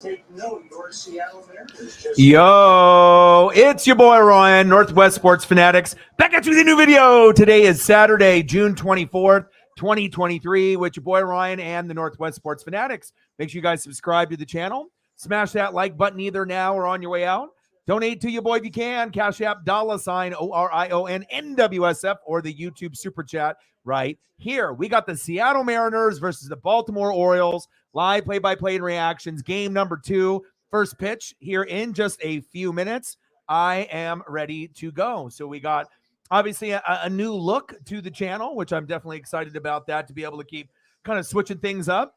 Take note, your Seattle Mariners just Yo, it's your boy Ryan, Northwest Sports Fanatics, back at you with a new video. Today is Saturday, June 24th, 2023, with your boy Ryan and the Northwest Sports Fanatics. Make sure you guys subscribe to the channel. Smash that like button either now or on your way out. Donate to your boy if you can. Cash App, $ ORION NWSF, or the YouTube Super Chat right here. We got the Seattle Mariners versus the Baltimore Orioles. Live play-by-play and reactions. Game number 2. First pitch here in just a few minutes. I am ready to go. So we got obviously a new look to the channel, which I'm definitely excited about that, to be able to keep kind of switching things up.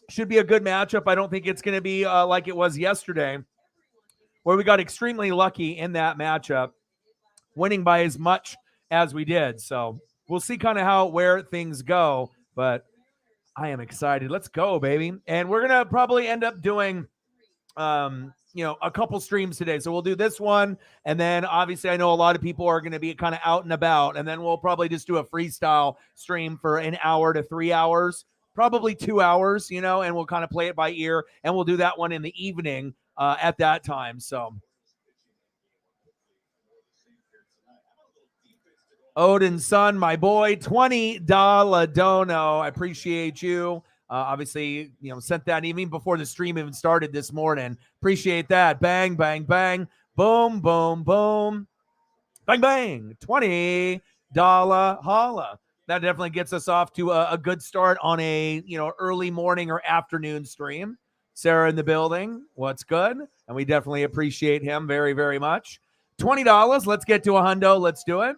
Should be a good matchup. I don't think it's going to be like it was yesterday, where we got extremely lucky in that matchup, winning by as much as we did. So we'll see kind of where things go, but I am excited. Let's go, baby. And we're going to probably end up doing a couple streams today. So we'll do this one, and then obviously I know a lot of people are going to be kind of out and about, and then we'll probably just do a freestyle stream for an hour to 3 hours, probably 2 hours, and we'll kind of play it by ear, and we'll do that one in the evening at that time. So Odin's son, my boy, $20 dono. I appreciate you. Obviously, sent that even before the stream even started this morning. Appreciate that. Bang, bang, bang. Boom, boom, boom. Bang, bang. $20 holla. That definitely gets us off to a good start on a, early morning or afternoon stream. Sarah in the building. What's good? And we definitely appreciate him very, very much. $20. Let's get to a hundo. Let's do it.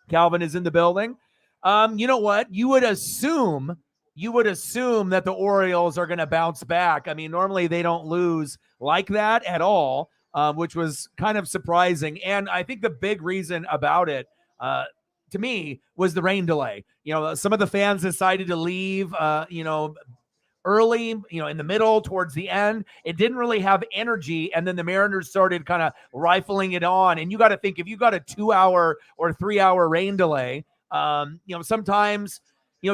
Calvin is in the building. You know what? You would assume that the Orioles are going to bounce back. I mean, normally they don't lose like that at all, which was kind of surprising. And I think the big reason about it, to me, was the rain delay. Some of the fans decided to leave, early, in the middle, towards the end. It didn't really have energy, and then the Mariners started kind of rifling it on. And you got to think, if you got a 2-hour or 3-hour rain delay, sometimes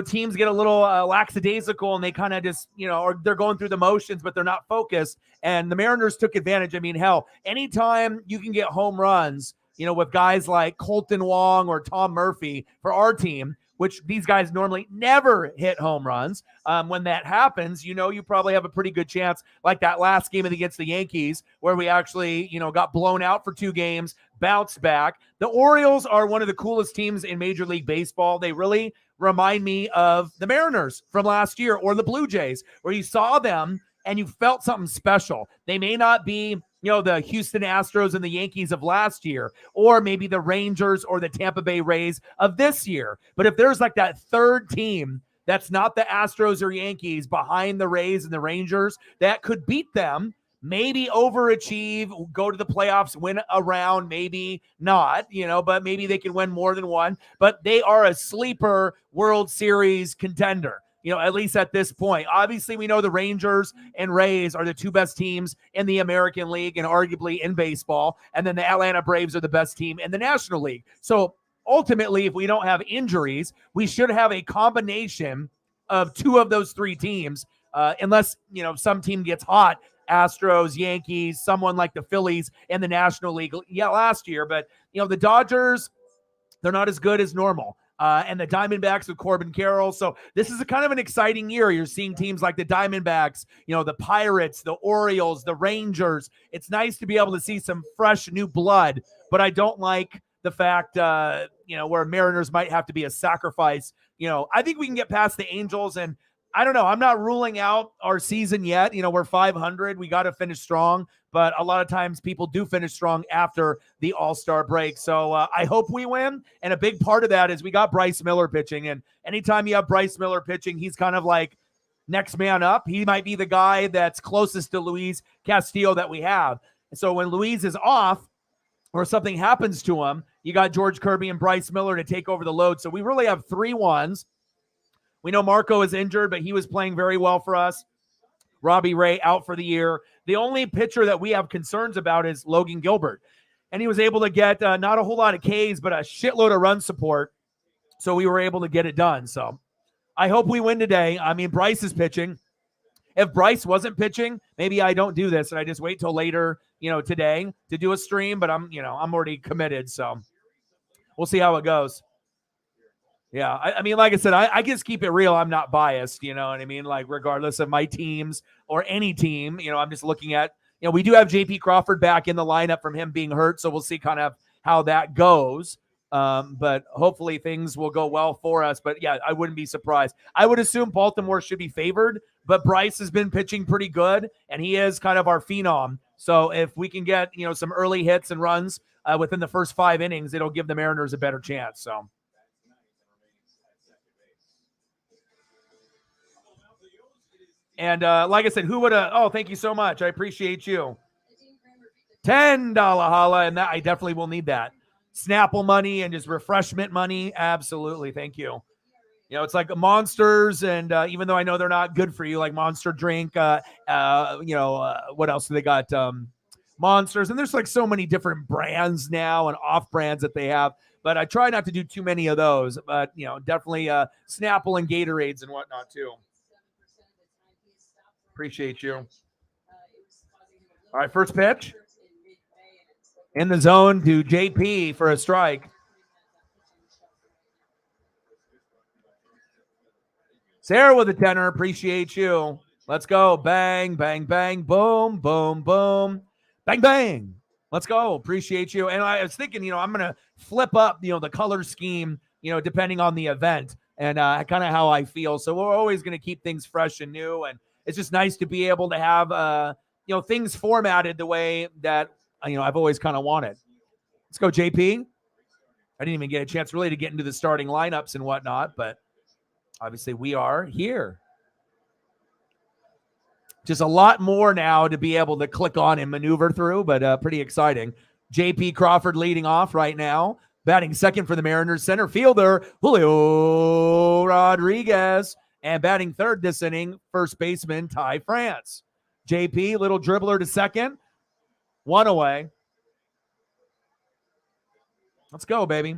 teams get a little lackadaisical, and they kind of just, or they're going through the motions, but they're not focused. And the Mariners took advantage. I mean, hell, anytime you can get home runs, with guys like Colton Wong or Tom Murphy for our team, which these guys normally never hit home runs. When that happens, you probably have a pretty good chance, like that last game against the Yankees, where we actually, got blown out for 2 games, bounced back. The Orioles are one of the coolest teams in Major League Baseball. They really remind me of the Mariners from last year, or the Blue Jays, where you saw them and you felt something special. They may not be the Houston Astros and the Yankees of last year, or maybe the Rangers or the Tampa Bay Rays of this year. But if there's like that third team that's not the Astros or Yankees behind the Rays and the Rangers that could beat them, maybe overachieve, go to the playoffs, win a round, maybe not, but maybe they can win more than one. But they are a sleeper World Series contender. At least at this point. Obviously, we know the Rangers and Rays are the 2 best teams in the American League and arguably in baseball. And then the Atlanta Braves are the best team in the National League. So ultimately, if we don't have injuries, we should have a combination of 2 of those 3 teams, unless, some team gets hot. Astros, Yankees, someone like the Phillies in the National League. Yeah, last year. But, the Dodgers, they're not as good as normal. And the Diamondbacks with Corbin Carroll. So this is a kind of an exciting year. You're seeing teams like the Diamondbacks, the Pirates, the Orioles, the Rangers. It's nice to be able to see some fresh new blood, but I don't like the fact, where Mariners might have to be a sacrifice. I think we can get past the Angels, and I don't know. I'm not ruling out our season yet. We're 500. We got to finish strong. But a lot of times people do finish strong after the All-Star break. So I hope we win. And a big part of that is we got Bryce Miller pitching. And anytime you have Bryce Miller pitching, he's kind of like next man up. He might be the guy that's closest to Luis Castillo that we have. So when Luis is off or something happens to him, you got George Kirby and Bryce Miller to take over the load. So we really have 3 ones. We know Marco is injured, but he was playing very well for us. Robbie Ray out for the year. The only pitcher that we have concerns about is Logan Gilbert. And he was able to get not a whole lot of Ks, but a shitload of run support. So we were able to get it done. So I hope we win today. I mean, Bryce is pitching. If Bryce wasn't pitching, maybe I don't do this and I just wait till later, today to do a stream, but I'm already committed. So we'll see how it goes. Yeah, I mean, like I said, I just keep it real. I'm not biased, you know what I mean? Like, regardless of my teams or any team, I'm just looking at, we do have JP Crawford back in the lineup from him being hurt, so we'll see kind of how that goes. But hopefully things will go well for us. But yeah, I wouldn't be surprised. I would assume Baltimore should be favored, but Bryce has been pitching pretty good, and he is kind of our phenom. So if we can get, some early hits and runs within the first 5 innings, it'll give the Mariners a better chance. So. And like I said, who would have? Oh, thank you so much. I appreciate you. $10 holla, and that I definitely will need that. Snapple money and just refreshment money. Absolutely. Thank you. It's like Monsters, and even though I know they're not good for you, like Monster Drink, what else do they got? Monsters, and there's like so many different brands now and off brands that they have. But I try not to do too many of those. But definitely Snapple and Gatorades and whatnot too. Appreciate you. All right, first pitch. In the zone to JP for a strike. Sarah with a tenor. Appreciate you. Let's go. Bang, bang, bang. Boom, boom, boom. Bang, bang. Let's go. Appreciate you. And I was thinking, I'm going to flip up, the color scheme, depending on the event and kind of how I feel. So we're always going to keep things fresh and new. And it's just nice to be able to have, things formatted the way that, I've always kind of wanted. Let's go, JP. I didn't even get a chance really to get into the starting lineups and whatnot, but obviously we are here. Just a lot more now to be able to click on and maneuver through, but pretty exciting. JP Crawford leading off right now. Batting second for the Mariners, center fielder Julio Rodriguez. And batting third this inning, first baseman Ty France. JP, little dribbler to second. One away. Let's go, baby.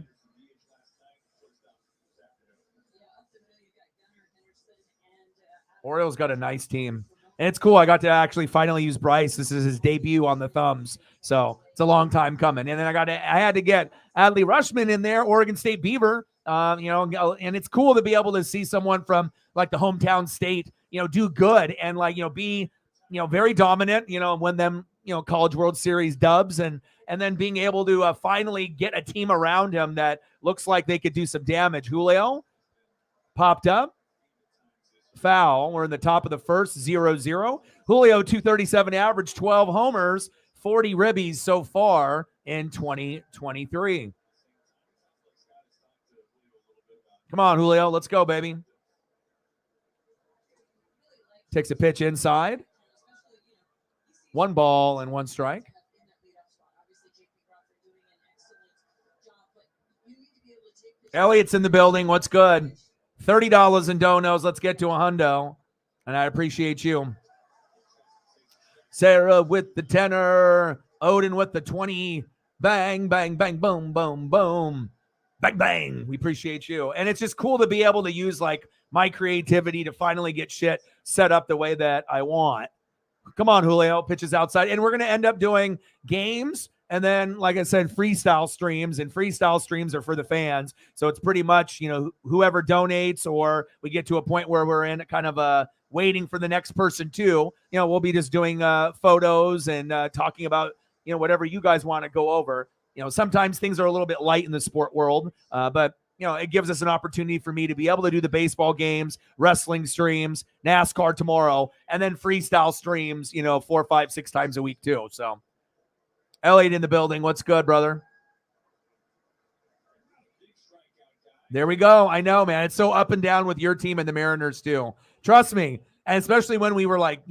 Orioles got a nice team. And it's cool. I got to actually finally use Bryce. This is his debut on the thumbs. So it's a long time coming. And then I had to get Adley Rushman in there, Oregon State Beaver. And it's cool to be able to see someone from like the hometown state, do good and be, very dominant, win them, College World Series dubs and then being able to finally get a team around him that looks like they could do some damage. Julio popped up. Foul. We're in the top of the first, 0-0. Julio, 237 average, 12 homers, 40 ribbies so far in 2023. Come on, Julio. Let's go, baby. Takes a pitch inside. 1 ball and 1 strike. Elliot's in the building. What's good? $30 in donos. Let's get to a hundo. And I appreciate you. Sarah with the tenor. Odin with the 20. Bang, bang, bang, boom, boom, boom. Bang, bang. We appreciate you. And it's just cool to be able to use like my creativity to finally get shit set up the way that I want. Come on, Julio. Pitches outside. And we're going to end up doing games. And then, like I said, freestyle streams, and freestyle streams are for the fans. So it's pretty much, whoever donates, or we get to a point where we're in kind of waiting for the next person too. We'll be just doing photos and talking about, whatever you guys want to go over. Sometimes things are a little bit light in the sport world, but it gives us an opportunity for me to be able to do the baseball games, wrestling streams, NASCAR tomorrow, and then freestyle streams, 4, 5, 6 times a week too. So. Elliot in the building. What's good, brother? There we go. I know, man. It's so up and down with your team and the Mariners too. Trust me. And especially when we were like,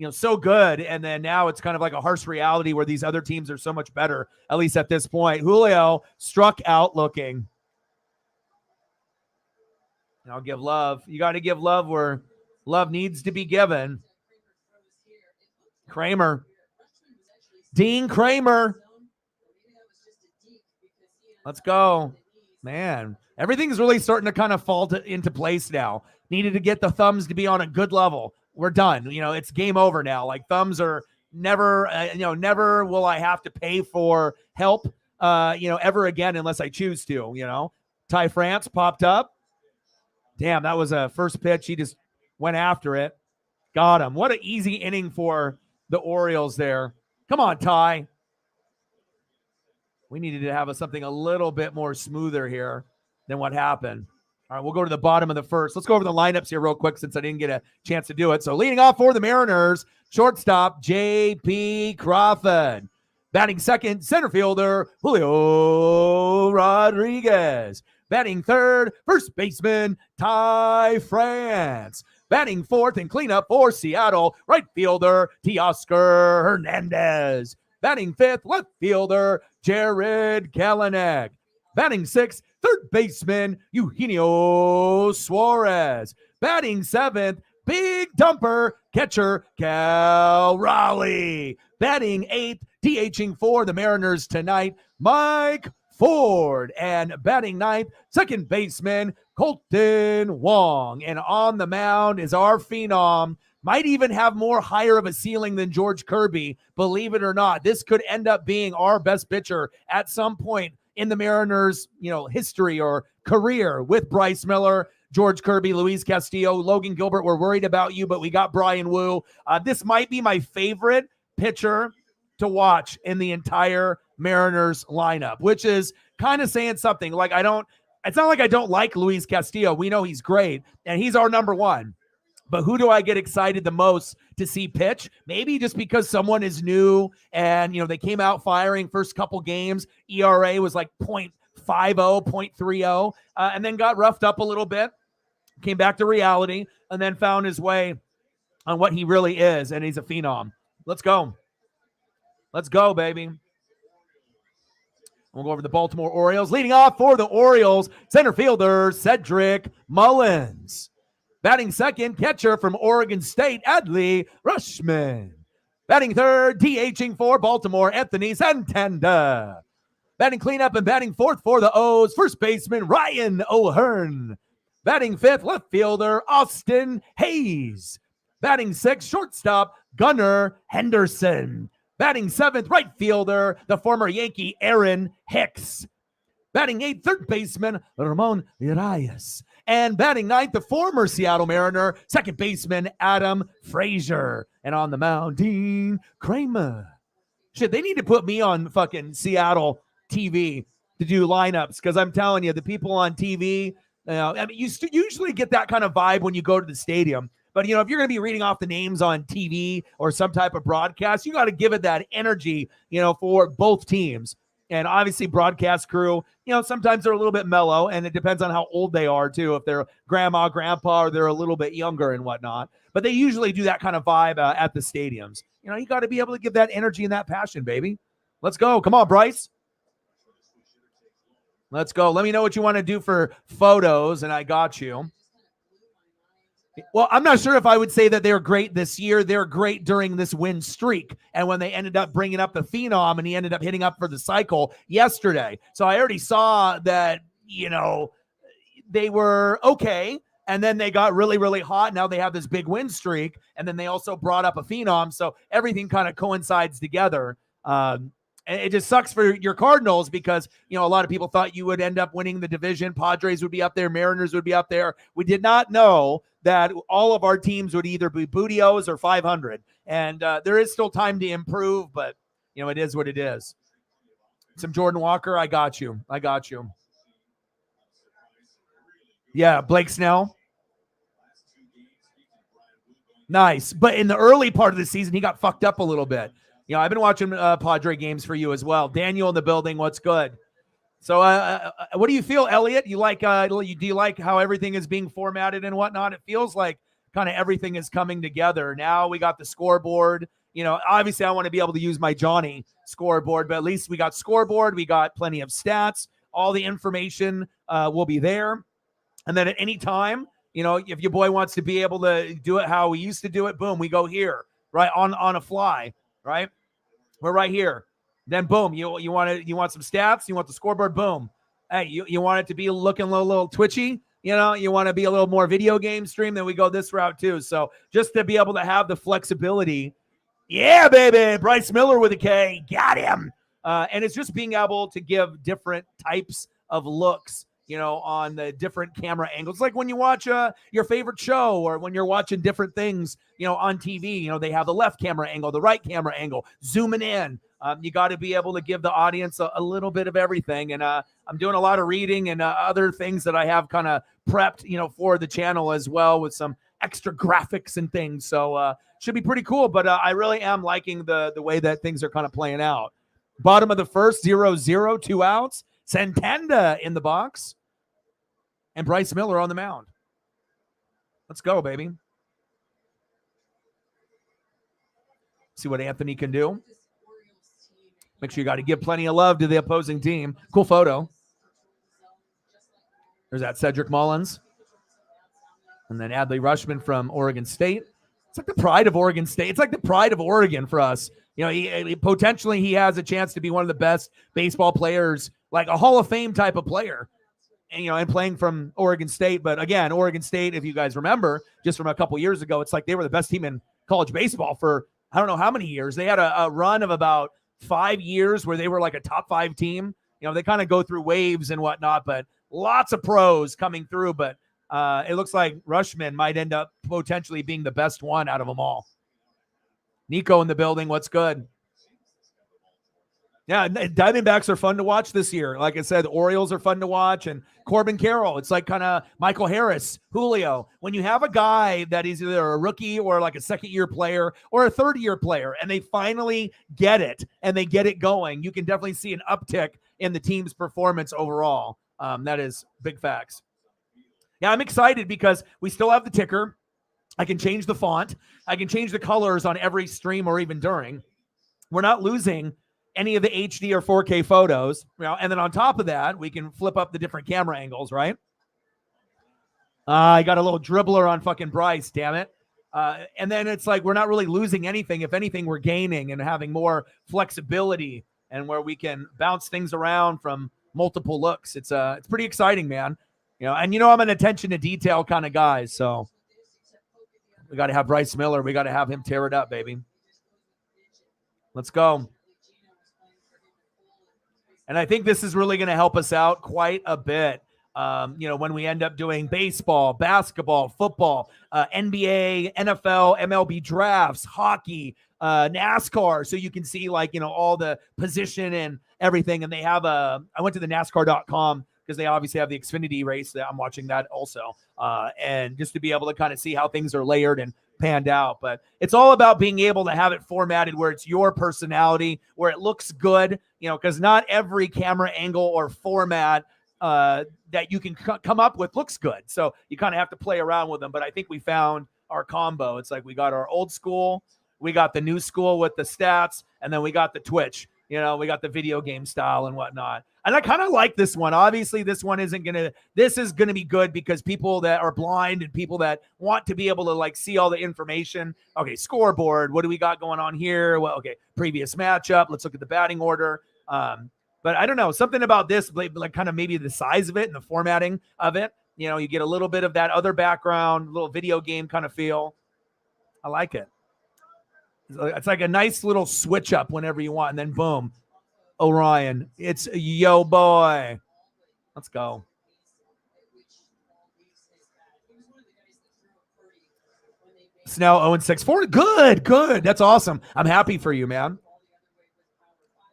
so good. And then now it's kind of like a harsh reality where these other teams are so much better, at least at this point. Julio struck out looking. And I'll give love. You got to give love where love needs to be given. Kramer. Dean Kramer. Let's go. Man, everything's really starting to kind of fall into place now. Needed to get the thumbs to be on a good level. we're done. It's game over now. Like thumbs are never, never will I have to pay for help, ever again unless I choose to. Ty France popped up. Damn, that was a first pitch. He just went after it. Got him. What an easy inning for the Orioles there. Come on, Ty. We needed to have something a little bit more smoother here than what happened. All right, we'll go to the bottom of the first. Let's go over the lineups here real quick since I didn't get a chance to do it. So leading off for the Mariners, shortstop J.P. Crawford. Batting second, center fielder Julio Rodriguez. Batting third, first baseman Ty France. Batting fourth and cleanup for Seattle, right fielder Teoscar Hernandez. Batting fifth, left fielder Jared Kelenic. Batting sixth, third baseman Eugenio Suarez. Batting seventh, big dumper catcher Cal Raleigh. Batting eighth, DHing for the Mariners tonight, Mike Ford. And batting ninth, second baseman Colton Wong. And on the mound is our phenom. Might even have more higher of a ceiling than George Kirby. Believe it or not, this could end up being our best pitcher at some point in the Mariners, history or career with Bryce Miller, George Kirby, Luis Castillo, Logan Gilbert. We're worried about you, but we got Brian Wu. This might be my favorite pitcher to watch in the entire Mariners lineup, which is kind of saying something. It's not like I don't like Luis Castillo. We know he's great, and he's our number one. But who do I get excited the most to see pitch? Maybe just because someone is new and, they came out firing first couple games. ERA was like 0.50, 0.30, and then got roughed up a little bit, came back to reality, and then found his way on what he really is, and he's a phenom. Let's go. Let's go, baby. We'll go over the Baltimore Orioles. Leading off for the Orioles, center fielder Cedric Mullins. Batting second, catcher from Oregon State, Adley Rushman. Batting third, DHing for Baltimore, Anthony Santander. Batting cleanup and batting fourth for the O's, first baseman Ryan O'Hearn. Batting fifth, left fielder Austin Hayes. Batting sixth, shortstop Gunnar Henderson. Batting seventh, right fielder, the former Yankee Aaron Hicks. Batting eighth, third baseman Ramon Urias. And batting ninth, the former Seattle Mariner, second baseman Adam Frazier. And on the mound, Dean Kramer. Shit, they need to put me on fucking Seattle TV to do lineups, because I'm telling you, the people on TV, you usually get that kind of vibe when you go to the stadium. But, if you're going to be reading off the names on TV or some type of broadcast, you got to give it that energy, for both teams. And obviously broadcast crew, sometimes they're a little bit mellow, and it depends on how old they are too. If they're grandma, grandpa, or they're a little bit younger and whatnot. But they usually do that kind of vibe at the stadiums. You got to be able to give that energy and that passion, baby. Let's go. Come on, Bryce. Let's go. Let me know what you want to do for photos, and I got you. Well, I'm not sure if I would say that they're great this year. They're great during this win streak. And when they ended up bringing up the phenom, and he ended up hitting up for the cycle yesterday. So I already saw that, they were okay. And then they got really, really hot. Now they have this big win streak. And then they also brought up a phenom. So everything kind of coincides together. And it just sucks for your Cardinals because, a lot of people thought you would end up winning the division. Padres would be up there. Mariners would be up there. We did not know that all of our teams would either be Bootios or 500. And there is still time to improve, but, it is what it is. Some Jordan Walker, I got you. Yeah, Blake Snell. Nice. But in the early part of the season, he got fucked up a little bit. I've been watching Padre games for you as well. Daniel in the building, what's good? So what do you feel, Elliot? Do you like how everything is being formatted and whatnot? It feels like kind of everything is coming together. Now we got the scoreboard. Obviously I want to be able to use my Johnny scoreboard, but at least we got scoreboard. We got plenty of stats. All the information will be there. And then at any time, if your boy wants to be able to do it how we used to do it, boom, we go here, right, on a fly, right? We're right here. Then boom, you want some stats, you want the scoreboard, boom. Hey, you want it to be looking a little twitchy, you want to be a little more video game stream, then we go this route too. So just to be able to have the flexibility. Yeah, baby. Bryce Miller with a K. Got him. And it's just being able to give different types of looks, on the different camera angles. Like when you watch your favorite show, or when you're watching different things, on TV, they have the left camera angle, the right camera angle, zooming in. You got to be able to give the audience a little bit of everything. And I'm doing a lot of reading and other things that I have kind of prepped, for the channel as well, with some extra graphics and things. So should be pretty cool. But I really am liking the way that things are kind of playing out. Bottom of the first, 0-0, 2 outs. Santander in the box. And Bryce Miller on the mound. Let's go, baby. See what Anthony can do. Make sure you got to give plenty of love to the opposing team. Cool photo. There's that Cedric Mullins. And then Adley Rushman from Oregon State. It's like the pride of Oregon State. It's like the pride of Oregon for us. He potentially he has a chance to be one of the best baseball players, like a Hall of Fame type of player, and playing from Oregon State. But again, Oregon State, if you guys remember, just from a couple years ago, it's like they were the best team in college baseball for I don't know how many years. They had a run of about 5 years where they were like a top 5 team. They kind of go through waves and whatnot, but lots of pros coming through. But it looks like Rushman might end up potentially being the best one out of them all. Nico in the building. What's good? Yeah, Diamondbacks are fun to watch this year. Like I said, the Orioles are fun to watch, and Corbin Carroll. It's like kind of Michael Harris, Julio. When you have a guy that is either a rookie or like a second-year player or a third-year player, and they finally get it and they get it going, you can definitely see an uptick in the team's performance overall. That is big facts. Yeah, I'm excited because we still have the ticker. I can change the font. I can change the colors on every stream or even during. We're not losing any of the HD or 4K photos, and then on top of that, we can flip up the different camera angles, right? I got a little dribbler on fucking Bryce, damn it. And then it's like we're not really losing anything. If anything, we're gaining and having more flexibility and where we can bounce things around from multiple looks. It's pretty exciting, man. And I'm an attention to detail kind of guy, so we got to have Bryce Miller. We got to have him tear it up, baby. Let's go. And I think this is really going to help us out quite a bit. When we end up doing baseball, basketball, football, NBA, NFL, MLB drafts, hockey, NASCAR. So you can see all the position and everything. And they have I went to the NASCAR.com because they obviously have the Xfinity race that I'm watching that also. And just to be able to kind of see how things are layered and panned out. But it's all about being able to have it formatted where it's your personality, where it looks good, because not every camera angle or format that you can come up with looks good. So you kind of have to play around with them. But I think we found our combo. It's like we got our old school, we got the new school with the stats, and then we got the Twitch. We got the video game style and whatnot. And I kind of like this one. Obviously, this is going to be good because people that are blind and people that want to be able to see all the information. Okay, scoreboard. What do we got going on here? Well, okay, previous matchup. Let's look at the batting order. But I don't know, something about this, like kind of maybe the size of it and the formatting of it. You get a little bit of that other background, little video game kind of feel. I like it. It's like a nice little switch up whenever you want, and then boom, Orion. It's yo boy. Let's go. Snell 0-6. Good. That's awesome. I'm happy for you, man.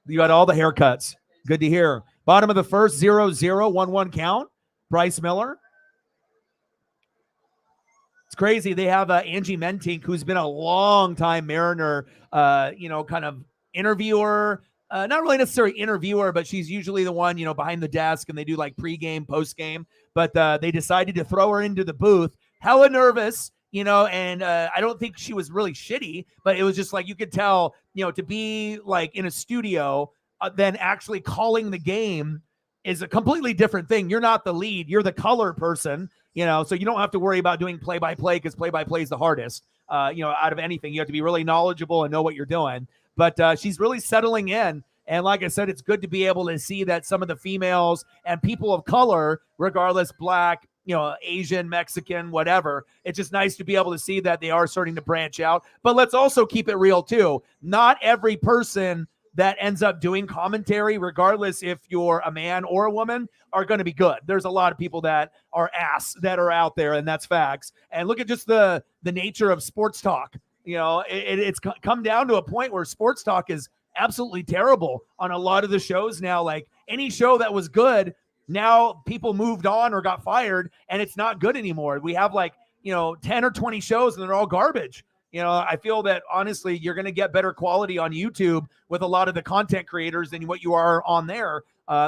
You got all the haircuts. Good to hear. Bottom of the first, 0-0, 1-1 count. Bryce Miller. It's crazy. They have Angie Mentink, who's been a long time Mariner, kind of interviewer. Not really necessarily interviewer, but she's usually the one, behind the desk, and they do like pregame, postgame. But they decided to throw her into the booth. Hella nervous, and I don't think she was really shitty, but it was just like you could tell, to be like in a studio, then actually calling the game is a completely different thing. You're not the lead. You're the color person. So you don't have to worry about doing play-by-play because play-by-play is the hardest, out of anything. You have to be really knowledgeable and know what you're doing. But she's really settling in. And like I said, it's good to be able to see that some of the females and people of color, regardless, black, Asian, Mexican, whatever. It's just nice to be able to see that they are starting to branch out. But let's also keep it real too. Not every person that ends up doing commentary, regardless if you're a man or a woman, are going to be good. There's a lot of people that are ass that are out there, and that's facts. And look at just the nature of sports talk. It's come down to a point where sports talk is absolutely terrible on a lot of the shows now. Like any show that was good, now people moved on or got fired, and it's not good anymore. We have 10 or 20 shows, and they're all garbage. I feel that honestly, you're going to get better quality on YouTube with a lot of the content creators than what you are on there.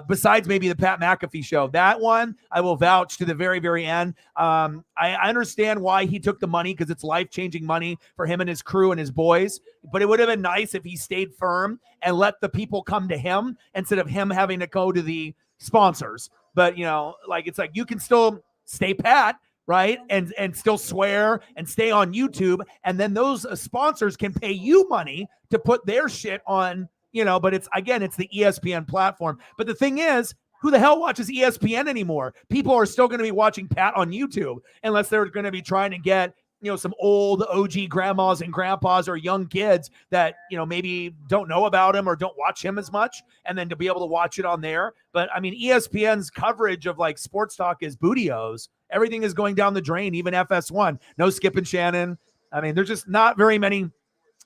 Besides maybe the Pat McAfee show. That one, I will vouch to the very, very end. I understand why he took the money, because it's life-changing money for him and his crew and his boys. But it would have been nice if he stayed firm and let the people come to him instead of him having to go to the sponsors. But, it's like you can still stay pat, right? And still swear and stay on YouTube. And then those sponsors can pay you money to put their shit on, but it's the ESPN platform. But the thing is, who the hell watches ESPN anymore? People are still going to be watching Pat on YouTube unless they're going to be trying to get, some old OG grandmas and grandpas or young kids that, maybe don't know about him or don't watch him as much, and then to be able to watch it on there. But I mean, ESPN's coverage of sports talk is bootios. Everything is going down the drain, even FS1. No Skip and Shannon. I mean, there's just not very many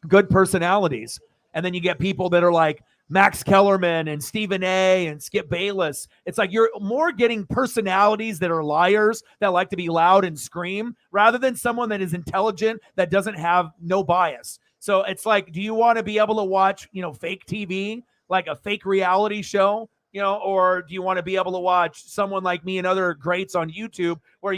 good personalities. And then you get people that are like Max Kellerman and Stephen A. and Skip Bayless. It's like you're more getting personalities that are liars, that like to be loud and scream, rather than someone that is intelligent, that doesn't have no bias. So it's like, do you want to be able to watch, fake TV, like a fake reality show, or do you want to be able to watch someone like me and other greats on YouTube where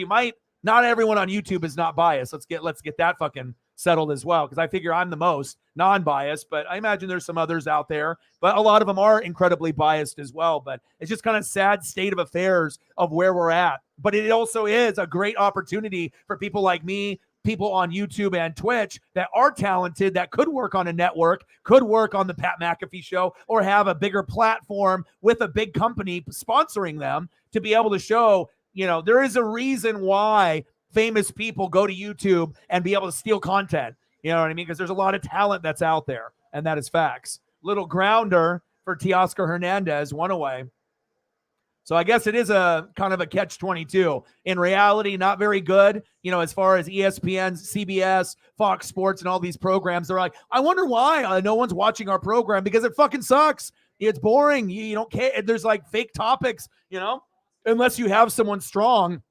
not everyone on YouTube is not biased. Let's get that fucking settled as well, because I figure I'm the most non-biased, but I imagine there's some others out there, but a lot of them are incredibly biased as well. But it's just kind of sad state of affairs of where we're at. But it also is a great opportunity for people like me, people on YouTube and Twitch that are talented, that could work on a network, could work on the Pat McAfee show, or have a bigger platform with a big company sponsoring them to be able to show, there is a reason why famous people go to YouTube and be able to steal content. You know what I mean? Because there's a lot of talent that's out there, and that is facts. Little grounder for Teoscar Hernandez, one away. So I guess it is a kind of a catch-22. In reality, not very good, as far as ESPN, CBS, Fox Sports, and all these programs. They're like, I wonder why no one's watching our program, because it fucking sucks. It's boring. You don't care. There's fake topics, unless you have someone strong,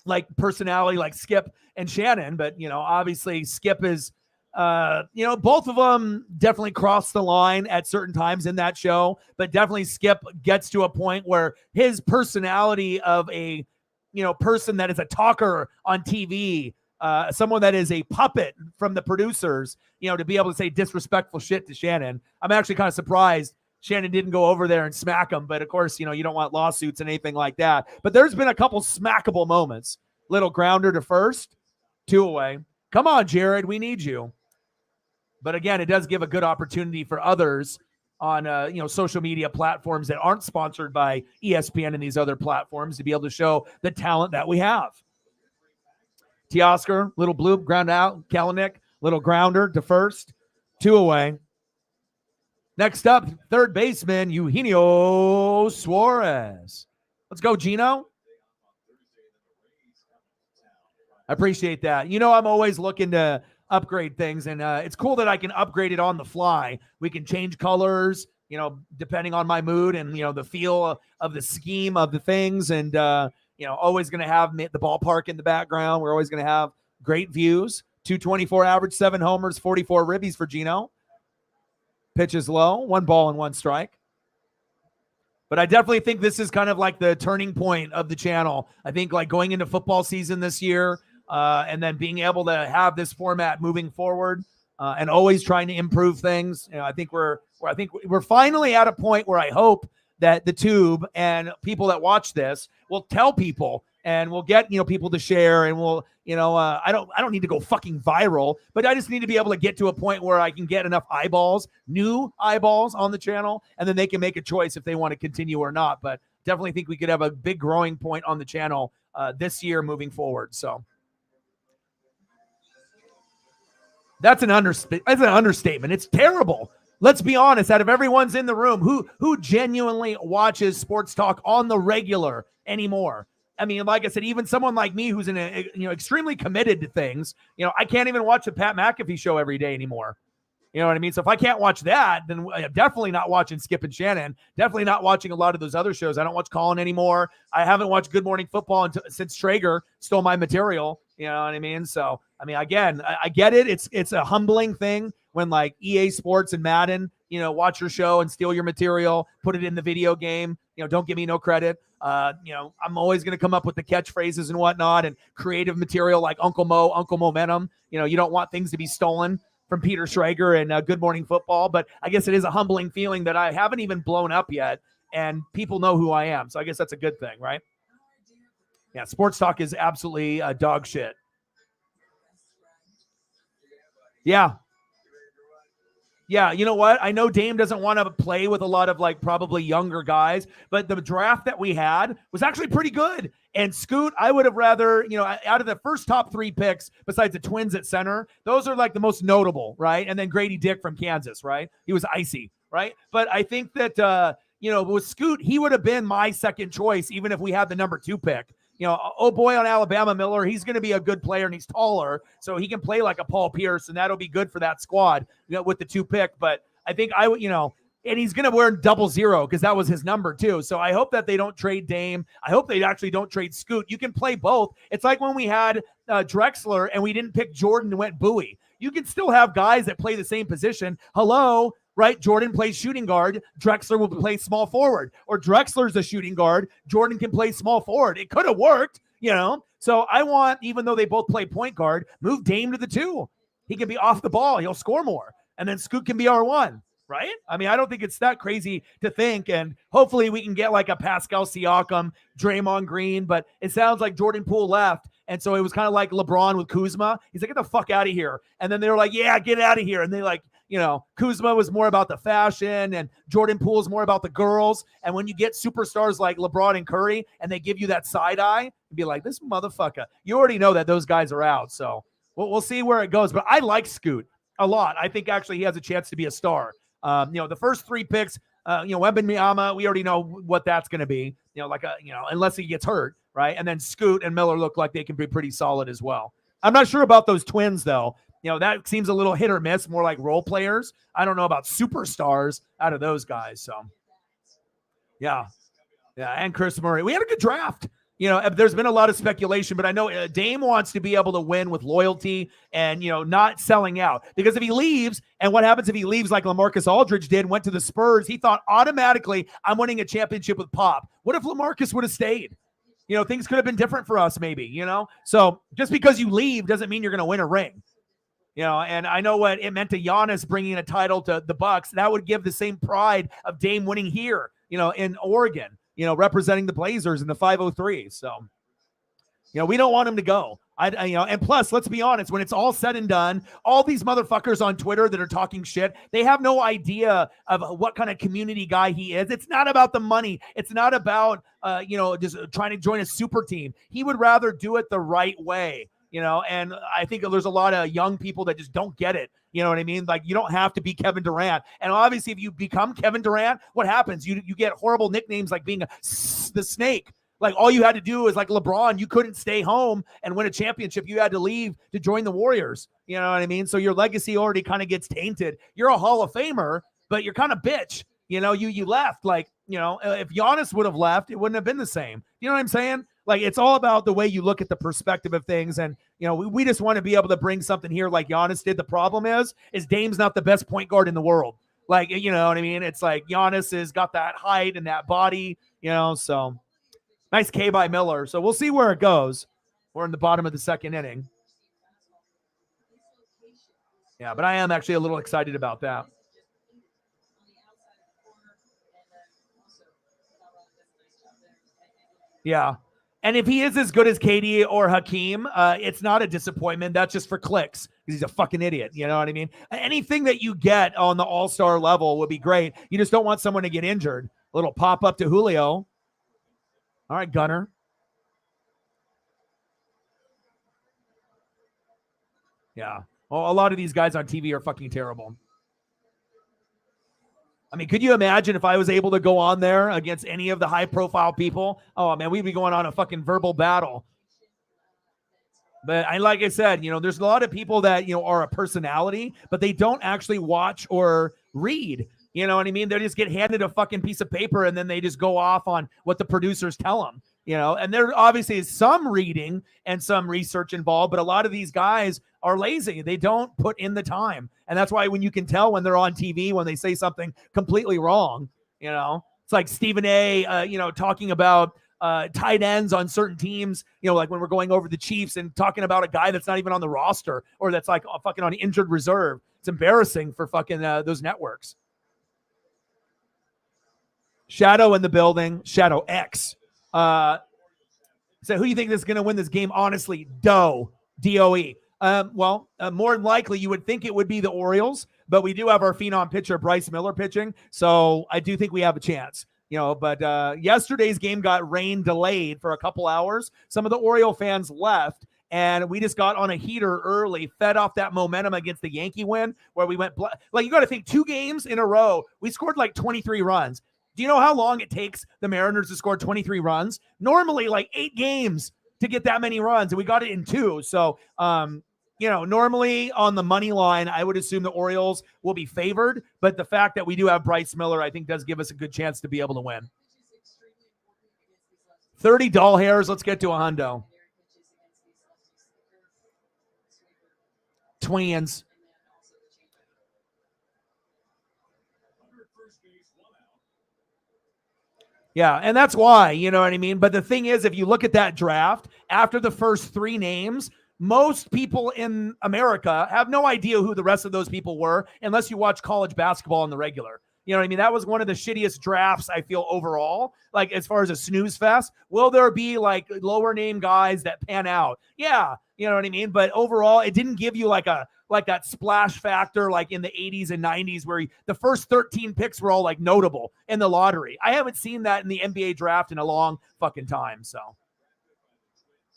like personality, like Skip and Shannon. But, obviously Skip is, both of them definitely cross the line at certain times in that show, but definitely Skip gets to a point where his personality of a, person that is a talker on TV, someone that is a puppet from the producers, to be able to say disrespectful shit to Shannon. I'm actually kind of surprised Shannon didn't go over there and smack him. But of course, you don't want lawsuits and anything like that. But there's been a couple smackable moments. Little grounder to first, 2 away. Come on, Jared, we need you. But again, it does give a good opportunity for others on, social media platforms that aren't sponsored by ESPN and these other platforms to be able to show the talent that we have. Teoscar, little bloop, ground out. Kalanick, little grounder to first, 2 away. Next up, third baseman, Eugenio Suarez. Let's go, Gino. I appreciate that. I'm always looking to upgrade things, and it's cool that I can upgrade it on the fly. We can change colors, depending on my mood and, the feel of the scheme of the things. And, always going to have the ballpark in the background. We're always going to have great views. 224 average, 7 homers, 44 ribbies for Gino. Pitch is low, 1 ball and 1 strike. But I definitely think this is kind of like the turning point of the channel. I think going into football season this year, and then being able to have this format moving forward, and always trying to improve things. I think we're finally at a point where I hope that the tube and people that watch this will tell people, and we'll get people to share, and we'll I don't need to go fucking viral, but I just need to be able to get to a point where I can get enough eyeballs, new eyeballs on the channel, and then they can make a choice if they want to continue or not. But definitely think we could have a big growing point on the channel this year moving forward. So that's an understatement. It's terrible. Let's be honest. Out of everyone's in the room, who genuinely watches sports talk on the regular anymore? I mean, like I said, even someone like me who's extremely committed to things, I can't even watch the Pat McAfee show every day anymore. You know what I mean? So if I can't watch that, then I'm definitely not watching Skip and Shannon. Definitely not watching a lot of those other shows. I don't watch Colin anymore. I haven't watched Good Morning Football since Traeger stole my material. You know what I mean? So, I mean, again, I get it. It's a humbling thing when like EA Sports and Madden, watch your show and steal your material, put it in the video game. Don't give me no credit. I'm always going to come up with the catchphrases and whatnot and creative material like Uncle Mo, Uncle Momentum. You don't want things to be stolen from Peter Schrager and Good Morning Football. But I guess it is a humbling feeling that I haven't even blown up yet and people know who I am. So I guess that's a good thing, right? Yeah, sports talk is absolutely dog shit. Yeah. Yeah, you know what? I know Dame doesn't want to play with a lot of like probably younger guys, but the draft that we had was actually pretty good. And Scoot, I would have rather, out of the first top 3 picks, besides the Twins at center, those are like the most notable, right? And then Grady Dick from Kansas, right? He was icy, right? But I think that, with Scoot, he would have been my second choice, even if we had the number 2 pick. Oh boy, on Alabama, Miller, he's going to be a good player and he's taller, so he can play like a Paul Pierce, and that'll be good for that squad, with the 2 pick. But I think I would, and he's going to wear 00 because that was his number too. So I hope that they don't trade Dame. I hope they actually don't trade Scoot. You can play both. It's like when we had Drexler and we didn't pick Jordan and went Bowie. You can still have guys that play the same position. Hello, right? Jordan plays shooting guard. Drexler will play small forward. Or Drexler's a shooting guard. Jordan can play small forward. It could have worked, So I want, even though they both play point guard, move Dame to the 2. He can be off the ball. He'll score more. And then Scoot can be our 1, right? I mean, I don't think it's that crazy to think. And hopefully we can get like a Pascal Siakam, Draymond Green. But it sounds like Jordan Poole left. And so it was kind of like LeBron with Kuzma. He's like, get the fuck out of here. And then they were like, yeah, get out of here. And they like, Kuzma was more about the fashion and Jordan Poole's more about the girls. And when you get superstars like LeBron and Curry and they give you that side eye, you'd be like, this motherfucker. You already know that those guys are out. So we'll see where it goes. But I like Scoot a lot. I think actually he has a chance to be a star. The first 3 picks, Wembanyama, we already know what that's going to be, unless he gets hurt, right? And then Scoot and Miller look like they can be pretty solid as well. I'm not sure about those Twins, though. That seems a little hit or miss, more like role players. I don't know about superstars out of those guys. So, yeah. And Chris Murray. We had a good draft. There's been a lot of speculation, but I know Dame wants to be able to win with loyalty and, not selling out. Because if he leaves, and what happens if he leaves like LaMarcus Aldridge did, went to the Spurs, he thought automatically, I'm winning a championship with Pop. What if LaMarcus would have stayed? Things could have been different for us maybe, So just because you leave doesn't mean you're going to win a ring. And I know what it meant to Giannis bringing a title to the Bucks. That would give the same pride of Dame winning here, in Oregon, representing the Blazers in the 503. So, we don't want him to go. And plus, let's be honest, when it's all said and done, all these motherfuckers on Twitter that are talking shit, they have no idea of what kind of community guy he is. It's not about the money. It's not about, just trying to join a super team. He would rather do it the right way. And I think there's a lot of young people that just don't get it. You know what I mean? Like, you don't have to be Kevin Durant. And obviously, if you become Kevin Durant, what happens? You get horrible nicknames like being the snake. Like, all you had to do is like LeBron, you couldn't stay home and win a championship. You had to leave to join the Warriors. You know what I mean? So your legacy already kind of gets tainted. You're a Hall of Famer, but you're kind of bitch. You left. Like, if Giannis would have left, it wouldn't have been the same. You know what I'm saying? Like, it's all about the way you look at the perspective of things. And, we just want to be able to bring something here like Giannis did. The problem is Dame's not the best point guard in the world. Like, you know what I mean? It's like Giannis has got that height and that body, so nice K by Miller. So we'll see where it goes. We're in the bottom of the second inning. Yeah, but I am actually a little excited about that. Yeah. And if he is as good as KD or Hakeem, it's not a disappointment. That's just for clicks because he's a fucking idiot. You know what I mean? Anything that you get on the all-star level would be great. You just don't want someone to get injured. A little pop up to Julio. All right, Gunner. Yeah. Well, a lot of these guys on TV are fucking terrible. I mean, could you imagine if I was able to go on there against any of the high-profile people? Oh, man, we'd be going on a fucking verbal battle. But like I said, there's a lot of people that, are a personality, but they don't actually watch or read. You know what I mean? They just get handed a fucking piece of paper and then they just go off on what the producers tell them. And there obviously is some reading and some research involved, but a lot of these guys are lazy. They don't put in the time. And that's why when you can tell when they're on TV, when they say something completely wrong, it's like Stephen A, talking about tight ends on certain teams, like when we're going over the Chiefs and talking about a guy that's not even on the roster or that's like fucking on injured reserve. It's embarrassing for fucking those networks. Shadow in the building. Shadow X. So who do you think is going to win this game? Honestly, D-O-E. More than likely, you would think it would be the Orioles, but we do have our phenom pitcher, Bryce Miller, pitching. So I do think we have a chance. But yesterday's game got rain delayed for a couple hours. Some of the Oriole fans left, and we just got on a heater early, fed off that momentum against the Yankee win, where we went you got to think 2 games in a row, we scored like 23 runs. Do you know how long it takes the Mariners to score 23 runs? Normally, like 8 games to get that many runs, and we got it in 2. So, normally on the money line, I would assume the Orioles will be favored, but the fact that we do have Bryce Miller, I think, does give us a good chance to be able to win. 30 doll hairs. Let's get to a hundo. Twins. Yeah, and that's why, you know what I mean? But the thing is, if you look at that draft, after the first 3 names, most people in America have no idea who the rest of those people were unless you watch college basketball in the regular. You know what I mean? That was one of the shittiest drafts, I feel, overall. Like, as far as a snooze fest, will there be, like, lower name guys that pan out? Yeah, you know what I mean? But overall, it didn't give you, like that splash factor like in the 80s and 90s where the first 13 picks were all, like, notable in the lottery. I haven't seen that in the NBA draft in a long fucking time, so.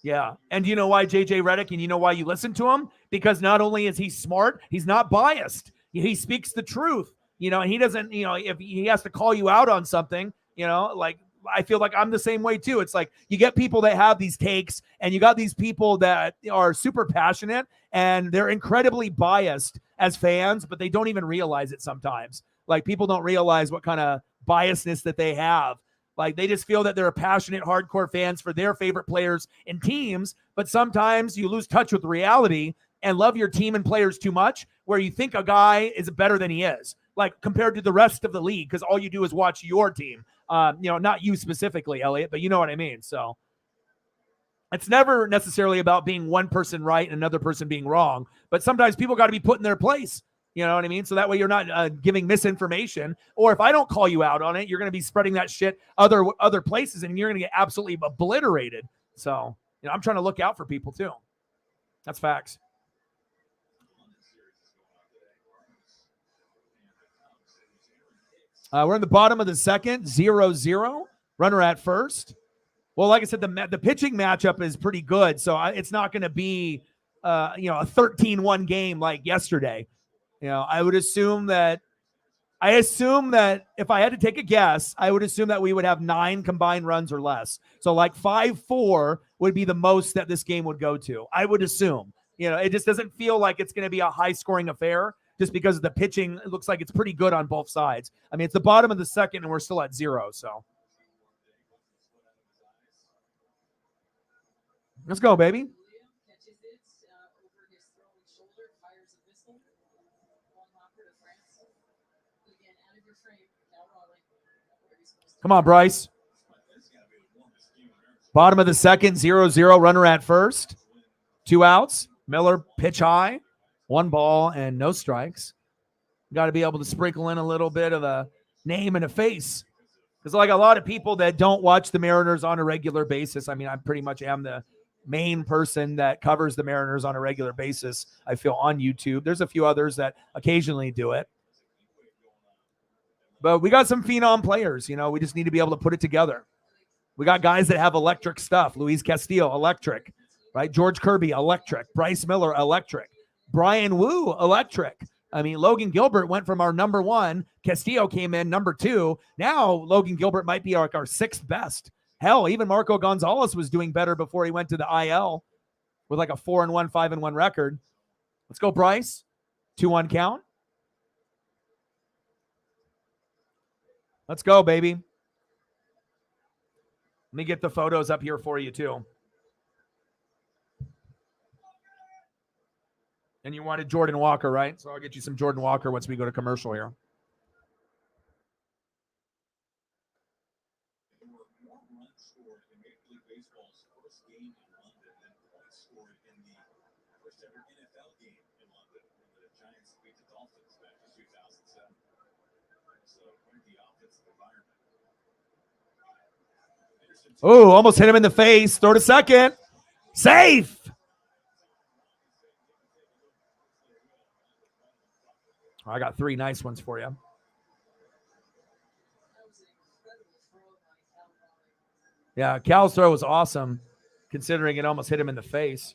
Yeah. And you know why JJ Redick, and you know why you listen to him? Because not only is he smart, he's not biased. He speaks the truth, and he doesn't, if he has to call you out on something, like I feel like I'm the same way too. It's like you get people that have these takes and you got these people that are super passionate and they're incredibly biased as fans, but they don't even realize it sometimes. Like people don't realize what kind of biasness that they have. Like they just feel that they're passionate, hardcore fans for their favorite players and teams. But sometimes you lose touch with reality and love your team and players too much where you think a guy is better than he is, like compared to the rest of the league, because all you do is watch your team. Not you specifically, Elliot, but you know what I mean. So it's never necessarily about being one person right and another person being wrong. But sometimes people got to be put in their place. You know what I mean? So that way you're not giving misinformation. Or if I don't call you out on it, you're going to be spreading that shit other places and you're going to get absolutely obliterated. So, I'm trying to look out for people too. That's facts. We're in the bottom of the second, 0-0. Runner at first. Well, like I said, the pitching matchup is pretty good. So it's not going to be, a 13-1 game like yesterday. I assume that if I had to take a guess, I would assume that we would have 9 combined runs or less. So like 5-4 would be the most that this game would go to. I would assume, it just doesn't feel like it's going to be a high scoring affair just because of the pitching. It looks like it's pretty good on both sides. I mean, it's the bottom of the second and we're still at 0. So let's go, baby. Come on, Bryce. Bottom of the second, 0-0, runner at first. 2 outs. Miller pitch high. 1 ball and no strikes. Got to be able to sprinkle in a little bit of a name and a face. Because like a lot of people that don't watch the Mariners on a regular basis, I mean, I pretty much am the main person that covers the Mariners on a regular basis, I feel, on YouTube. There's a few others that occasionally do it. But we got some phenom players, we just need to be able to put it together. We got guys that have electric stuff. Luis Castillo, electric, right? George Kirby, electric. Bryce Miller, electric. Brian Wu, electric. I mean, Logan Gilbert went from our number 1. Castillo came in number 2. Now Logan Gilbert might be like our 6th best. Hell, even Marco Gonzalez was doing better before he went to the IL with like a 4-1, 5-1 record. Let's go, Bryce. 2-1 count. Let's go, baby. Let me get the photos up here for you, too. And you wanted Jordan Walker, right? So I'll get you some Jordan Walker once we go to commercial here. Oh, almost hit him in the face. Throw to second. Safe. I got 3 nice ones for you. Yeah, Cal's throw was awesome, considering it almost hit him in the face.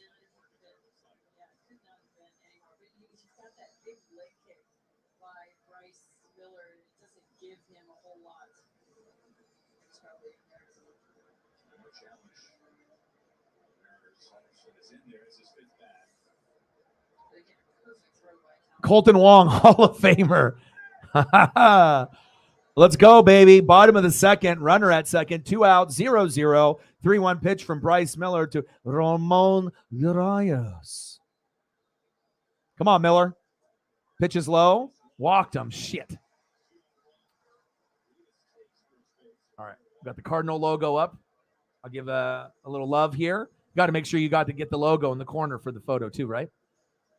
Colton Wong, Hall of Famer. Let's go, baby. Bottom of the second, runner at second, 2 out, 0-0. 3-1 pitch from Bryce Miller to Ramon Urias. Come on, Miller. Pitch is low. Walked him. Shit. All right. Got the Cardinal logo up. I'll give a little love here. Got to make sure you got to get the logo in the corner for the photo too, right?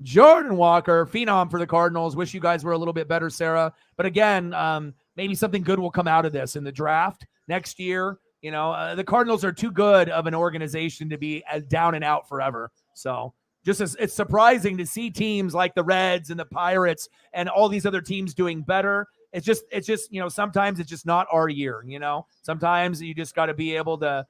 Jordan Walker, phenom for the Cardinals. Wish you guys were a little bit better, Sarah. But again, maybe something good will come out of this in the draft next year. You know, the Cardinals are too good of an organization to be down and out forever. So it's surprising to see teams like the Reds and the Pirates and all these other teams doing better. It's just, you know, sometimes it's just not our year, you know. Sometimes you just got to be able to,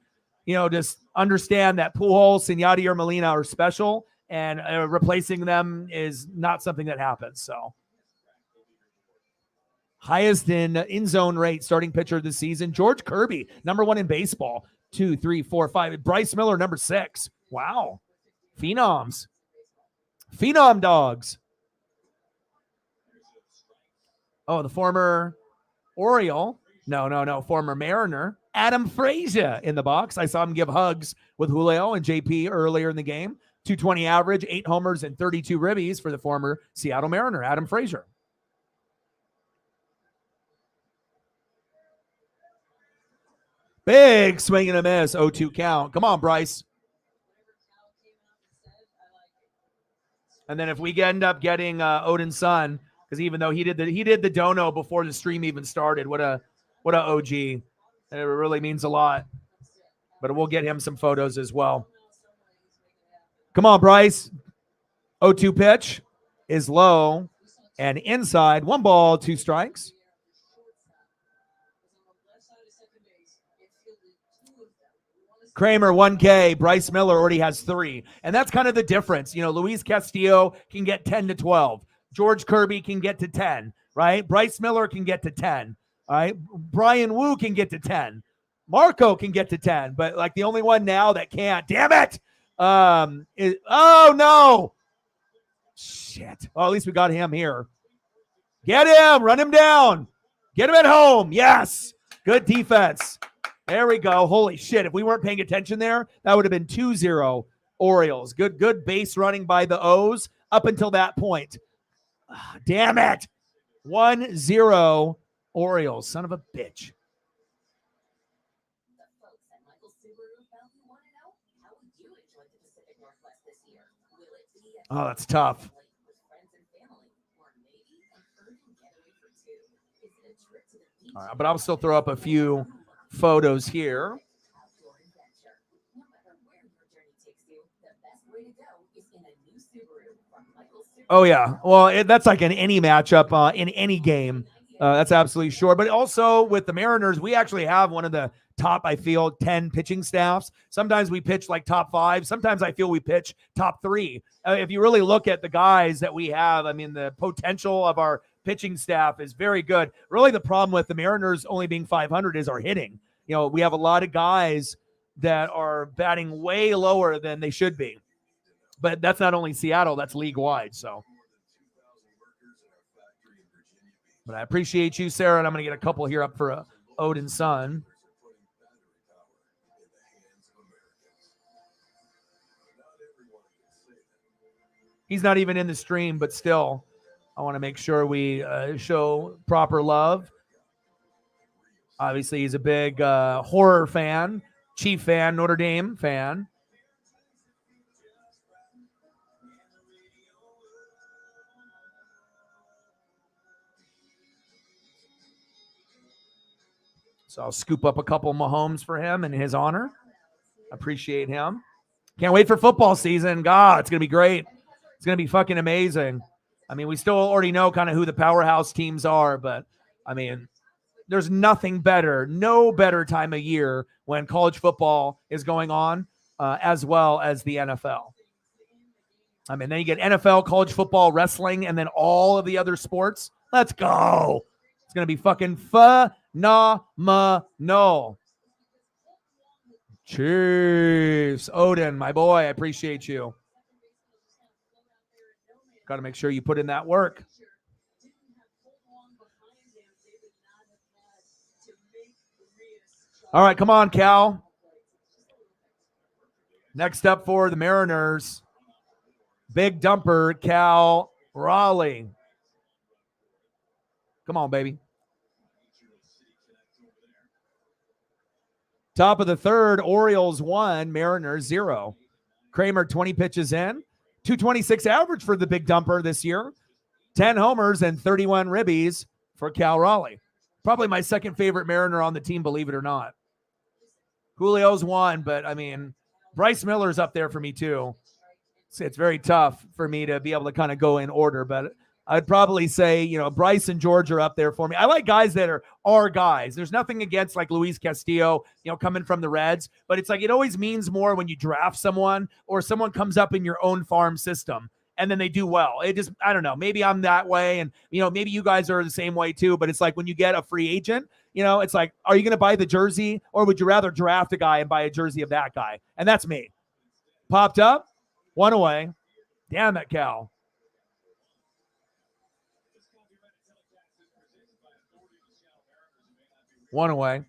you know, just understand that Pujols and Yadier Molina are special, and replacing them is not something that happens. So highest in zone rate starting pitcher of the season, George Kirby, number 1 in baseball. 2, 3, 4, 5. Bryce Miller, number 6. Wow. Phenoms. Phenom dogs. Oh, the former Oriole. No. Former Mariner. Adam Frazier in the box. I saw him give hugs with Julio and JP earlier in the game. 220 average, 8 homers, and 32 ribbies for the former Seattle Mariner, Adam Frazier. Big swing and a miss, 0-2 count. Come on, Bryce. And then if we end up getting Odin's son, because even though he did the dono before the stream even started, what a OG. It really means a lot. But we'll get him some photos as well. Come on, Bryce. 0-2 pitch is low and inside. 1 ball, 2 strikes. Kramer, 1K. Bryce Miller already has 3. And that's kind of the difference. You know, Luis Castillo can get 10 to 12. George Kirby can get to 10, right? Bryce Miller can get to 10, all right? Brian Wu can get to 10. Marco can get to 10, but like the only one now that can't, damn it. Oh, no. Shit. Oh, at least we got him here. Get him. Run him down. Get him at home. Yes. Good defense. There we go. Holy shit. If we weren't paying attention there, that would have been 2-0 Orioles. Good base running by the O's up until that point. Damn it. 1-0 Orioles. Son of a bitch. Oh, that's tough. All right, but I'll still throw up a few photos here. Oh, yeah. Well, that's like in any matchup, in any game. That's absolutely sure. But also with the Mariners, we actually have one of the top, I feel, 10 pitching staffs. Sometimes we pitch like top 5. Sometimes I feel we pitch top 3. If you really look at the guys that we have, I mean, the potential of our pitching staff is very good. Really, the problem with the Mariners only being 500 is our hitting. We have a lot of guys that are batting way lower than they should be. But that's not only Seattle, that's league wide. So, but I appreciate you, Sarah, and I'm going to get a couple here up for Odin's son. He's not even in the stream, but still, I want to make sure we show proper love. Obviously, he's a big horror fan, Chief fan, Notre Dame fan. So I'll scoop up a couple Mahomes for him in his honor. Appreciate him. Can't wait for football season. God, it's going to be great. It's going to be fucking amazing. I mean, we still already know kind of who the powerhouse teams are, but I mean, there's nothing better, no better time of year when college football is going on, as well as the NFL. I mean, then you get NFL, college football, wrestling, and then all of the other sports. Let's go. It's going to be fucking phenomenal. Chiefs. Odin, my boy, I appreciate you. Got to make sure you put in that work. All right, come on, Cal. Next up for the Mariners, big dumper, Cal Raleigh. Come on, baby. Top of the third, Orioles 1, Mariners 0. Kramer 20 pitches in, 226 average for the big dumper this year, 10 homers and 31 ribbies for Cal Raleigh. Probably my second favorite Mariner on the team, believe it or not. Julio's 1, but I mean, Bryce Miller's up there for me too. It's very tough for me to be able to kind of go in order, but I'd probably say, Bryce and George are up there for me. I like guys that are guys. There's nothing against like Luis Castillo, coming from the Reds, but it's like it always means more when you draft someone or someone comes up in your own farm system and then they do well. It just, I don't know, maybe I'm that way and, maybe you guys are the same way too, but it's like when you get a free agent, it's like, are you going to buy the jersey or would you rather draft a guy and buy a jersey of that guy? And that's me. Popped up, 1 away. Damn it, Cal. One away.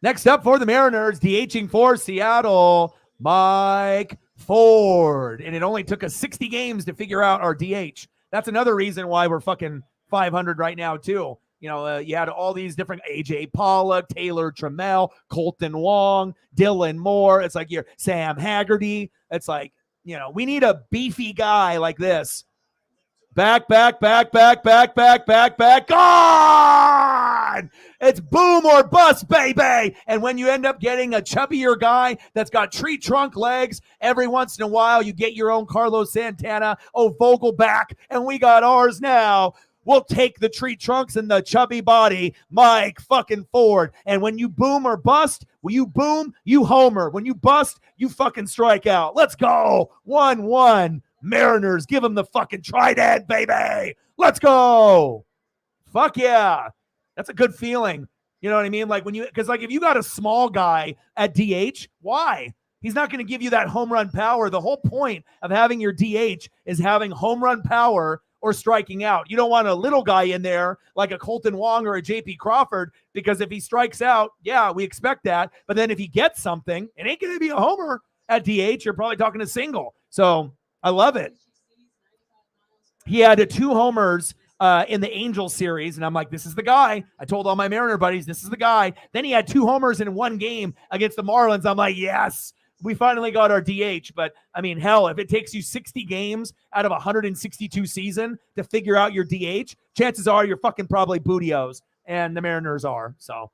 Next up for the Mariners, DHing for Seattle, Mike Ford. And it only took us 60 games to figure out our DH. That's another reason why we're fucking 500 right now, too. You had all these different AJ Pollock, Taylor Trammell, Colton Wong, Dylan Moore. It's like you're Sam Haggerty. It's like, we need a beefy guy like this. Back. Gone! It's boom or bust, baby. And when you end up getting a chubbier guy that's got tree trunk legs, every once in a while you get your own Carlos Santana, Vogelback, and we got ours now. We'll take the tree trunks and the chubby body, Mike fucking Ford. And when you boom or bust, when you boom, you homer. When you bust, you fucking strike out. Let's go. 1-1. Mariners, give them the fucking trident, baby. Let's go. Fuck yeah. That's a good feeling. You know what I mean? Like because if you got a small guy at DH, why? He's not going to give you that home run power. The whole point of having your DH is having home run power or striking out. You don't want a little guy in there like a Colton Wong or a JP Crawford, because if he strikes out, yeah, we expect that. But then if he gets something, it ain't going to be a homer at DH. You're probably talking a single. So I love it. He had 2 homers in the Angels series, and I'm like, this is the guy. I told all my Mariner buddies, this is the guy. Then he had 2 homers in 1 game against the Marlins. I'm like, yes, we finally got our DH. But, I mean, hell, if it takes you 60 games out of 162 season to figure out your DH, chances are you're fucking probably Bootios, and the Mariners are. So,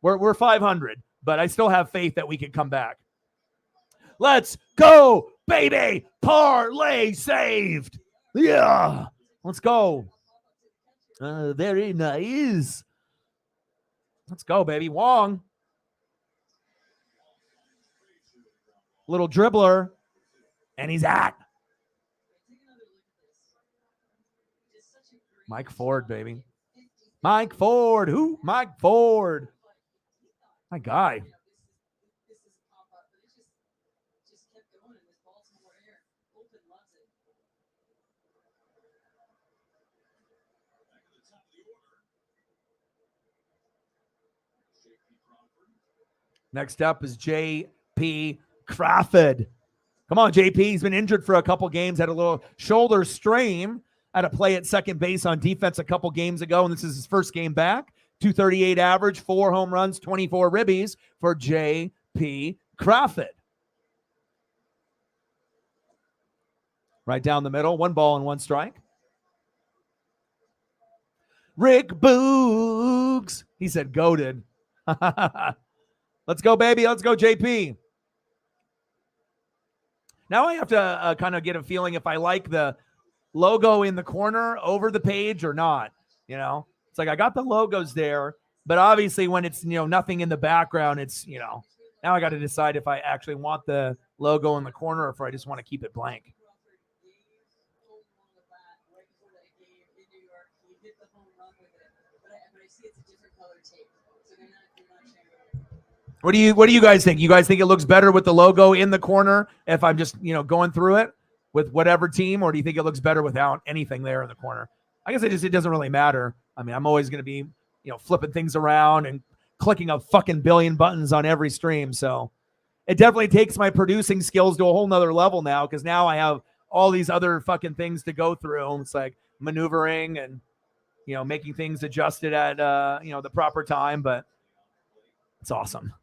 we're 500, but I still have faith that we can come back. Let's go, baby. Parlay saved. Yeah. Let's go. Very nice. Let's go, baby. Wong. Little dribbler. And he's at. Mike Ford, baby. Mike Ford. Who? Mike Ford. My guy. Next up is J.P. Crawford. Come on, JP. He's been injured for a couple games, had a little shoulder strain. Had a play at second base on defense a couple games ago, and this is his first game back. 238 average, 4 home runs, 24 ribbies for J.P. Crawford. Right down the middle, 1 ball and 1 strike. Rick Boogs. He said goated. Let's go, baby. Let's go, JP. Now I have to kind of get a feeling if I like the logo in the corner over the page or not. You know, it's like I got the logos there, but obviously when it's, nothing in the background, it's, now I got to decide if I actually want the logo in the corner or if I just want to keep it blank. What do you guys think? You guys think it looks better with the logo in the corner if I'm just, going through it with whatever team, or do you think it looks better without anything there in the corner? I guess it doesn't really matter. I mean, I'm always going to be, flipping things around and clicking a fucking billion buttons on every stream. So it definitely takes my producing skills to a whole nother level now, because now I have all these other fucking things to go through. It's like maneuvering and, making things adjusted at, the proper time, but it's awesome.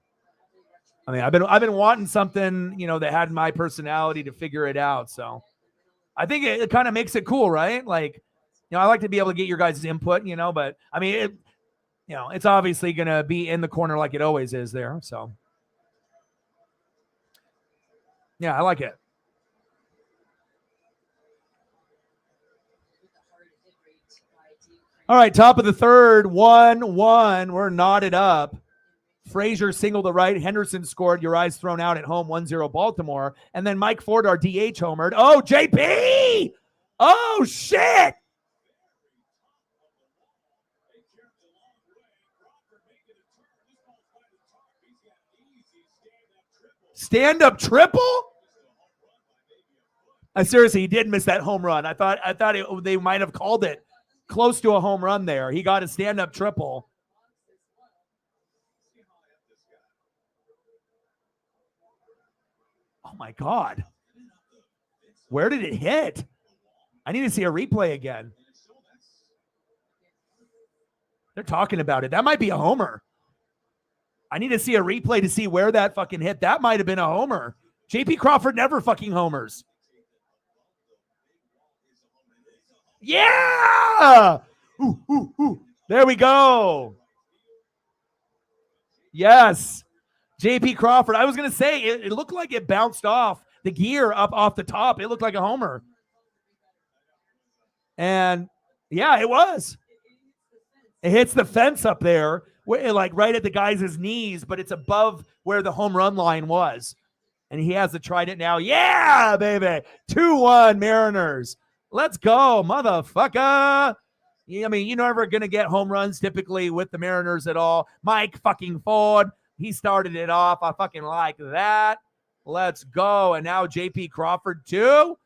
I mean, I've been wanting something, that had my personality to figure it out. So I think it kind of makes it cool, right? Like, I like to be able to get your guys' input, but I mean, it's obviously going to be in the corner like it always is there. So yeah, I like it. All right, top of the third, 1-1. We're knotted up. Frazier singled to right. Henderson scored. Your eyes thrown out at home, 1-0 Baltimore. And then Mike Ford, our DH, homered. Oh, JP! Oh, shit! Stand-up triple? Seriously, he did miss that home run. I thought they might have called it close to a home run there. He got a stand-up triple. Oh, my God. Where did it hit? I need to see a replay again. They're talking about it. That might be a homer. I need to see a replay to see where that fucking hit. That might have been a homer. J.P. Crawford never fucking homers. Yeah! Ooh, ooh, ooh. There we go. Yes. J.P. Crawford. I was going to say, it looked like it bounced off the gear up off the top. It looked like a homer. And yeah, it was. It hits the fence up there, like right at the guy's knees, but it's above where the home run line was. And he has to try it now. Yeah, baby. 2-1 Mariners. Let's go, motherfucker. I mean, you're never going to get home runs typically with the Mariners at all. Mike fucking Ford, he started it off. I fucking like that. Let's go. And now J.P. Crawford too.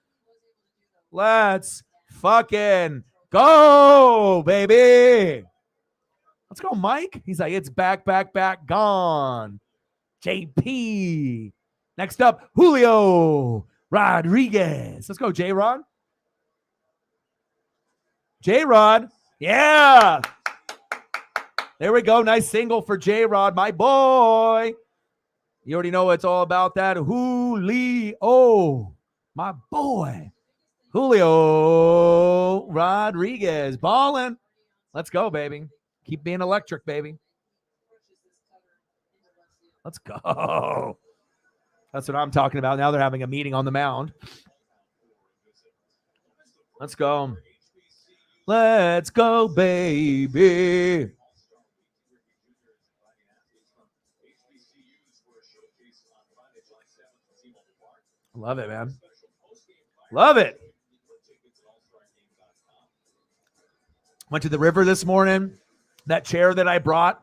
Let's fucking go, baby. Let's go, Mike. He's like, it's back, gone. JP. Next up, Julio Rodriguez. Let's go, J-Rod. J-Rod. Yeah. There we go. Nice single for J-Rod, my boy. You already know it's all about that. Julio, my boy. Julio Rodriguez. Ballin'. Let's go, baby. Keep being electric, baby. Let's go. That's what I'm talking about. Now they're having a meeting on the mound. Let's go. Let's go, baby. Love it, man. Love it. Went to the river this morning. That chair that I brought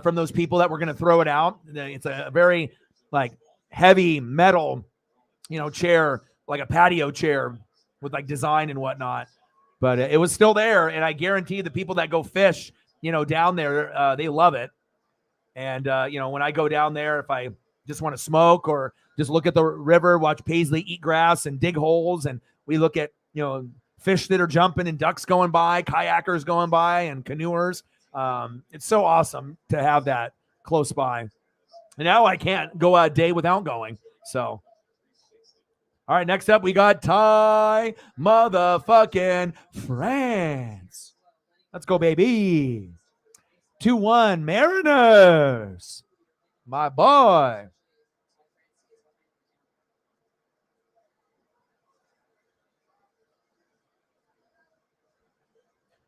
from those people that were going to throw it out. It's a very like heavy metal, chair, like a patio chair with like design and whatnot. But it was still there, and I guarantee the people that go fish, down there, they love it. And when I go down there, if I just want to smoke or just look at the river, watch Paisley eat grass and dig holes, and we look at fish that are jumping and ducks going by, kayakers going by, and canoers. It's so awesome to have that close by. And now I can't go a day without going. So, all right, next up we got Ty motherfucking France. Let's go, baby. 2-1 Mariners. My boy.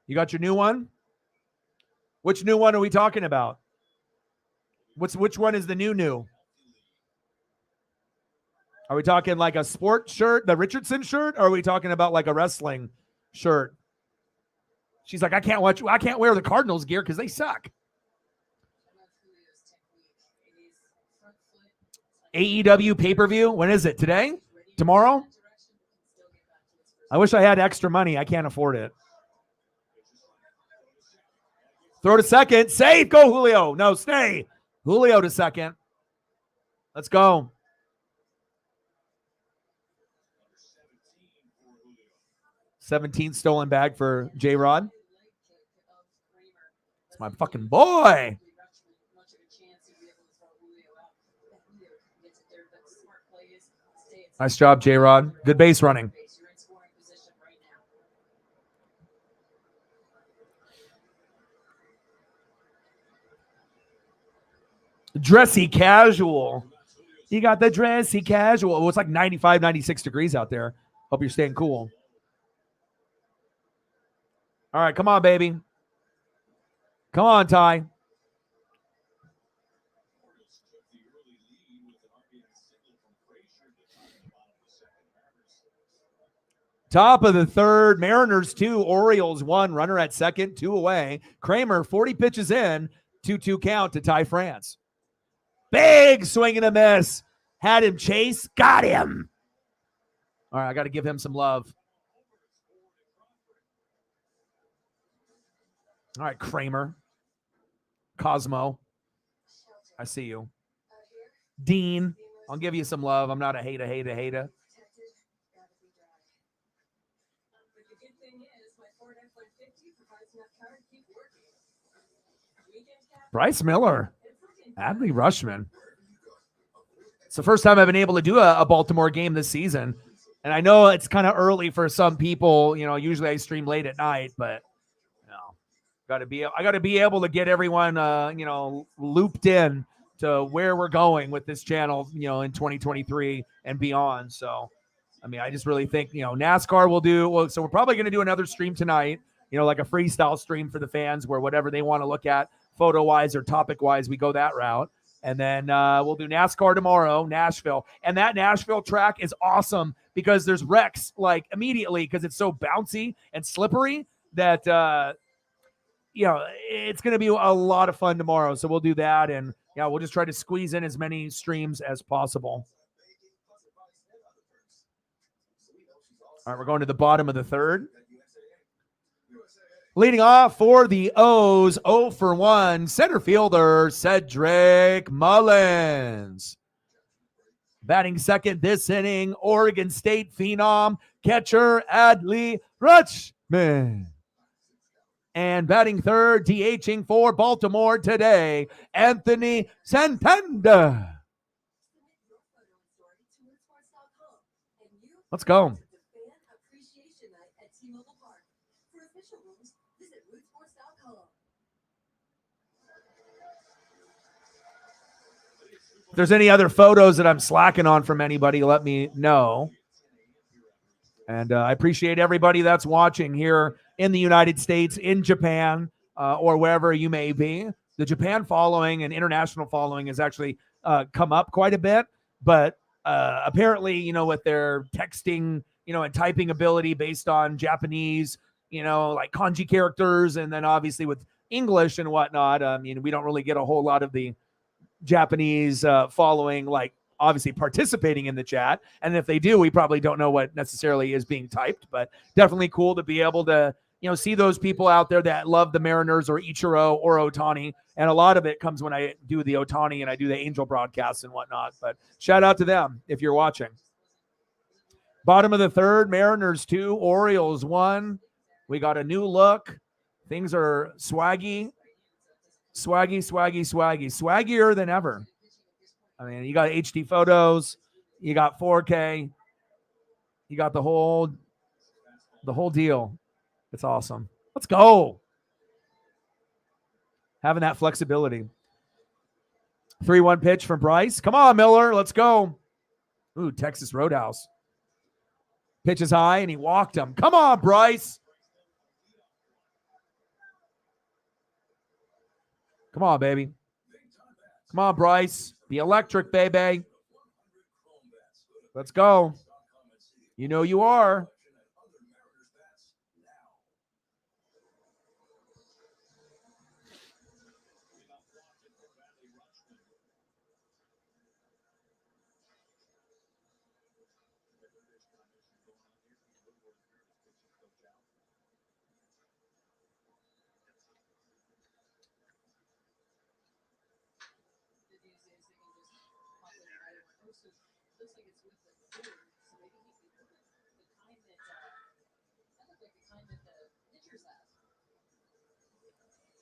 You got your new one? Which new one are we talking about? Which one is the new? Are we talking like a sport shirt, the Richardson shirt, or are we talking about like a wrestling shirt? She's like, I can't wear the Cardinals gear because they suck. AEW pay-per-view. When is it? Today? Tomorrow? I wish I had extra money. I can't afford it. Throw to second. Save. Go, Julio. No, stay. Julio to second. Let's go. 17 stolen bag for J-Rod. It's my fucking boy. Nice job, J-Rod. Good base running. Dressy casual. You got the dressy casual. Well, it's like 95, 96 degrees out there. Hope you're staying cool. All right, come on, baby. Come on, Ty. Top of the third, Mariners 2, Orioles 1, runner at second, 2 away. Kramer, 40 pitches in, 2-2 count to Ty France. Big swing and a miss. Had him chase, got him. All right, I got to give him some love. All right, Kramer. Cosmo. I see you. Dean, I'll give you some love. I'm not a hater. Bryce Miller. Adley Rushman. It's the first time I've been able to do a Baltimore game this season. And I know it's kind of early for some people. Usually I stream late at night, but I got to be able to get everyone, looped in to where we're going with this channel, in 2023 and beyond. So, I just really think, NASCAR will do. Well, so we're probably going to do another stream tonight, like a freestyle stream for the fans where whatever they want to look at photo wise or topic wise, we go that route. And then we'll do NASCAR tomorrow, Nashville. And that Nashville track is awesome because there's wrecks like immediately because it's so bouncy and slippery that, it's going to be a lot of fun tomorrow. So we'll do that. And we'll just try to squeeze in as many streams as possible. All right, we're going to the bottom of the third. Leading off for the O's, 0 for 1, center fielder Cedric Mullins. Batting second this inning, Oregon State phenom, catcher Adley Rutschman. And batting third, DHing for Baltimore today, Anthony Santander. Let's go. If there's any other photos that I'm slacking on from anybody, let me know. And I appreciate everybody that's watching here in the United States, in Japan, or wherever you may be. The Japan following and international following has actually come up quite a bit, but apparently, with their texting, and typing ability based on Japanese, like kanji characters, and then obviously with English and whatnot, we don't really get a whole lot of the Japanese following, like obviously participating in the chat. And if they do, we probably don't know what necessarily is being typed, but definitely cool to be able to, see those people out there that love the Mariners or Ichiro or Ohtani. And a lot of it comes when I do the Ohtani and I do the Angel broadcasts and whatnot. But shout out to them if you're watching. Bottom of the third, Mariners 2, Orioles 1. We got a new look. Things are swaggy, swaggier than ever. I mean, you got HD photos, you got 4K, you got the whole deal. It's awesome. Let's go. Having that flexibility. 3-1 pitch from Bryce. Come on, Miller. Let's go. Ooh, Texas Roadhouse. Pitch is high, and he walked him. Come on, Bryce. Come on, baby. Come on, Bryce. Be electric, baby. Let's go. You know you are.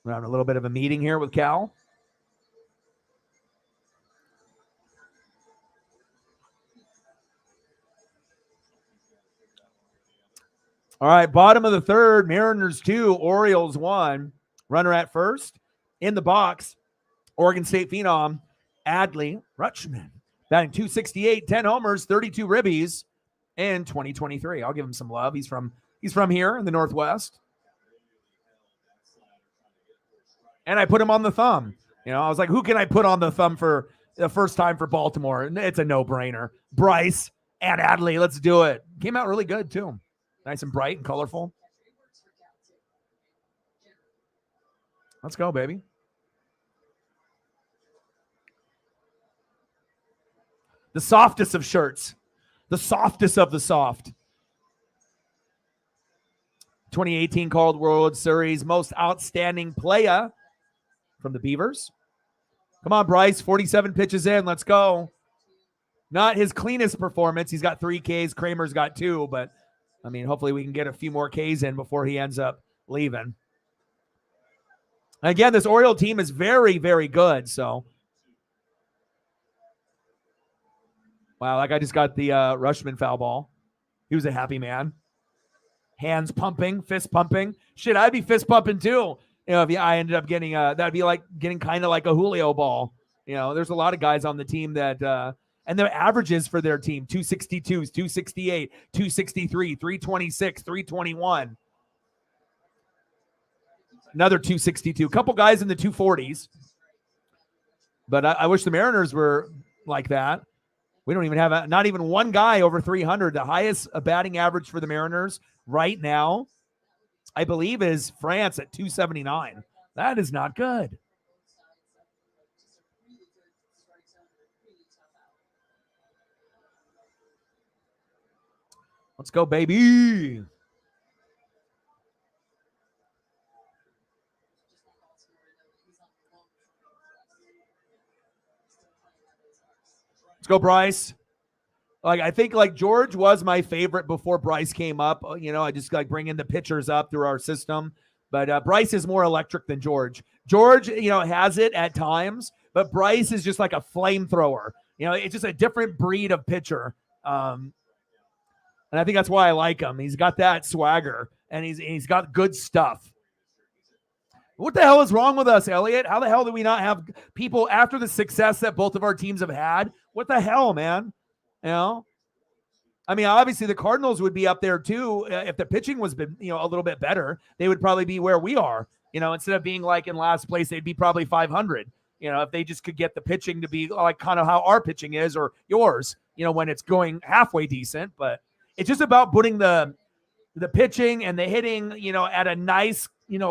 We're having a little bit of a meeting here with Cal. All right, bottom of the third, Mariners 2, Orioles 1. Runner at first. In the box, Oregon State phenom, Adley Rutschman. Batting .268, 10 homers, 32 ribbies in 2023. I'll give him some love. He's from here in the Northwest. And I put him on the thumb. I was like, who can I put on the thumb for the first time for Baltimore? And it's a no-brainer. Bryce and Adley, let's do it. Came out really good, too. Nice and bright and colorful. Let's go, baby. The softest of shirts. The softest of the soft. 2018 called World Series Most Outstanding Player from the Beavers. Come on, Bryce. 47 pitches in. Let's go. Not his cleanest performance. He's got 3 Ks. Kramer's got 2, but I mean, hopefully we can get a few more Ks in before he ends up leaving. Again, this Oriole team is very, very good. So, wow, like I just got the Rutschman foul ball. He was a happy man. Hands pumping, fist pumping. Shit, I'd be fist pumping too. If I ended up getting that'd be like getting kind of like a Julio ball. There's a lot of guys on the team that and their averages for their team, 262s, 268, 263, 326, 321. Another 262. A couple guys in the 240s. But I wish the Mariners were like that. We don't even have not even one guy over 300. The highest batting average for the Mariners right now, I believe, is France at 279. That is not good. Let's go, baby. Let's go, Bryce. I think George was my favorite before Bryce came up. I just bringing the pitchers up through our system. But Bryce is more electric than George. George, has it at times, but Bryce is just like a flamethrower. It's just a different breed of pitcher. And I think that's why I like him. He's got that swagger, and he's got good stuff. What the hell is wrong with us, Elliot? How the hell do we not have people after the success that both of our teams have had? What the hell, man? I mean, obviously the Cardinals would be up there too if the pitching was, a little bit better. They would probably be where we are. Instead of being like in last place, they'd be probably 500. If they just could get the pitching to be like kind of how our pitching is or yours. When it's going halfway decent, but it's just about putting the pitching and the hitting, at a nice,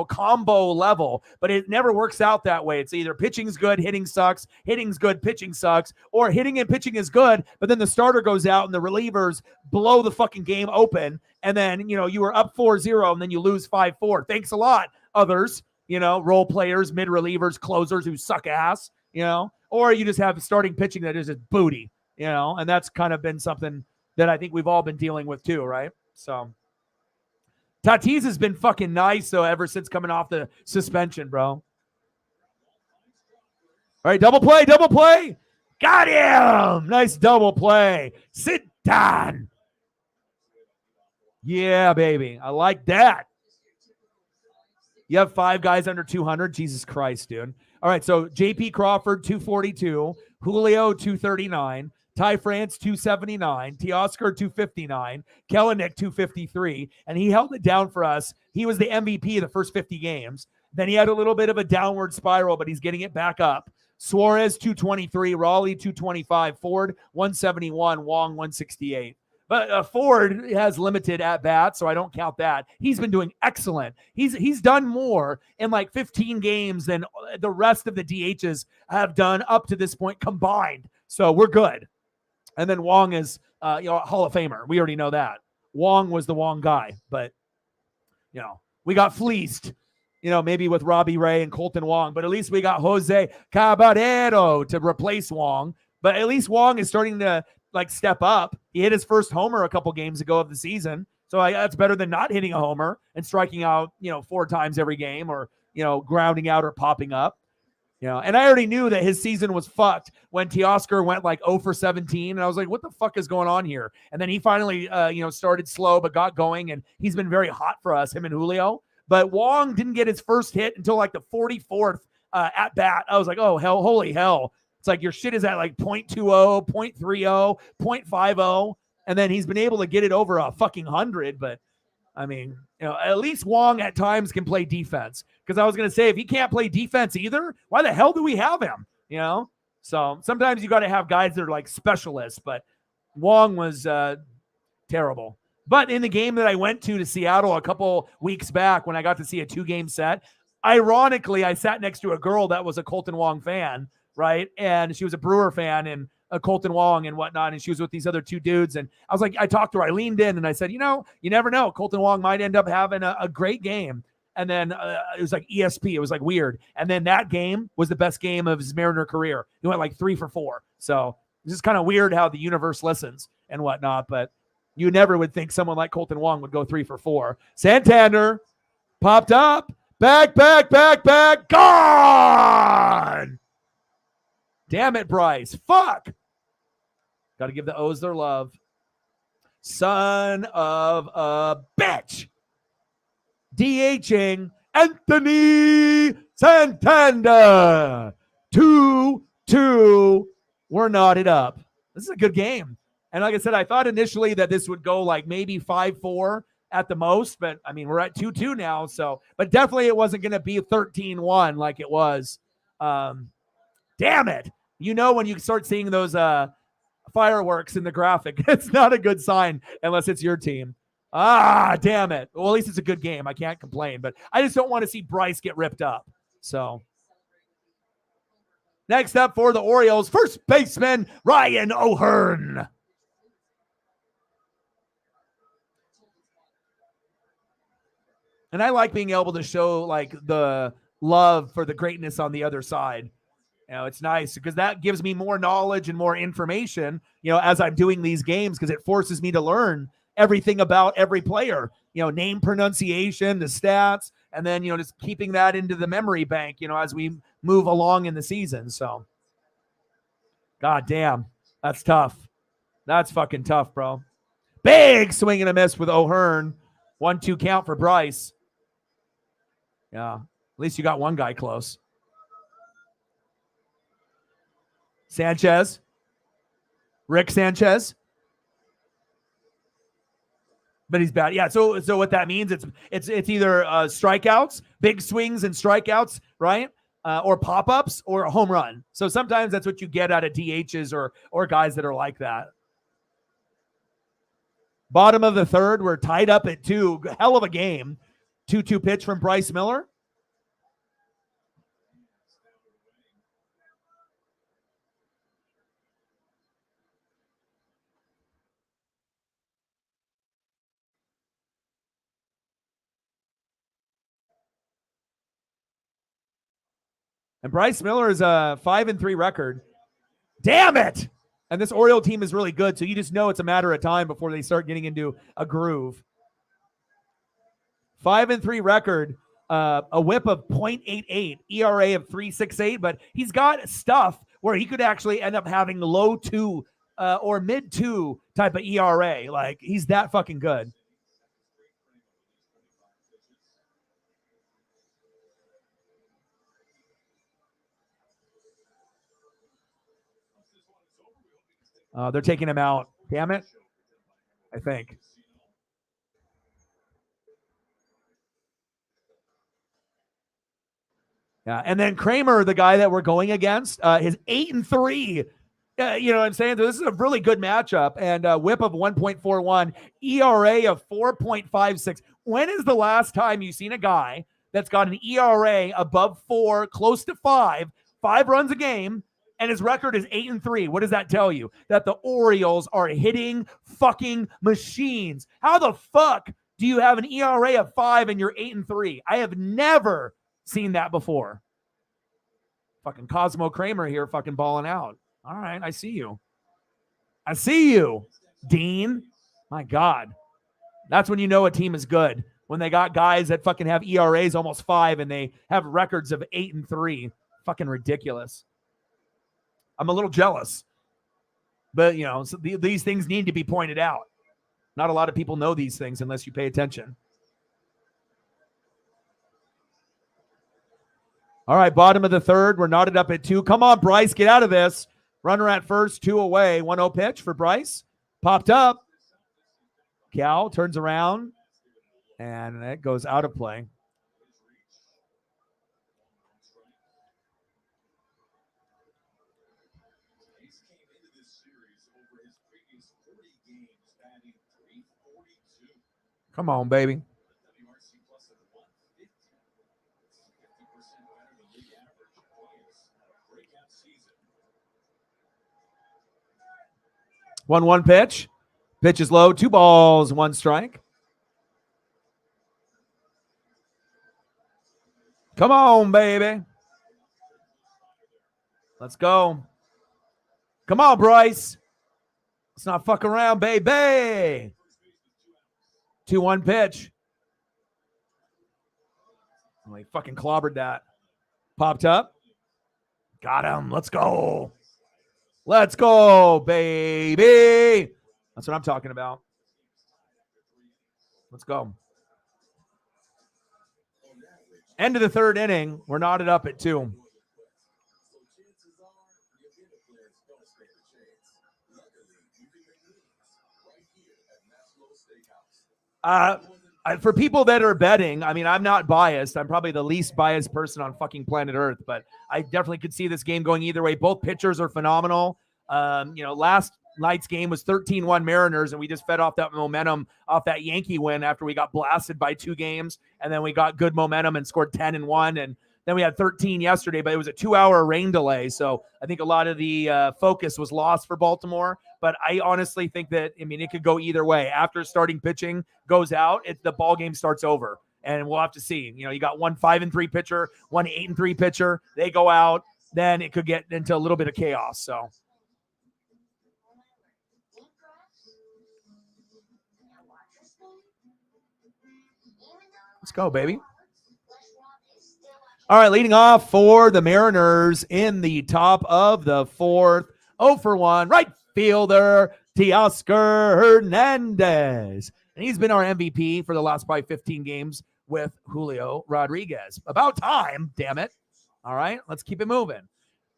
combo level, but it never works out that way. It's either pitching's good, hitting sucks, hitting's good, pitching sucks, or hitting and pitching is good, but then the starter goes out and the relievers blow the fucking game open. And then, you were up 4-0 and then you lose 5-4. Thanks a lot, others, role players, mid relievers, closers who suck ass, or you just have starting pitching that is just booty, and that's kind of been something that I think we've all been dealing with too, right? So Tatis has been fucking nice, though, ever since coming off the suspension, bro. All right, double play. Got him. Nice double play. Sit down. Yeah, baby. I like that. You have 5 guys under 200. Jesus Christ, dude. All right, so J.P. Crawford, 242. Julio, 239. Ty France, 279. Teoscar, 259. Kelenic, 253. And he held it down for us. He was the MVP of the first 50 games. Then he had a little bit of a downward spiral, but he's getting it back up. Suarez, 223. Raleigh, 225. Ford, 171. Wong, 168. But Ford has limited at bat, so I don't count that. He's been doing excellent. He's done more in like 15 games than the rest of the DHs have done up to this point combined. So we're good. And then Wong is, Hall of Famer. We already know that. Wong was the Wong guy, but, we got fleeced, maybe with Robbie Ray and Colton Wong, but at least we got Jose Caballero to replace Wong. But at least Wong is starting to step up. He hit his first homer a couple games ago of the season. So that's better than not hitting a homer and striking out, 4 times every game or, grounding out or popping up. And I already knew that his season was fucked when Teoscar went 0 for 17. And I was like, what the fuck is going on here? And then he finally, started slow, but got going. And he's been very hot for us, him and Julio. But Wong didn't get his first hit until the 44th at bat. I was like, oh, hell, holy hell. It's like your shit is at 0.20, 0.30, 0.50. And then he's been able to get it over a fucking 100. But I mean, at least Wong at times can play defense. Because I was going to say, if he can't play defense either, why the hell do we have him? So sometimes you got to have guys that are specialists. But Wong was terrible. But in the game that I went to Seattle a couple weeks back when I got to see a 2-game set, ironically, I sat next to a girl that was a Colton Wong fan, right? And she was a Brewer fan and a Colton Wong and whatnot. And she was with these other 2 dudes. And I was like, I talked to her. I leaned in and I said, you never know. Colton Wong might end up having a great game. And then it was ESP. It was weird. And then that game was the best game of his Mariner career. He went 3 for 4. So it's just kind of weird how the universe listens and whatnot. But you never would think someone like Colton Wong would go 3 for 4. Santander popped up. Back. Gone. Damn it, Bryce. Fuck. Got to give the O's their love. Son of a bitch. DHing Anthony Santander. 2-2. We're knotted up. This is a good game. And like I said, I thought initially that this would go maybe 5-4 at the most. But, I mean, we're at 2-2 now. So, but definitely it wasn't going to be 13-1 like it was. Damn it. When you start seeing those fireworks in the graphic, it's not a good sign unless it's your team. Damn it. Well, at least it's a good game. I can't complain, but I just don't want to see Bryce get ripped up. So next up for the Orioles, first baseman Ryan O'Hearn. And I like being able to show the love for the greatness on the other side. It's nice because that gives me more knowledge and more information, as I'm doing these games, because it forces me to learn everything about every player, name pronunciation, the stats, and then, just keeping that into the memory bank, as we move along in the season. So, God damn, that's tough. That's fucking tough, bro. Big swing and a miss with O'Hearn. 1-2 count for Bryce. Yeah, at least you got one guy close. Sanchez. Rick Sanchez. But he's bad. Yeah. So what that means, it's either strikeouts, big swings and strikeouts, right? Or pop-ups or a home run. So sometimes that's what you get out of DHs or guys that are like that. Bottom of the third, we're tied up at 2. Hell of a game. 2-2 pitch from Bryce Miller. And Bryce Miller is a 5-3 record. Damn it! And this Oriole team is really good, so you just know it's a matter of time before they start getting into a groove. 5-3 record, a whip of 0.88, ERA of 3.68, but he's got stuff where he could actually end up having low 2 or mid 2 type of ERA. Like, he's that fucking good. They're taking him out. Damn it. I think. Yeah, and then Kramer, the guy that we're going against, is 8-3. You know what I'm saying? So this is a really good matchup, and a whip of 1.41, ERA of 4.56. When is the last time you've seen a guy that's got an ERA above 4, close to 5 runs a game, and his record is 8-3? What does that tell you? That the Orioles are hitting fucking machines. How the fuck do you have an ERA of 5 and you're 8-3? I have never seen that before. Fucking Cosmo Kramer here fucking balling out. All right, I see you. I see you, Dean. My God. That's when you know a team is good. When they got guys that fucking have ERAs almost 5 and they have records of 8-3. Fucking ridiculous. I'm a little jealous. But, you know, so these things need to be pointed out. Not a lot of people know these things unless you pay attention. All right, bottom of the third. We're knotted up at 2. Come on, Bryce, get out of this. Runner at first, 2 away. 1-0 pitch for Bryce. Popped up. Cal turns around, and it goes out of play. Come on, baby. One pitch. Pitch is low. 2 balls, 1 strike. Come on, baby. Let's go. Come on, Bryce. Let's not fuck around, baby. 2-1 pitch. Oh, he fucking clobbered that. Popped up. Got him. Let's go. Let's go, baby. That's what I'm talking about. Let's go. End of the third inning. We're knotted up at 2. For people that are betting, I mean, I'm not biased. I'm probably the least biased person on fucking planet Earth, but I definitely could see this game going either way. Both pitchers are phenomenal. You know, last night's game was 13-1 Mariners, and we just fed off that momentum off that Yankee win after we got blasted by 2 games, and then we got good momentum and scored 10 and 1, and then we had 13 yesterday, but it was a 2-hour rain delay, so I think a lot of the focus was lost for Baltimore. But I honestly think that, I mean, it could go either way. After starting pitching goes out, the ball game starts over, and we'll have to see. You know, you got one 5-3 pitcher, one 8-3 pitcher. They go out, then it could get into a little bit of chaos. So. Let's go, baby. All right, leading off for the Mariners in the top of the 4th. 0-for-1, right fielder, Teoscar Hernandez. And he's been our MVP for the last probably 15 games with Julio Rodriguez. About time, damn it. All right, let's keep it moving.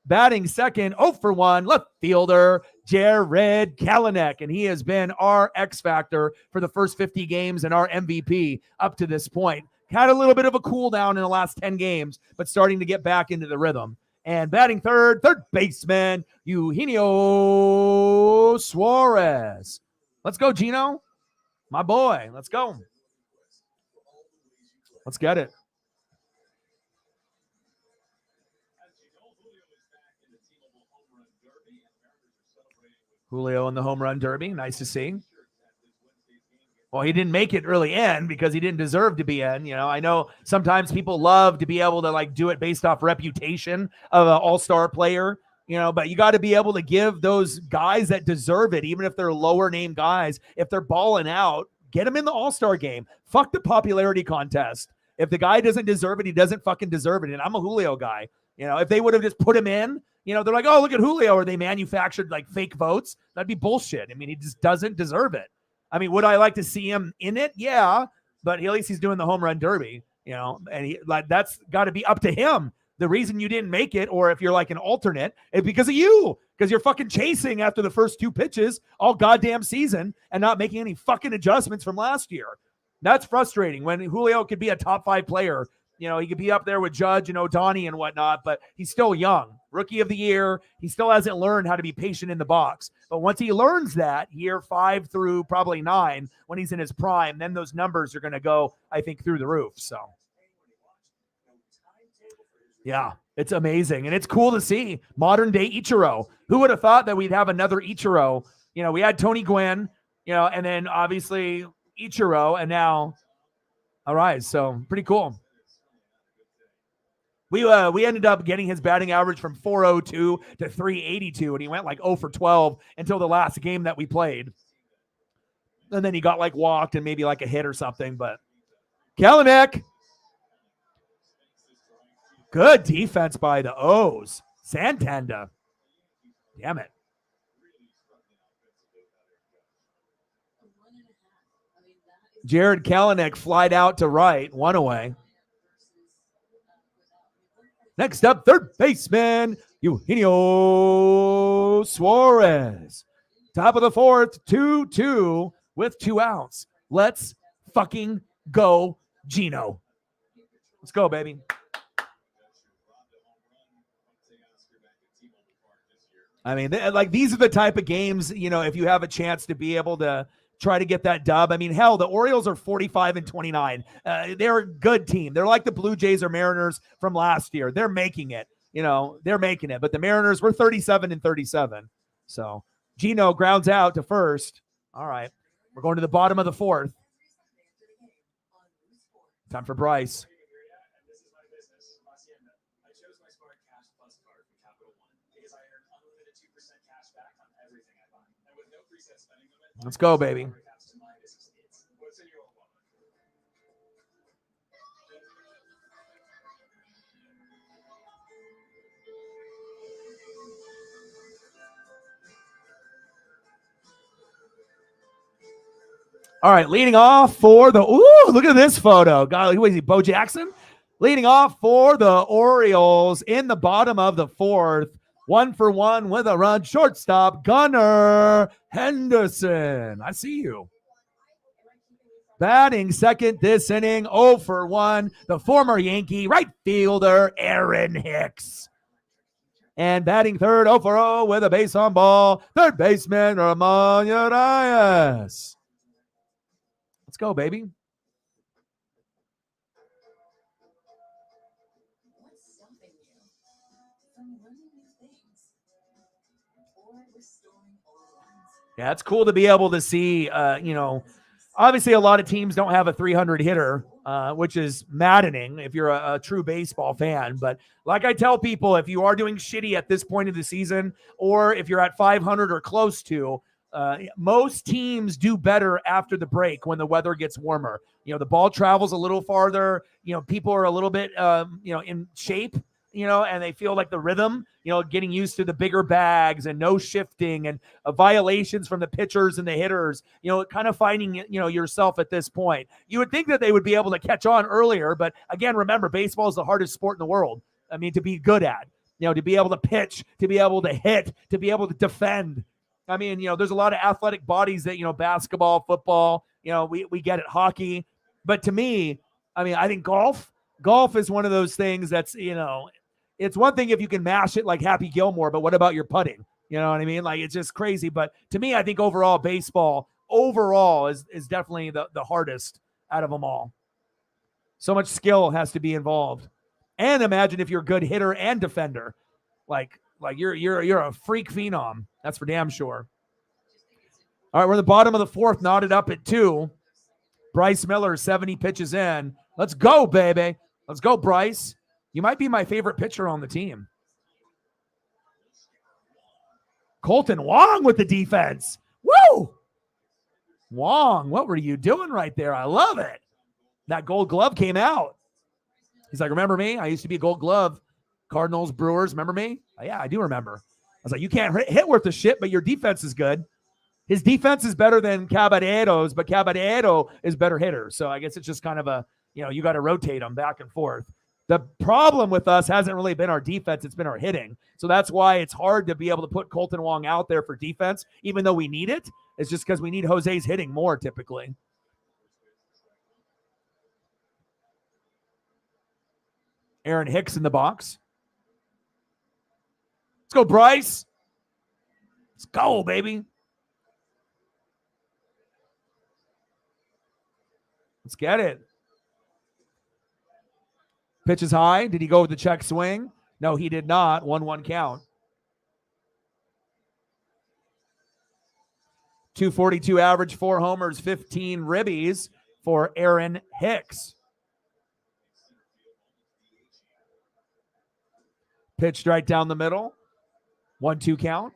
Batting second, 0 for 1, left fielder, Jared Kelenic. And he has been our X factor for the first 50 games and our MVP up to this point. Had a little bit of a cool down in the last 10 games, but starting to get back into the rhythm. And batting third baseman, Eugenio Suarez. Let's go, Gino. My boy. Let's go. Let's get it. Julio in the home run derby. Nice to see. Well, he didn't make it really in because he didn't deserve to be in. You know, I know sometimes people love to be able to like do it based off reputation of an all-star player, you know, but you got to be able to give those guys that deserve it, even if they're lower name guys, if they're balling out, get them in the all-star game. Fuck the popularity contest. If the guy doesn't deserve it, he doesn't fucking deserve it. And I'm a Julio guy. You know, if they would have just put him in, you know, they're like, oh, look at Julio, or they manufactured like fake votes. That'd be bullshit. I mean, he just doesn't deserve it. I mean, would I like to see him in it? Yeah, but at least he's doing the home run derby, you know, and he like that's got to be up to him. The reason you didn't make it, or if you're like an alternate, is because of you, because you're fucking chasing after the first 2 pitches all goddamn season and not making any fucking adjustments from last year. That's frustrating when Julio could be a top 5 player. You know, he could be up there with Judge and O'Donnell and whatnot, but he's still young. Rookie of the year. He still hasn't learned how to be patient in the box. But once he learns that, year 5 through probably 9, when he's in his prime, then those numbers are going to go, I think, through the roof. So, yeah, it's amazing. And it's cool to see modern day Ichiro. Who would have thought that we'd have another Ichiro? You know, we had Tony Gwynn, you know, and then obviously Ichiro, and now Arise. So pretty cool. We ended up getting his batting average from 402 to 382, and he went like 0 for 12 until the last game that we played. And then he got like walked and maybe like a hit or something. But Kelenic, good defense by the O's. Santander, damn it. Jared Kelenic flied out to right, 1 away. Next up, third baseman, Eugenio Suarez. Top of the 4th, 2-2 with 2 outs. Let's fucking go, Gino. Let's go, baby. I mean, like these are the type of games, you know, if you have a chance to be able to try to get that dub. I mean, hell, the Orioles are 45-29. They're a good team. They're like the Blue Jays or Mariners from last year. They're making it. You know, they're making it. But the Mariners were 37-37. So Gino grounds out to first. All right. We're going to the bottom of the 4th. Time for Bryce. Let's go, baby. All right, leading off for the look at this photo. God, who is he? Bo Jackson? Leading off for the Orioles in the bottom of the 4th. 1 for 1 with a run. Shortstop, Gunnar Henderson. I see you. Batting second this inning, 0 for 1. The former Yankee right fielder, Aaron Hicks. And batting third, 0 for 0 with a base on ball, third baseman, Ramon Urias. Let's go, baby. Yeah, it's cool to be able to see, you know, obviously a lot of teams don't have a 300 hitter, which is maddening if you're a true baseball fan. But like I tell people, if you are doing shitty at this point of the season, or if you're at 500 or close to, most teams do better after the break when the weather gets warmer. You know, the ball travels a little farther. You know, people are a little bit, you know, in shape, you know, and they feel like the rhythm, you know, getting used to the bigger bags and no shifting and violations from the pitchers and the hitters, you know, kind of finding, you know, yourself at this point. You would think that they would be able to catch on earlier, but again, remember, baseball is the hardest sport in the world. I mean, to be good at. to be able to pitch, to be able to hit, to be able to defend. I mean, there's a lot of athletic bodies that, basketball, football, we get it, hockey. But to me, I mean, I think golf is one of those things that's, it's one thing if you can mash it like Happy Gilmore, but what about your putting? You know what I mean? Like, it's just crazy. But to me, I think overall baseball is definitely the hardest out of them all. So much skill has to be involved. And imagine if you're a good hitter and defender. Like you're a freak phenom. That's for damn sure. All right, we're in the bottom of the fourth, knotted up at 2. Bryce Miller, 70 pitches in. Let's go, baby. Let's go, Bryce. You might be my favorite pitcher on the team. Colton Wong with the defense. Woo! Wong, what were you doing right there? I love it. That gold glove came out. He's like, remember me? I used to be a gold glove. Cardinals, Brewers, remember me? Yeah, I do remember. I was like, you can't hit worth a shit, but your defense is good. His defense is better than Caballero's, but Caballero is better hitter. So I guess it's just kind of you got to rotate them back and forth. The problem with us hasn't really been our defense. It's been our hitting. So that's why it's hard to be able to put Colton Wong out there for defense, even though we need it. It's just because we need Jose's hitting more typically. Aaron Hicks in the box. Let's go, Bryce. Let's go, baby. Let's get it. Pitch is high. Did he go with the check swing? No, he did not. 1-1 count. 242 average, 4 homers, 15 ribbies for Aaron Hicks. Pitched right down the middle. 1-2 count.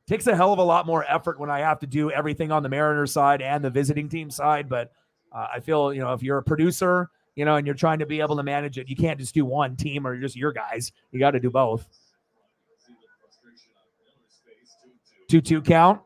Takes a hell of a lot more effort when I have to do everything on the Mariners side and the visiting team side. But I feel, if you're a producer, and you're trying to be able to manage it, you can't just do one team or just your guys. You got to do both. 2-2 count.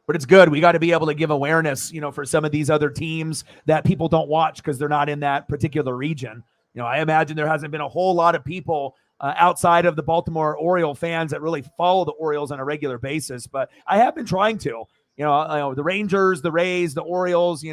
But it's good. We got to be able to give awareness, for some of these other teams that people don't watch because they're not in that particular region. I imagine there hasn't been a whole lot of people outside of the Baltimore Orioles fans that really follow the Orioles on a regular basis. But I have been trying to. The Rangers, the Rays, the Orioles,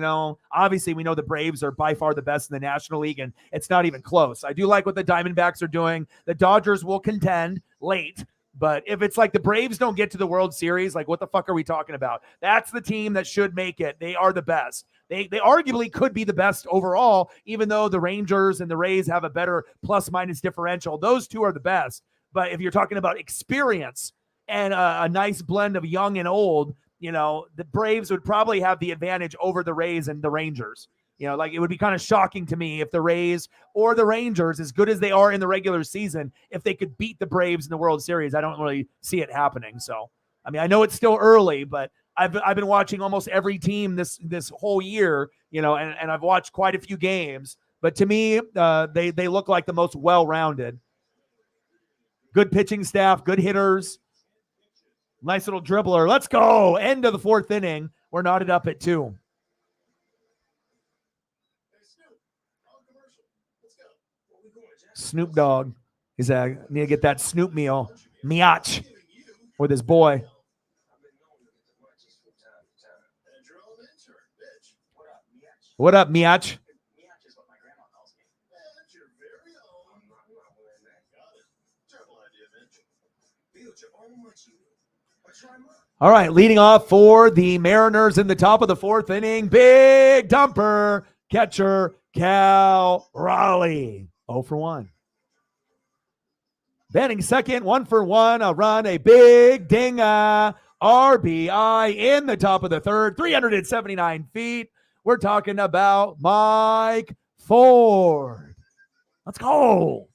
obviously we know the Braves are by far the best in the National League, and it's not even close. I do like what the Diamondbacks are doing. The Dodgers will contend late, but if it's like the Braves don't get to the World Series, like what the fuck are we talking about? That's the team that should make it. They are the best. They arguably could be the best overall, even though the Rangers and the Rays have a better plus-minus differential. Those two are the best. But if you're talking about experience and a nice blend of young and old, the Braves would probably have the advantage over the Rays and the Rangers. Like it would be kind of shocking to me if the Rays or the Rangers, as good as they are in the regular season, if they could beat the Braves in the World Series. I don't really see it happening. So, I mean, I know it's still early, but I've been watching almost every team this whole year, and I've watched quite a few games. But to me, they look like the most well-rounded. Good pitching staff, good hitters. Nice little dribbler. Let's go. End of the 4th inning. We're knotted up at 2. Snoop Dogg. He's need to get that Snoop meal. Miach with his boy. What up, Miach? All right, leading off for the Mariners in the top of the 4th inning, big dumper, catcher Cal Raleigh. 0 for 1. Batting second, 1 for 1, a run, a big ding, RBI in the top of the 3rd, 379 feet. We're talking about Mike Ford. Let's go.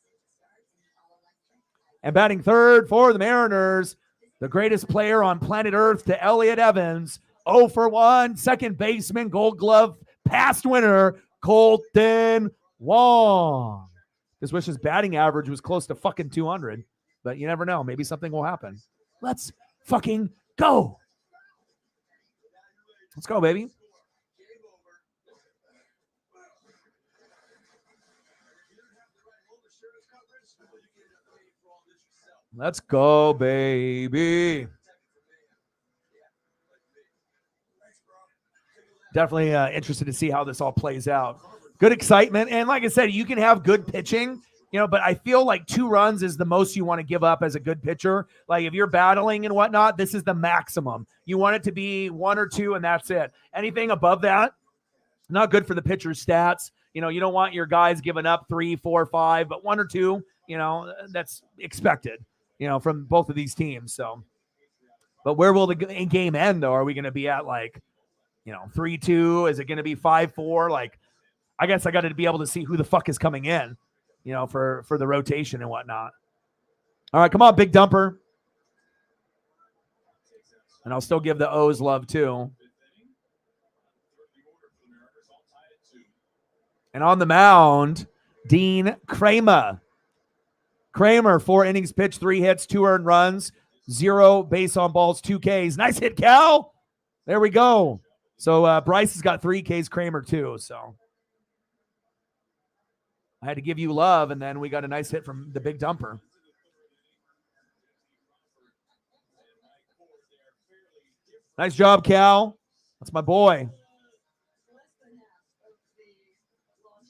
And batting 3rd for the Mariners, the greatest player on planet Earth to Elliott Evans. 0 for 1, second baseman, Gold Glove, past winner, Colton Wong. Just wish his batting average was close to fucking 200, but you never know. Maybe something will happen. Let's fucking go. Let's go, baby. Let's go, baby. Definitely interested to see how this all plays out. Good excitement. And like I said, you can have good pitching, but I feel like 2 runs is the most you want to give up as a good pitcher. Like if you're battling and whatnot, this is the maximum. You want it to be 1 or 2, and that's it. Anything above that, not good for the pitcher's stats. You don't want your guys giving up 3, 4, 5, but 1 or 2, that's expected, from both of these teams. So, but where will the game end, though? Are we going to be at 3-2? Is it going to be 5-4? Like, I guess I got to be able to see who the fuck is coming in, for the rotation and whatnot. All right, come on, big dumper. And I'll still give the O's love too. And on the mound, Dean Kramer. Kramer, 4 innings pitched, 3 hits, 2 earned runs, 0 base on balls, 2 Ks. Nice hit, Cal. There we go. So Bryce has got 3 Ks, Kramer 2. So I had to give you love, and then we got a nice hit from the big dumper. Nice job, Cal. That's my boy.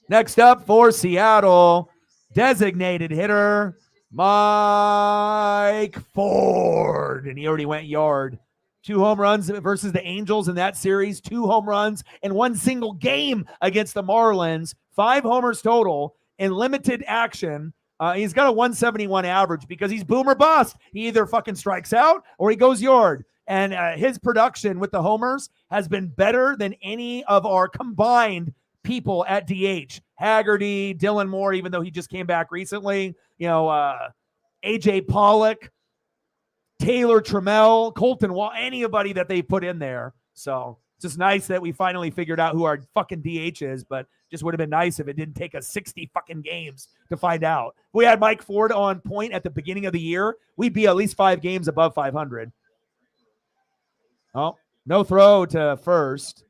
Next up for Seattle, designated hitter, Mike Ford. And he already went yard. 2 home runs versus the Angels in that series. 2 home runs in 1 single game against the Marlins. 5 homers total in limited action. He's got a 171 average because he's boom or bust. He either fucking strikes out or he goes yard. And his production with the homers has been better than any of our combined people at DH. Haggerty, Dylan Moore, even though he just came back recently, AJ Pollock, Taylor Trammell, Colton Wall, anybody that they put in there. So it's just nice that we finally figured out who our fucking DH is, but just would have been nice if it didn't take us 60 fucking games to find out. If we had Mike Ford on point at the beginning of the year, we'd be at least 5 games above 500. Oh, no throw to first.